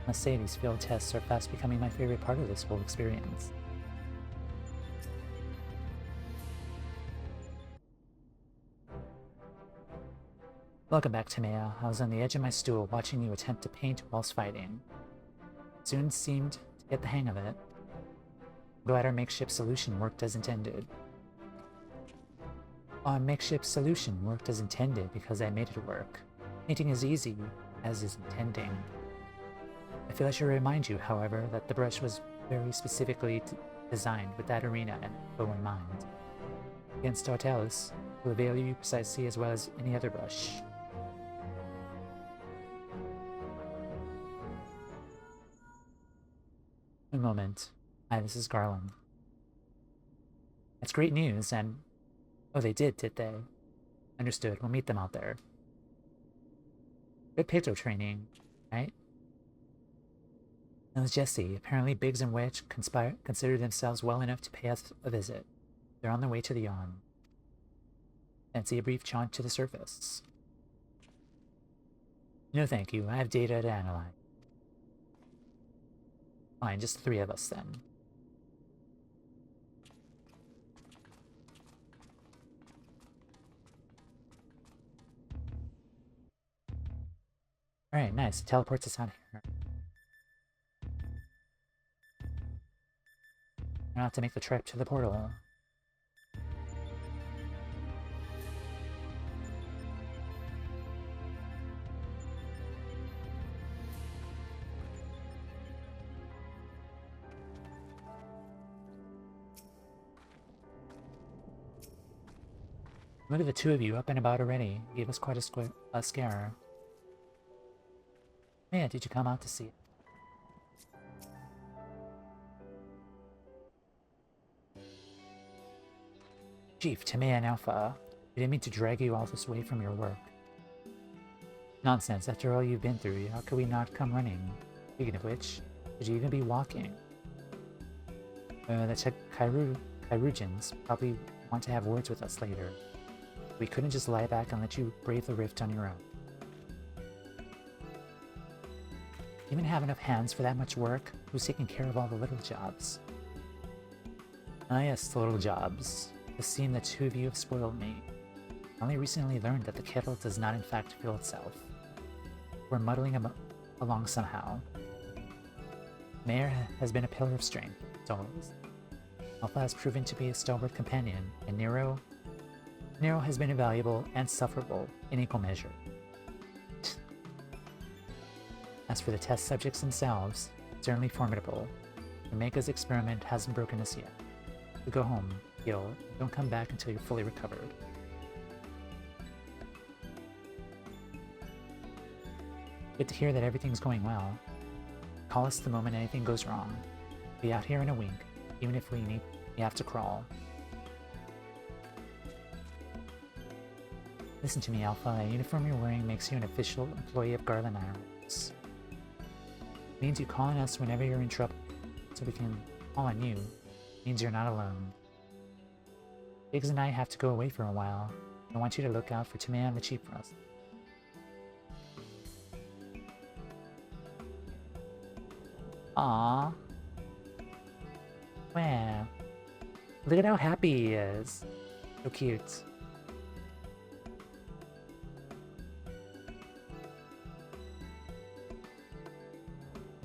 I must say these field tests are fast becoming my favorite part of this whole experience. Welcome back, Toumeya. I was on the edge of my stool watching you attempt to paint whilst fighting. Soon seemed to get the hang of it. I'm glad our makeshift solution worked as intended. Our makeshift solution worked as intended because I made it work. Painting is easy, as is intending. I feel I should remind you, however, that the brush was very specifically designed with that arena and bow in mind. Against Tartalis, it will avail you precisely as well as any other brush. One moment. Hi, this is Garland. That's great news, and... Oh, they did they? Understood. We'll meet them out there. Good picto training, right? That was Jesse. Apparently Biggs and Wedge consider themselves well enough to pay us a visit. They're on their way to the yawn. Fancy a brief jaunt to the surface. No thank you. I have data to analyze. Fine, just the 3 of us then. Alright, nice. It teleports us out here. I don't have to make the trip to the portal. Look at the two of you up and about already. You gave us quite a scare. Yeah, did you come out to see it? Chief, Toumeya and Alpha. We didn't mean to drag you all this way from your work. Nonsense, after all you've been through, how could we not come running? Speaking of which, could you even be walking? The Chirurgeons probably want to have words with us later. We couldn't just lie back and let you brave the rift on your own. Even have enough hands for that much work? Who's taking care of all the little jobs? Ah yes, the little jobs. It seems the two of you have spoiled me. I only recently learned that the kettle does not in fact fill itself. We're muddling along somehow. Mayor has been a pillar of strength, as always. Alpha has proven to be a stalwart companion, and Nero has been invaluable and sufferable in equal measure. As for the test subjects themselves, certainly formidable. Omega's experiment hasn't broken us yet. So go home, heal, and don't come back until you're fully recovered. Good to hear that everything's going well. Call us the moment anything goes wrong. Be out here in a wink, even if we have to crawl. Listen to me, Alpha. The uniform you're wearing makes you an official employee of Garland Ironworks. It means you call on us whenever you're in trouble, so we can call on you. It means you're not alone. Biggs and I have to go away for a while. I want you to look out for Toumeya and the Chief for us. Aww. Wow. Look at how happy he is. So cute.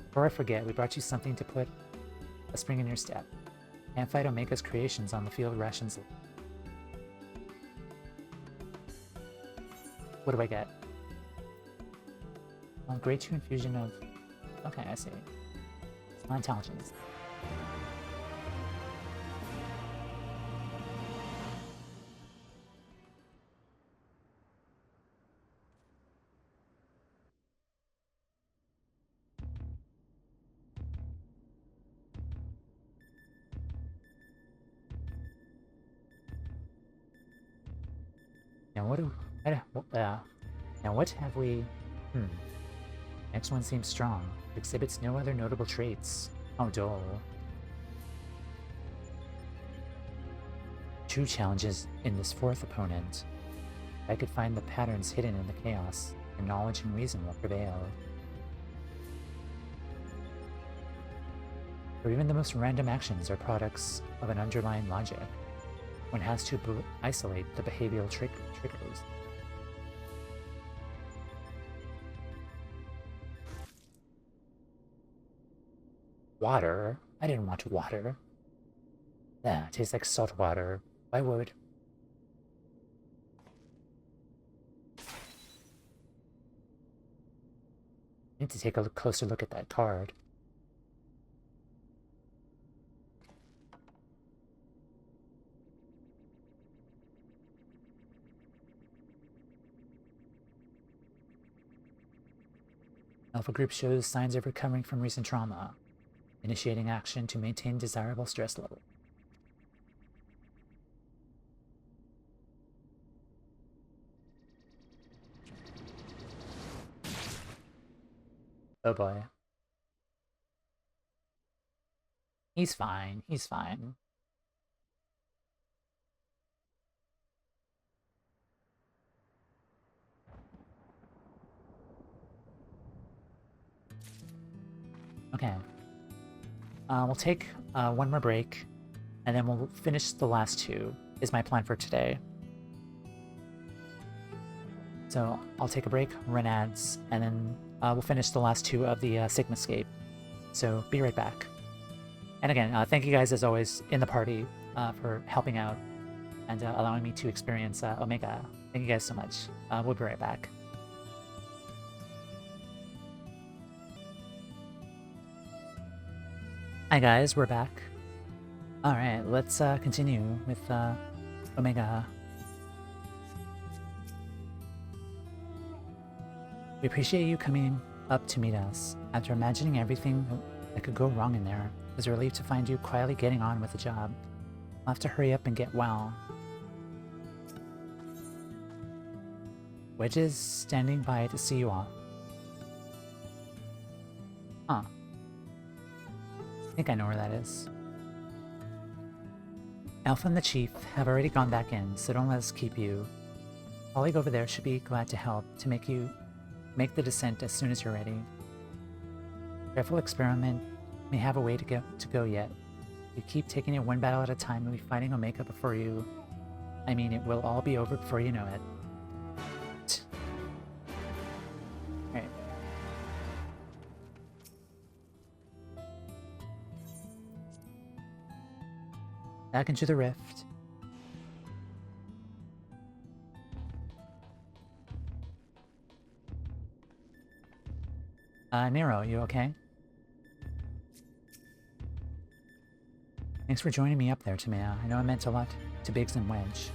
Before I forget, we brought you something to put a spring in your step. Can't fight Omega's creations on the field rations. What do I get? Well, grade 2 infusion of... Okay, I see. It's not intelligence. Now what do... now what have we... Next one seems strong. Exhibits no other notable traits. How dull. True challenges in this fourth opponent. If I could find the patterns hidden in the chaos, and knowledge and reason will prevail. For even the most random actions are products of an underlying logic. One has to isolate the behavioral triggers. Water? I didn't want water. Yeah, it tastes like salt water. I would. Need to take a closer look at that card. Alpha Group shows signs of recovering from recent trauma, initiating action to maintain desirable stress level. Oh boy. He's fine, he's fine. Okay. We'll take one more break, and then we'll finish the last two, is my plan for today. So I'll take a break, run ads, and then we'll finish the last 2 of the Sigmascape. So be right back. And again, thank you guys as always in the party for helping out and allowing me to experience Omega. Thank you guys so much. We'll be right back. Hi guys, we're back. Alright, let's continue with Omega. We appreciate you coming up to meet us. After imagining everything that could go wrong in there, it was a relief to find you quietly getting on with the job. I'll have to hurry up and get well. Wedge is standing by to see you off. Huh. I think I know where that is. Alpha and the Chief have already gone back in, so don't let us keep you. Colleague over there should be glad to help to make the descent as soon as you're ready. Careful experiment may have a way to go yet. You keep taking it one battle at a time and be fighting Omega before you... I mean, it will all be over before you know it. Alright. Back into the rift. Nero, you okay? Thanks for joining me up there, Toumeya. I know it meant a lot to Biggs and Wedge.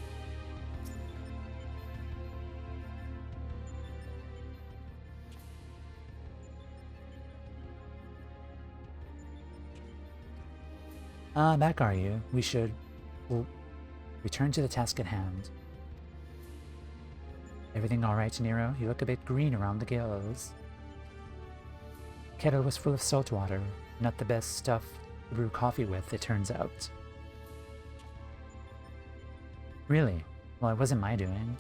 Back are you? We'll return to the task at hand. Everything alright, Nero? You look a bit green around the gills. Kettle was full of salt water, not the best stuff to brew coffee with, it turns out. Really? Well, it wasn't my doing.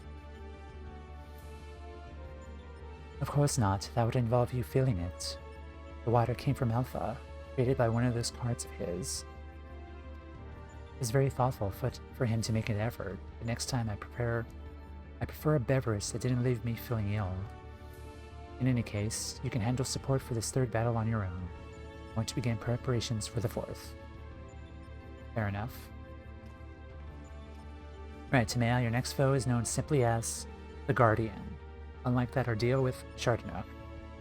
Of course not. That would involve you feeling it. The water came from Alpha, created by one of those cards of his. It was very thoughtful for him to make an effort, but next time I prefer a beverage that didn't leave me feeling ill. In any case, you can handle support for this 3rd battle on your own. I want to begin preparations for the 4th. Fair enough. Right, Toumeya, your next foe is known simply as the Guardian. Unlike that ordeal with Chardonnay,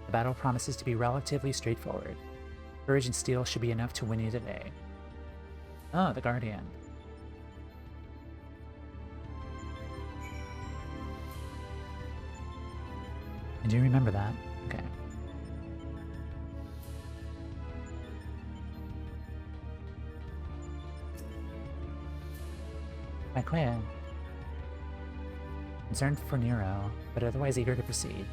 the battle promises to be relatively straightforward. Courage and steel should be enough to win you today. Oh, the Guardian. I do remember that. Okay. Quite clear. Concerned for Nero, but otherwise eager to proceed.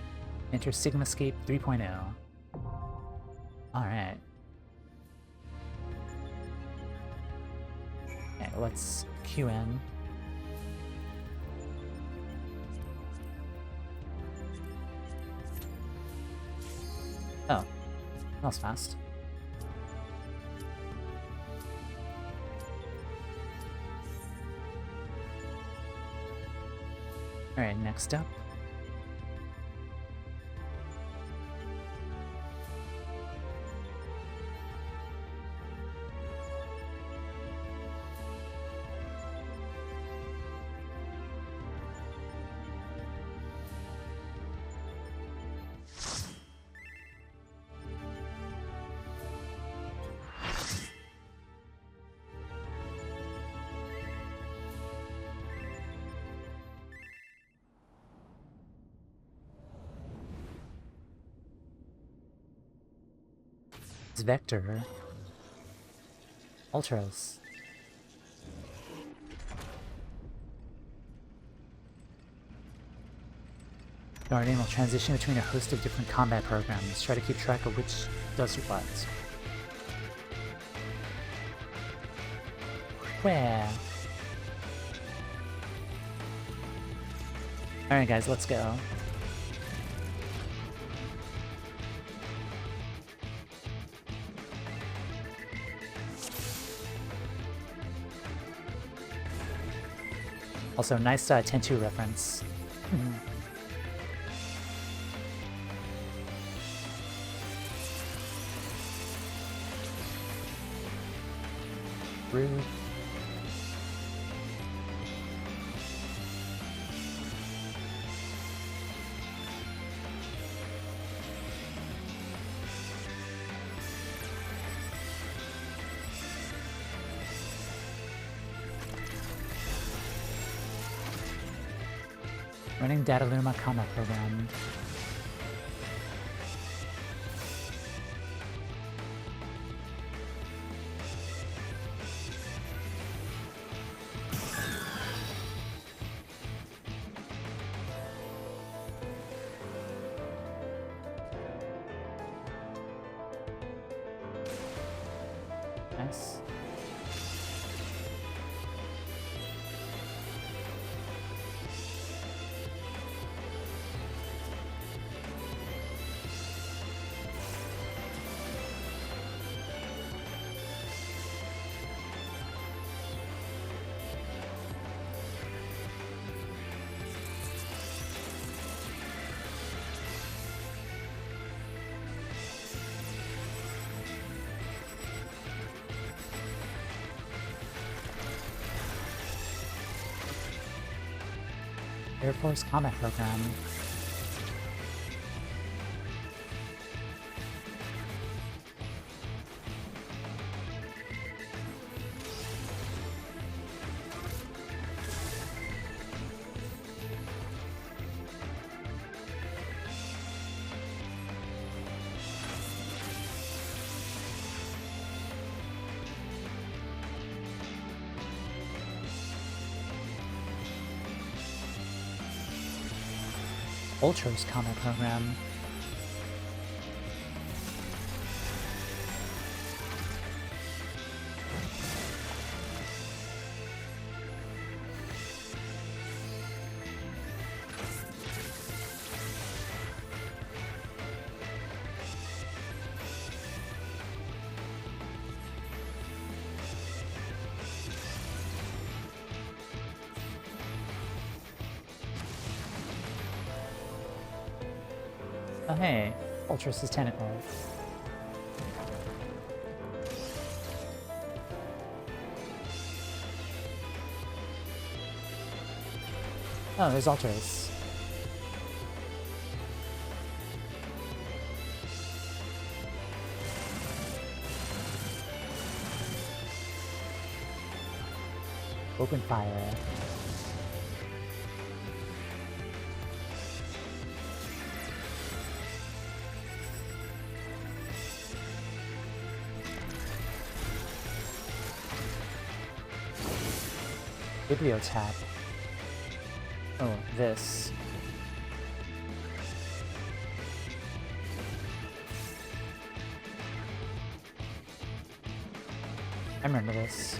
Enter Sigmascape 3.0. Alright. Okay, let's queue in. Oh, that was fast. Alright, next up. It's Vector. Ultros. Guardian will transition between a host of different combat programs. Try to keep track of which does what. Where? Alright guys, let's go. Also, nice 10-2 reference. Rude. Running Dataluma combat program. Nice. Air Force Combat Program. Ultra's Combat Program. Oh hey, Ultra's tentacle. Oh, there's Ultras. Open fire. Bibliotap. Oh, this. I remember this.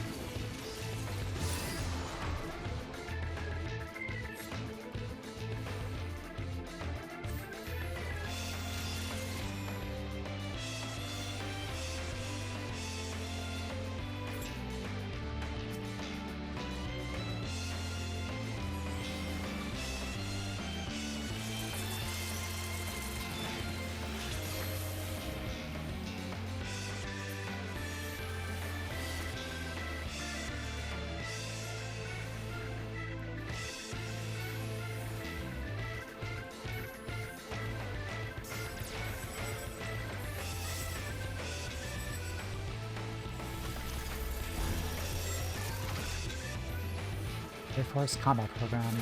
Air Force Combat Program.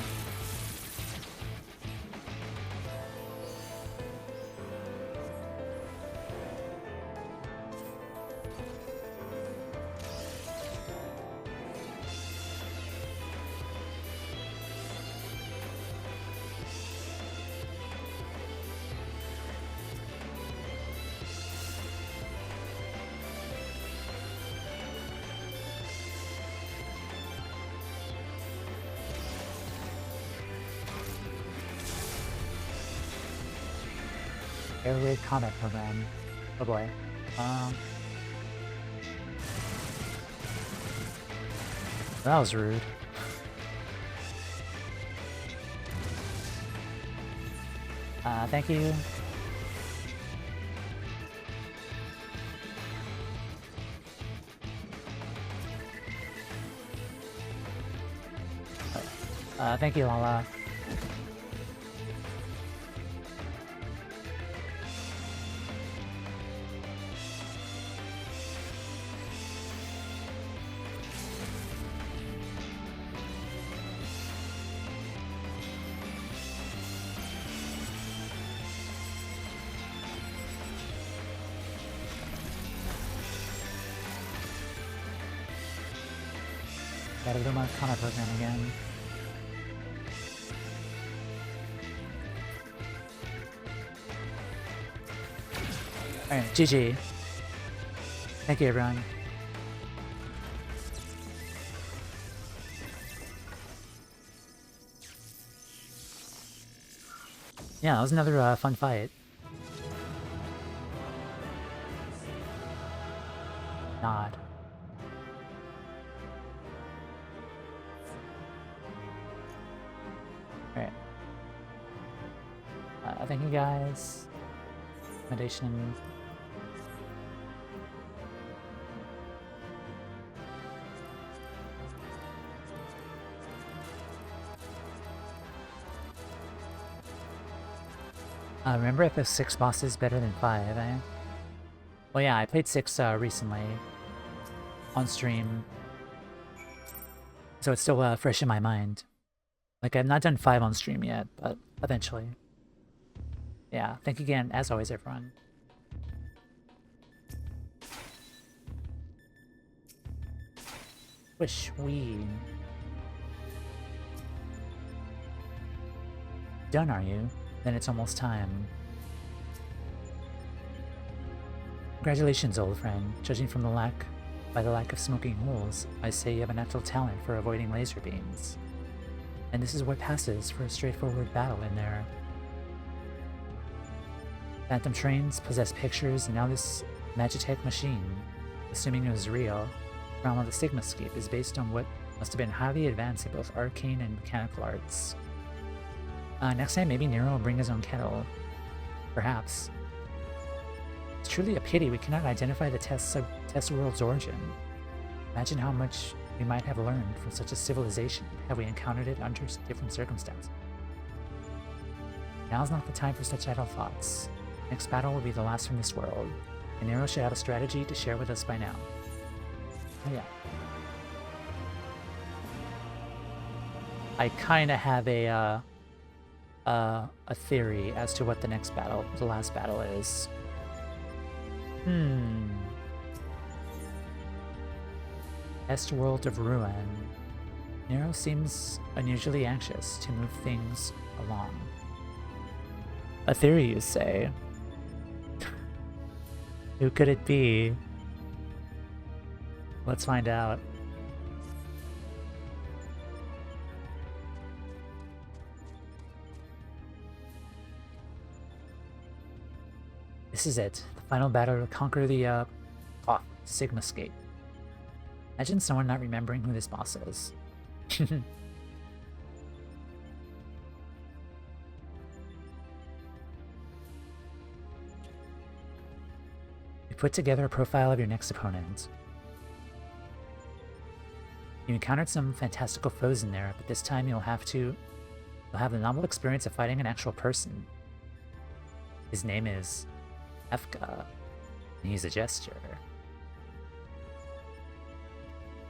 Air Raid Combat Program. Oh boy. That was rude. Thank you. Thank you, Lala. Gotta do my counter program again. Alright, GG. Thank you, everyone. Yeah, that was another fun fight. Nod. Alright. Thank you guys. Recommendation. Remember if 6 bosses better than 5, eh? Well, yeah, I played 6 recently on stream, so it's still fresh in my mind. Like, I've not done 5 on stream yet, but eventually. Yeah, thank you again, as always, everyone. Wish we... Done, are you? Then it's almost time. Congratulations, old friend. Judging from by the lack of smoking holes, I say you have a natural talent for avoiding laser beams. And this is what passes for a straightforward battle in there. Phantom trains possess pictures, and now this Magitech machine, assuming it was real, from the Sigmascape is based on what must have been highly advanced in both arcane and mechanical arts. Next time, maybe Nero will bring his own kettle. Perhaps. It's truly a pity we cannot identify the test world's origin. Imagine how much we might have learned from such a civilization had we encountered it under different circumstances. Now's not the time for such idle thoughts. Next battle will be the last from this world, and Nero should have a strategy to share with us by now. Oh yeah. I kinda have a theory as to what the last battle is. Est World of Ruin. Nero seems unusually anxious to move things along. A theory, you say? Who could it be? Let's find out. This is it. The final battle to conquer the, Sigmascape. Imagine someone not remembering who this boss is. We put together a profile of your next opponent. You encountered some fantastical foes in there, but this time you'll have the novel experience of fighting an actual person. His name is Kefka, and he's a jester.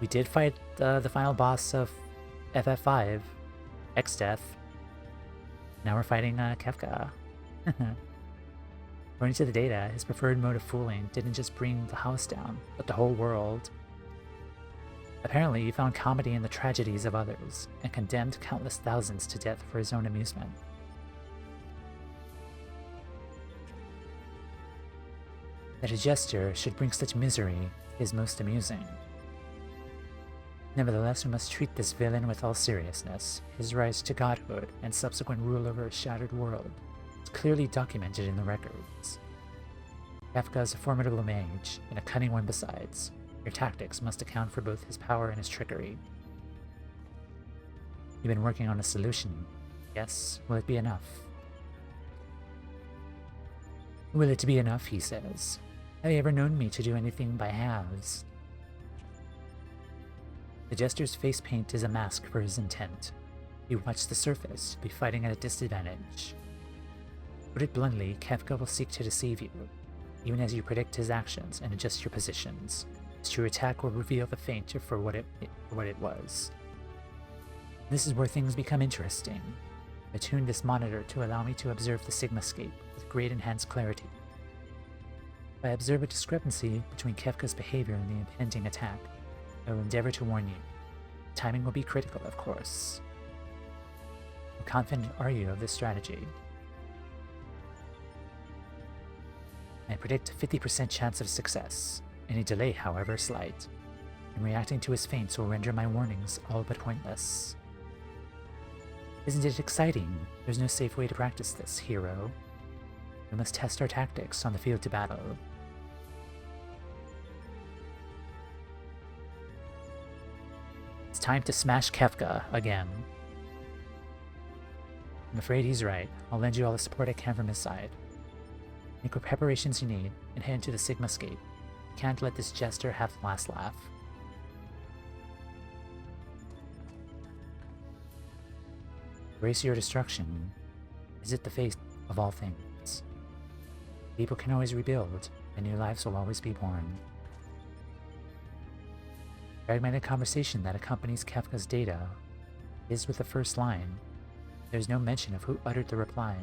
We did fight the final boss of FF5, X-Death. Now we're fighting Kefka. According to the data, his preferred mode of fooling didn't just bring the house down, but the whole world. Apparently, he found comedy in the tragedies of others, and condemned countless thousands to death for his own amusement. That a jester should bring such misery is most amusing. Nevertheless, we must treat this villain with all seriousness. His rise to godhood and subsequent rule over a shattered world is clearly documented in the records. Kefka is a formidable mage, and a cunning one besides. Your tactics must account for both his power and his trickery. You've been working on a solution. Yes, will it be enough? Will it be enough, he says. Have you ever known me to do anything by halves? The jester's face paint is a mask for his intent. You watch the surface, you'll be fighting at a disadvantage. Put it bluntly, Kefka will seek to deceive you, even as you predict his actions and adjust your positions. His true attack will reveal the feint for what it was. This is where things become interesting. I tuned this monitor to allow me to observe the Sigmascape with great enhanced clarity. If I observe a discrepancy between Kefka's behavior and the impending attack, I will endeavor to warn you. Timing will be critical, of course. How confident are you of this strategy? I predict a 50% chance of success. Any delay, however slight, in reacting to his feints will render my warnings all but pointless. Isn't it exciting? There's no safe way to practice this, hero. We must test our tactics on the field to battle. It's time to smash Kefka again. I'm afraid he's right. I'll lend you all the support I can from his side. Make what preparations you need and head into the Sigmascape. Can't let this jester have the last laugh. Embrace your destruction. Is it the fate of all things? People can always rebuild, and new lives will always be born. Fragmented conversation that accompanies Kefka's data is with the first line. There's no mention of who uttered the reply.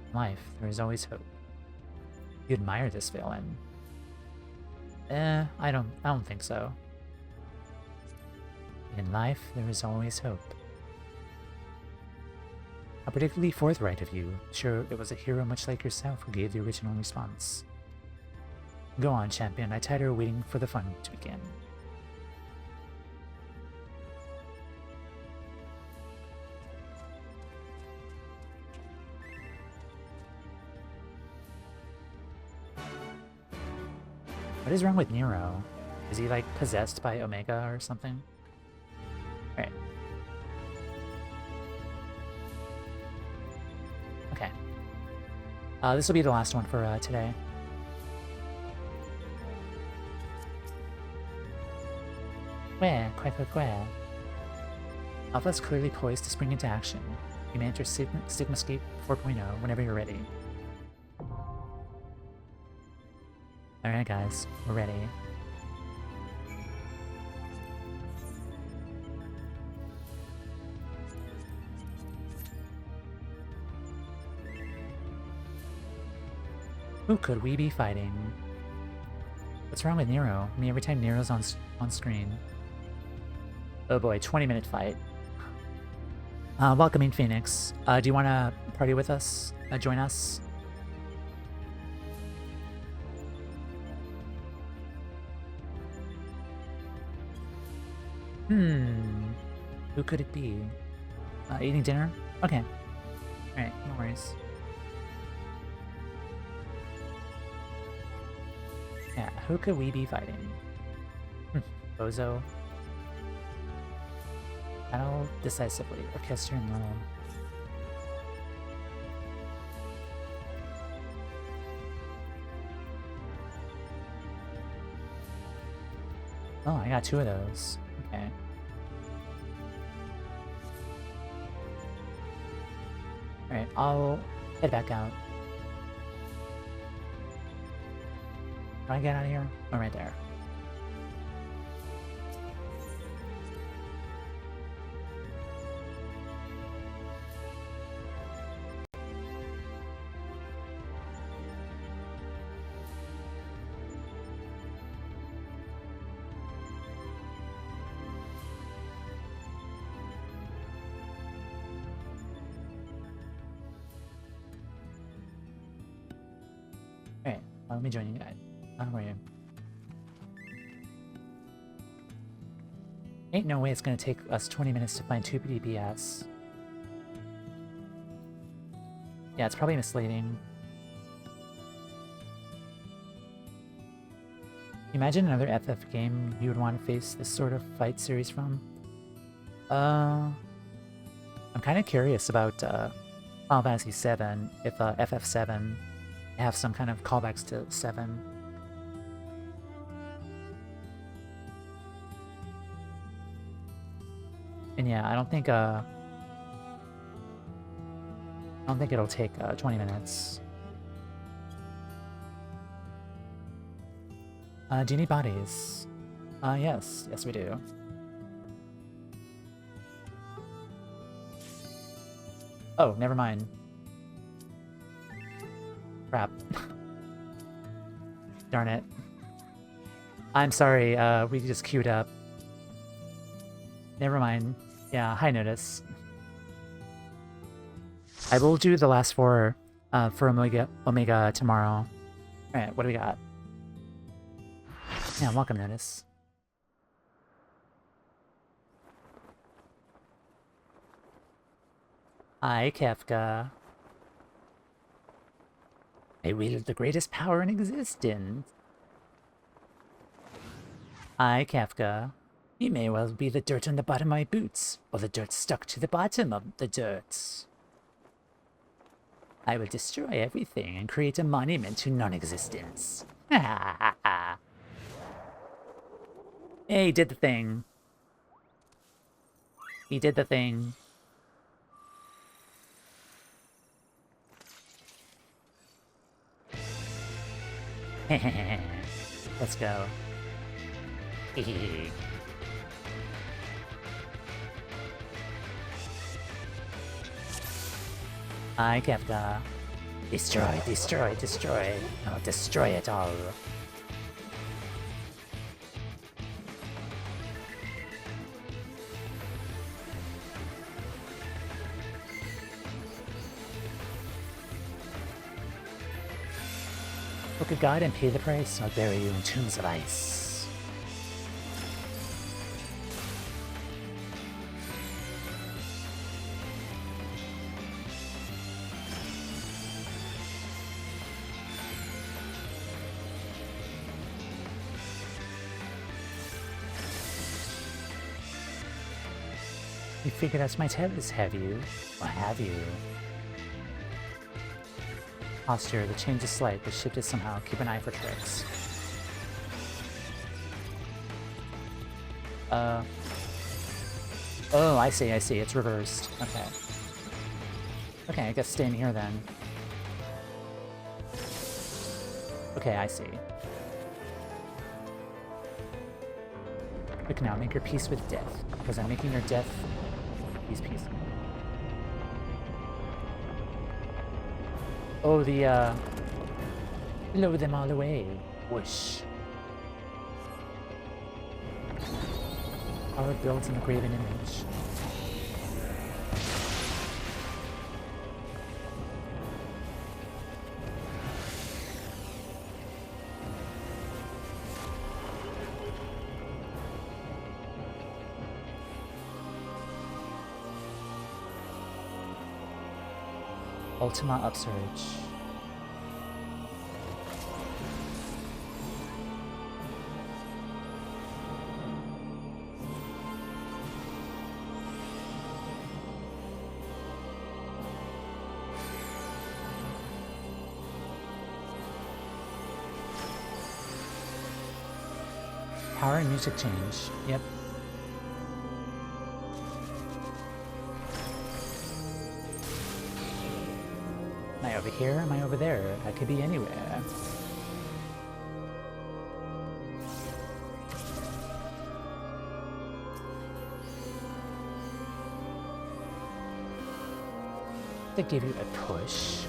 In life, there is always hope. You admire this villain. I don't think so. In life, there is always hope. How particularly forthright of you. Sure, it was a hero much like yourself who gave the original response. Go on, champion. I tired of waiting for the fun to begin. What is wrong with Nero? Is he like possessed by Omega or something? Alright. Okay. This will be the last one for today. Quack. Alpha's clearly poised to spring into action. You may enter Sigmascape 4.0 whenever you're ready. Alright guys, we're ready. Who could we be fighting? What's wrong with Nero? I mean, every time Nero's on screen. Oh boy, 20-minute fight. Welcoming Phoenix. Do you want to party with us? Join us? Who could it be? Eating dinner? Okay. Alright, no worries. Yeah, who could we be fighting? Bozo. Battle decisively. Orchestra and Rome. Oh, I got 2 of those. Okay. Alright, I'll head back out. Can I get out of here? Oh, right there. Alright, let me join you guys. Where are you? Ain't no way it's gonna take us 20 minutes to find 2 DPS. Yeah, it's probably misleading. Imagine another FF game you would want to face this sort of fight series from. I'm kind of curious about Final Fantasy VII, if FF7 have some kind of callbacks to 7. And yeah, I don't think it'll take 20 minutes. Do you need bodies? Yes. Yes, we do. Oh, never mind. Crap. Darn it. I'm sorry, we just queued up. Never mind. Yeah, high notice. I will do the last four for Omega tomorrow. Alright, what do we got? Yeah, welcome notice. Hi, Kefka. I wield the greatest power in existence. Hi, Kefka. You may well be the dirt on the bottom of my boots, or the dirt stuck to the bottom of the dirt. I will destroy everything and create a monument to non-existence. Hey, he did the thing. He did the thing. Let's go. Hi, Kefka. Destroy, destroy, destroy. I'll destroy it all. Look at God and pay the price. I'll bury you in tombs of ice. You figured out my tether, have you? Or have you? Posture, the change is slight, but shifted somehow. Keep an eye for tricks. Oh, I see, it's reversed. Okay. Okay, I guess stay in here then. Okay, I see. Quick now, make your peace with death, because I'm making your death peace. Oh, blow them all away. Whoosh. Power builds in a graven image. Ultima Upsurge. Power and music change. Yep. Am I over here? Am I over there? I could be anywhere. To give you a push.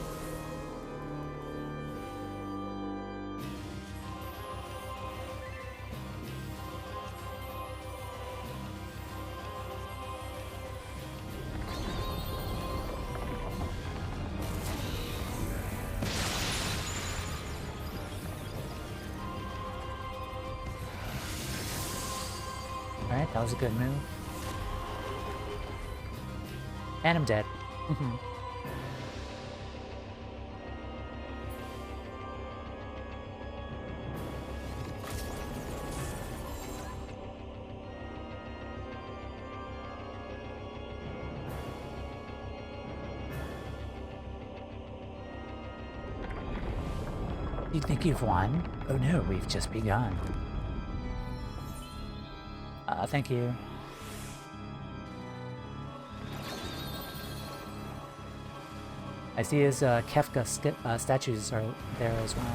Alright, that was a good move. And I'm dead. You think you've won? Oh no, we've just begun. Thank you. I see his Kefka statues are there as well.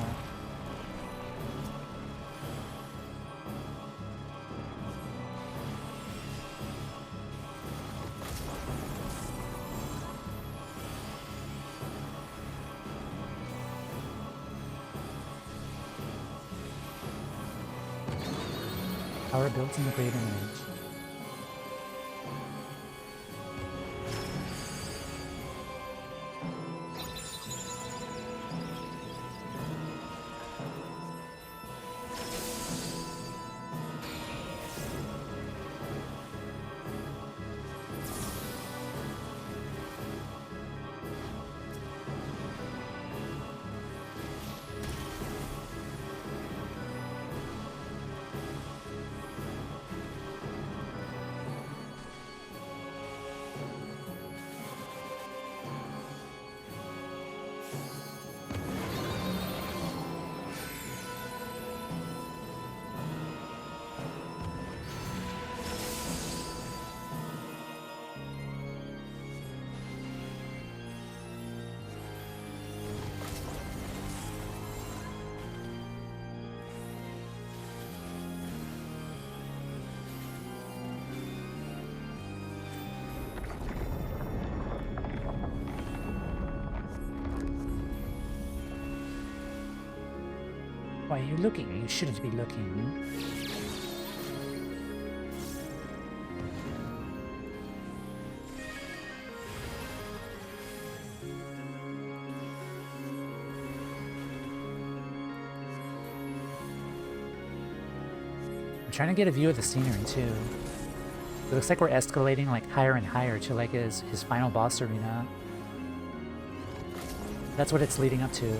Power built in the great image. Why are you looking? You shouldn't be looking. I'm trying to get a view of the scenery too. It looks like we're escalating like higher and higher to like his final boss arena. That's what it's leading up to.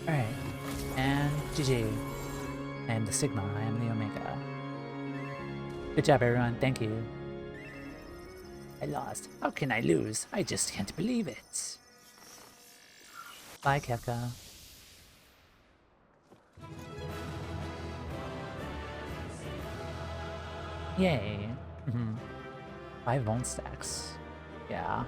Alright, and GG. I am the Sigma, I am the Omega. Good job everyone, thank you. I lost. How can I lose? I just can't believe it. Bye, Kefka. Yay. 5 bone stacks. Yeah.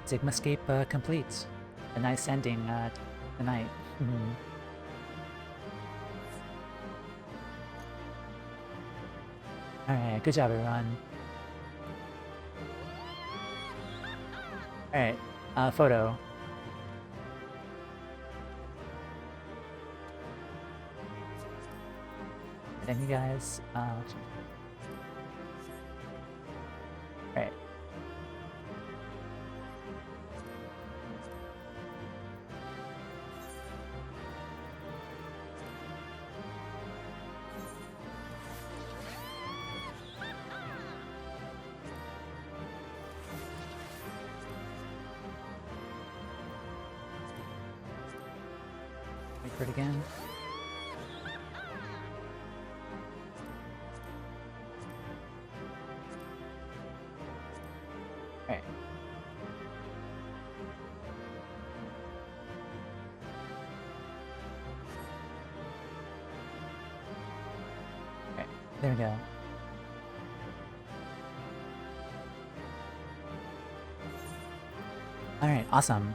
Sigmascape complete. A nice ending tonight. Alright, good job everyone. Alright, photo. Thank you guys. Alright. Wait for it again. Alright. There we go. Alright, awesome.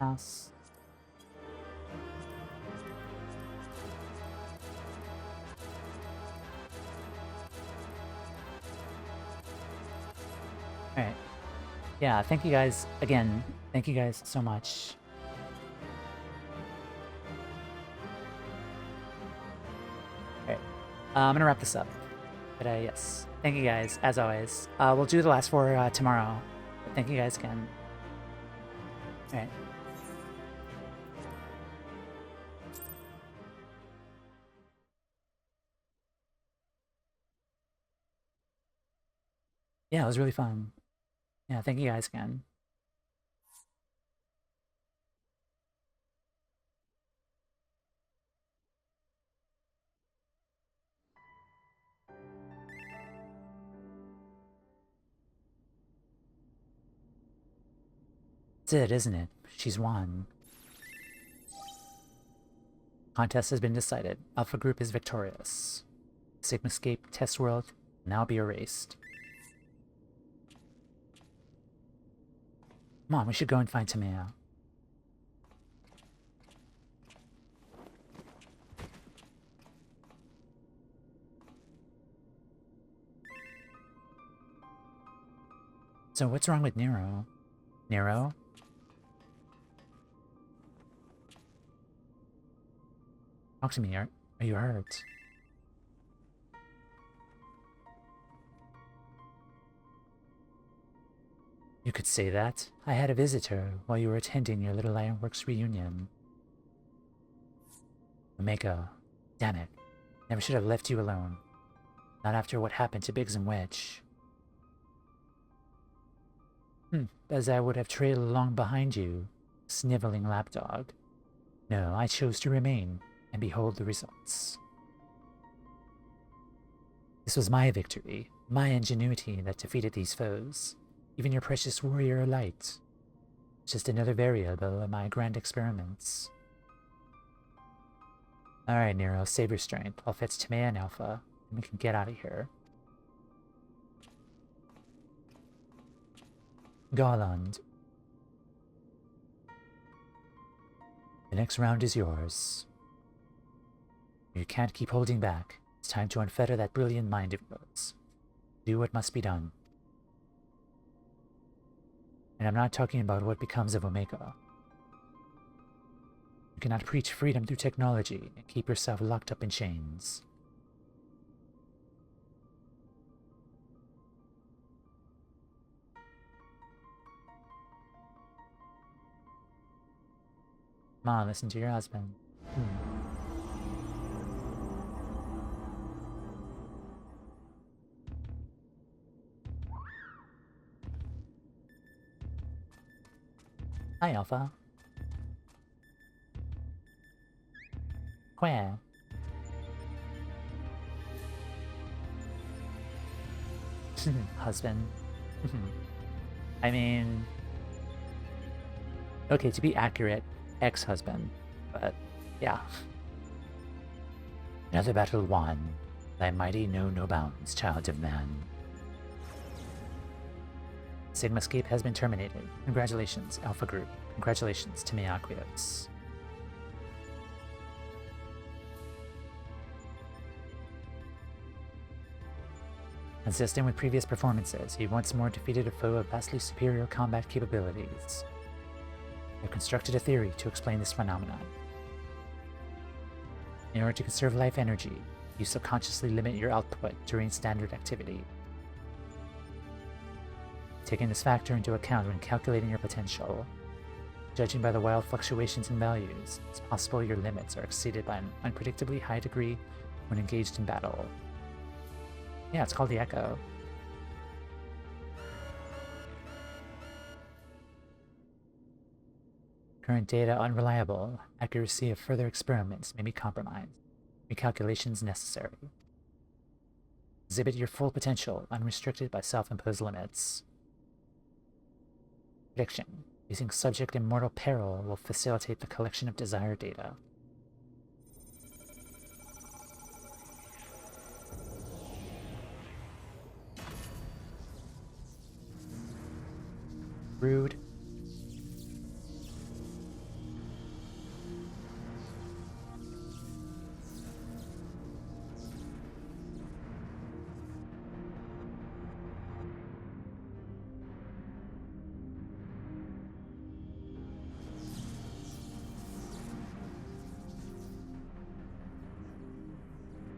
House. Alright. Yeah, thank you guys again. Thank you guys so much. Alright. I'm gonna wrap this up. But yes. Thank you guys, as always. We'll do the last 4 tomorrow. But thank you guys again. Alright. Yeah, it was really fun. Yeah, thank you guys again. That's it, isn't it? She's won. Contest has been decided. Alpha Group is victorious. Sigmascape test world will now be erased. Come on, we should go and find Toumeya. So what's wrong with Nero? Nero? Talk to me, are you hurt? You could say that. I had a visitor while you were attending your Little Ironworks reunion. Omega. Damn it. Never should have left you alone. Not after what happened to Biggs and Wedge. As I would have trailed along behind you, sniveling lapdog. No, I chose to remain, and behold the results. This was my victory, my ingenuity that defeated these foes. Even your precious warrior light. Just another variable in my grand experiments. Alright, Nero, save your strength. I'll fetch Toumeya and Alpha, and we can get out of here. Garland. The next round is yours. You can't keep holding back. It's time to unfetter that brilliant mind of yours. Do what must be done. And I'm not talking about what becomes of Omega. You cannot preach freedom through technology and keep yourself locked up in chains. Come on, listen to your husband. Hi, Alpha. Where? Husband. I mean... Okay, to be accurate, ex-husband. But, yeah. Another battle won. Thy mighty know no bounds, child of man. Sigmascape has been terminated. Congratulations, Alpha Group. Congratulations, Toumeya Aqueous. Consistent with previous performances, he once more defeated a foe of vastly superior combat capabilities. They constructed a theory to explain this phenomenon. In order to conserve life energy, you subconsciously limit your output during standard activity. Taking this factor into account when calculating your potential, judging by the wild fluctuations in values, it's possible your limits are exceeded by an unpredictably high degree when engaged in battle. Yeah, it's called the Echo. Current data unreliable. Accuracy of further experiments may be compromised. Recalculations necessary. Exhibit your full potential, unrestricted by self-imposed limits. Prediction. Using subject in mortal peril will facilitate the collection of desired data. Rude.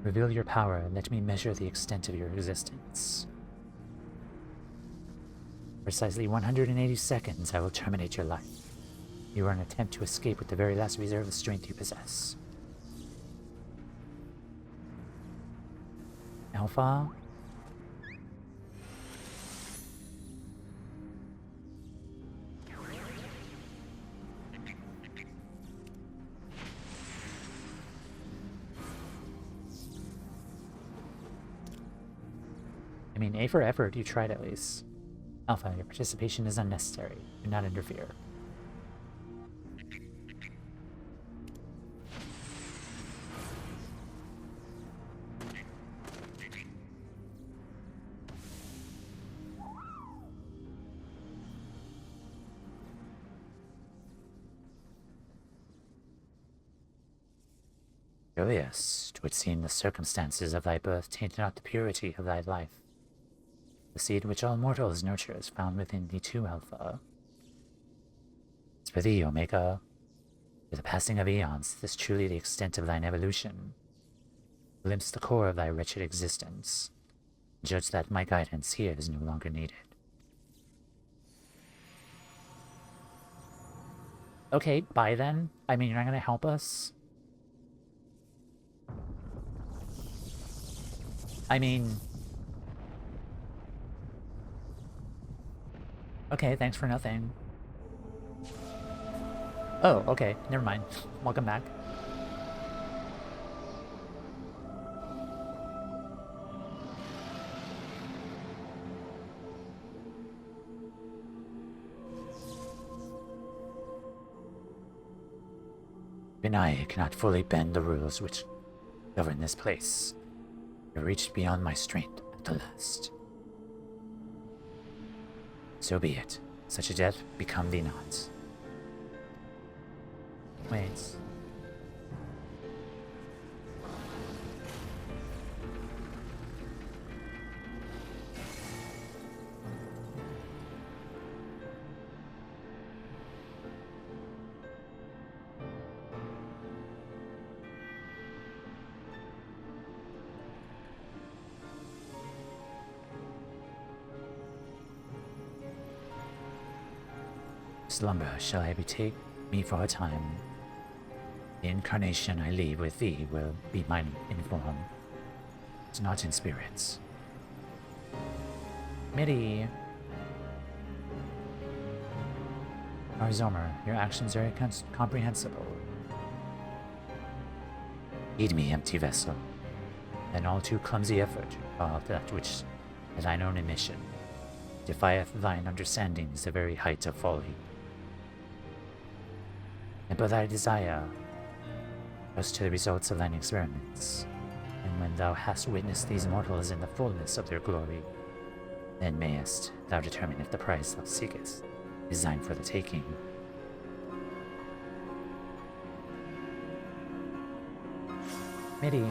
Reveal your power and let me measure the extent of your existence. Precisely 180 seconds, I will terminate your life. You are an attempt to escape with the very last reserve of strength you possess. Alpha? I mean, A for effort, you tried at least. Alpha, your participation is unnecessary. Do not interfere. Yes, 'twould seem the circumstances of thy birth taint not the purity of thy life. The seed which all mortals nurture is found within thee too, Alpha. As for thee, Omega, with the passing of eons, this truly the extent of thine evolution. Glimpse the core of thy wretched existence. Judge that my guidance here is no longer needed. Okay, bye then. I mean, you're not gonna help us? I mean... Okay, thanks for nothing. Oh, okay, never mind. Welcome back. Even I cannot fully bend the rules which govern this place. I reached beyond my strength at the last. So be it. Such a death become thee not. Wait. Slumber shall I betake me for a time. The incarnation I leave with thee will be mine in form, but not in spirits. Midi. Arzomer, your actions are incomprehensible. Heed me, empty vessel. An all too clumsy effort of that which, at thine own admission, defieth thine understandings the very height of folly. And but thy desire, as to the results of thine experiments, and when thou hast witnessed these mortals in the fullness of their glory, then mayest thou determine if the prize thou seekest is thine for the taking. Midi.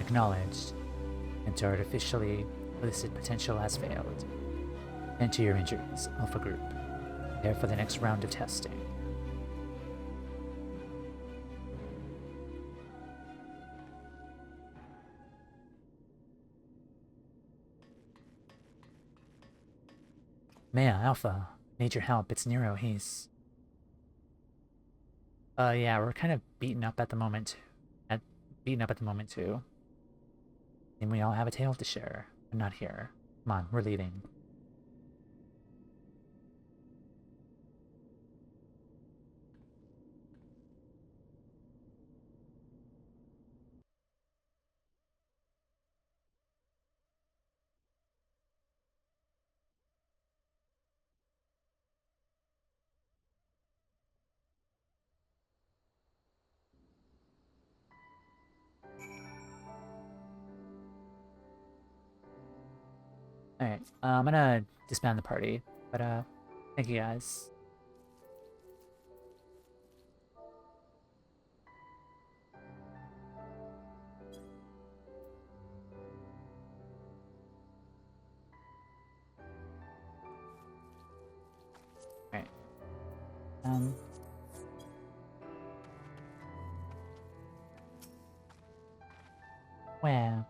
Acknowledged. And to artificially elicit potential has failed. Enter your injuries, Alpha Group. Prepare for the next round of testing. Maya, Alpha, need your help. It's Nero. He's... yeah, we're kind of beaten up at the moment. Too. And we all have a tale to share. I'm not here. Come on, we're leaving. Alright, I'm gonna disband the party, but thank you guys. Alright. Well.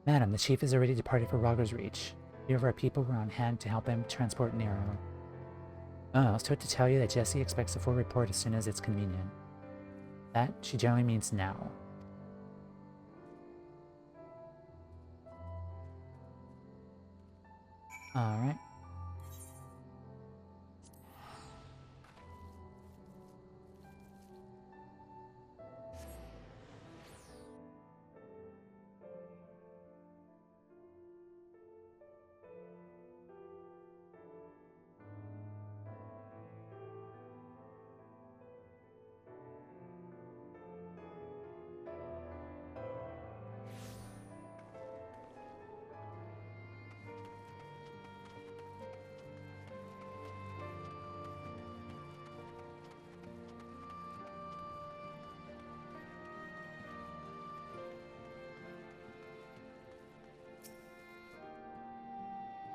Madam, the chief is already departed for Rhalgr's Reach. Few of our people were on hand to help him transport Nero. Oh, I was told to tell you that Jessie expects a full report as soon as it's convenient. That, she generally means now. Alright.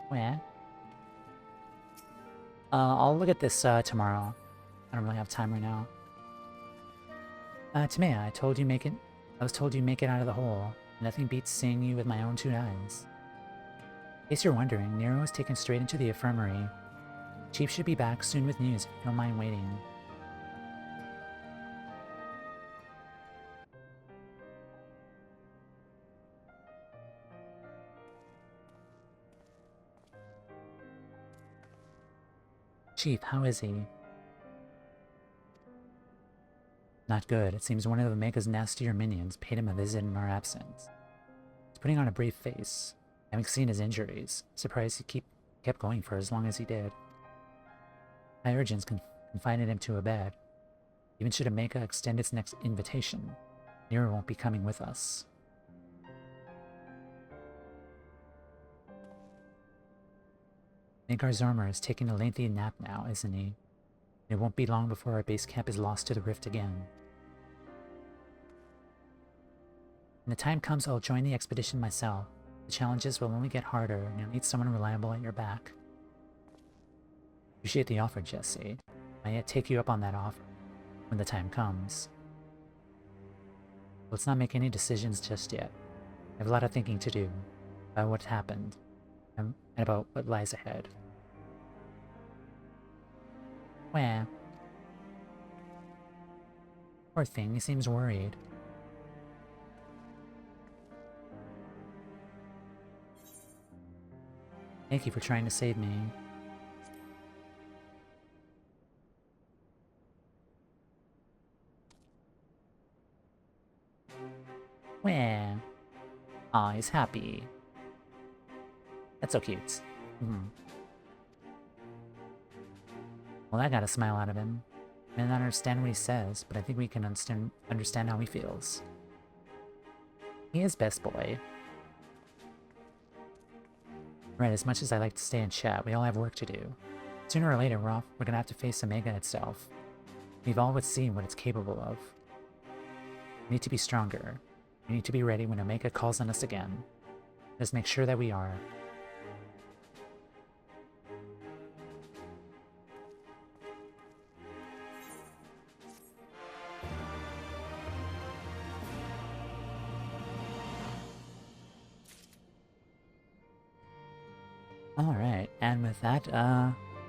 Where? I'll look at this tomorrow. I don't really have time right now. Toumeya, I was told you make it out of the hole. Nothing beats seeing you with my own 2 eyes. In case you're wondering, Nero was taken straight into the infirmary. Chief should be back soon with news if you don't mind waiting. Chief, how is he? Not good. It seems one of Omega's nastier minions paid him a visit in our absence. He's putting on a brave face. Having seen his injuries, surprised he kept going for as long as he did. High urgents confined him to a bed. Even should Omega extend its next invitation, Nero won't be coming with us. Magar Zormer is taking a lengthy nap now, isn't he? It won't be long before our base camp is lost to the rift again. When the time comes, I'll join the expedition myself. The challenges will only get harder, and you'll need someone reliable at your back. Appreciate the offer, Jessie. I might yet take you up on that offer when the time comes. Let's not make any decisions just yet. I have a lot of thinking to do about what happened and about what lies ahead. Well, poor thing, he seems worried. Thank you for trying to save me. Well, aw, he's happy. That's so cute. Well, that got a smile out of him. I may not understand what he says, but I think we can understand how he feels. He is best boy. Right, as much as I like to stay and chat, we all have work to do. Sooner or later, we're gonna have to face Omega itself. We've all seen what it's capable of. We need to be stronger. We need to be ready when Omega calls on us again. Let's make sure that we are. Alright, and with that,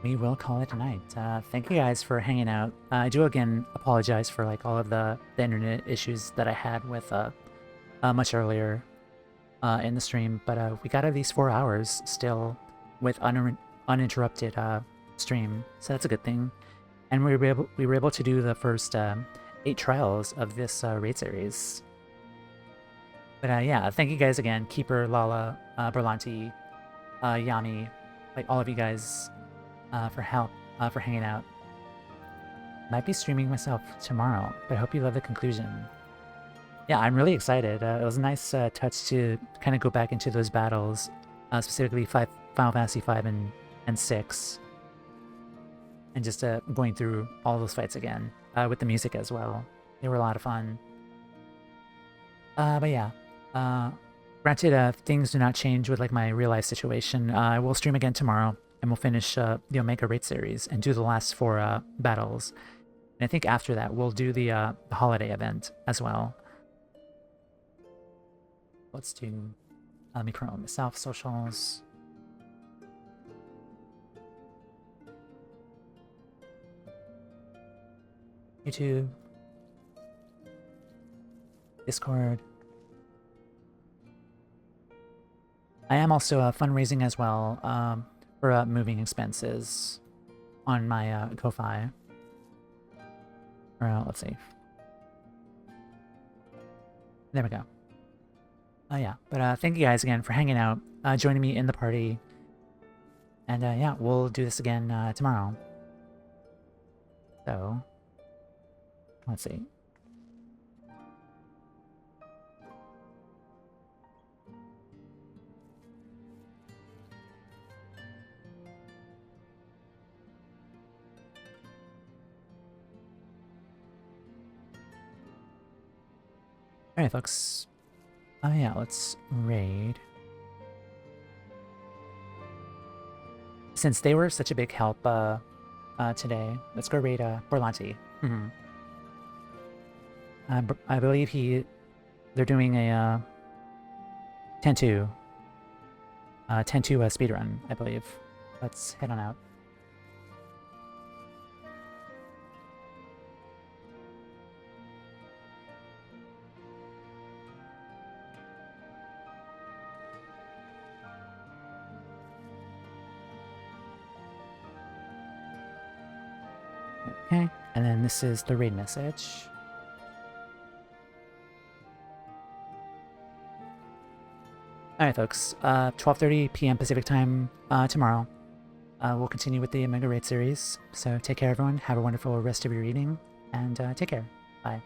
we will call it a night. Thank you guys for hanging out. I do again apologize for like all of the internet issues that I had with much earlier in the stream, but we got at least 4 hours still with uninterrupted stream, so that's a good thing. And we were able to do the first 8 trials of this raid series. But yeah, thank you guys again, Keeper, Lala, Berlanti, Yami, like all of you guys for hanging out. Might be streaming myself tomorrow, but I hope you love the conclusion. Yeah, I'm really excited. It was a nice touch to kind of go back into those battles, specifically Final Fantasy V and 6, and just going through all those fights again, with the music as well. They were a lot of fun. But yeah, granted, things do not change with like my real life situation. I will stream again tomorrow, and we'll finish the Omega Raid series and do the last 4 battles. And I think after that, we'll do the holiday event as well. Let's do, let me promote myself, socials. YouTube. Discord. I am also fundraising as well for moving expenses on my Ko-Fi. Or let's see. There we go. Yeah, but thank you guys again for hanging out, joining me in the party. And yeah, we'll do this again tomorrow. So, let's see. Alright, folks. Oh yeah, let's raid. Since they were such a big help today, let's go raid Borlanti. I believe they're doing a 10-2 speedrun, I believe. Let's head on out. Okay, and then this is the raid message. Alright folks, 12:30 p.m. Pacific time tomorrow. We'll continue with the Omega Raid series. So take care everyone, have a wonderful rest of your evening, and take care. Bye.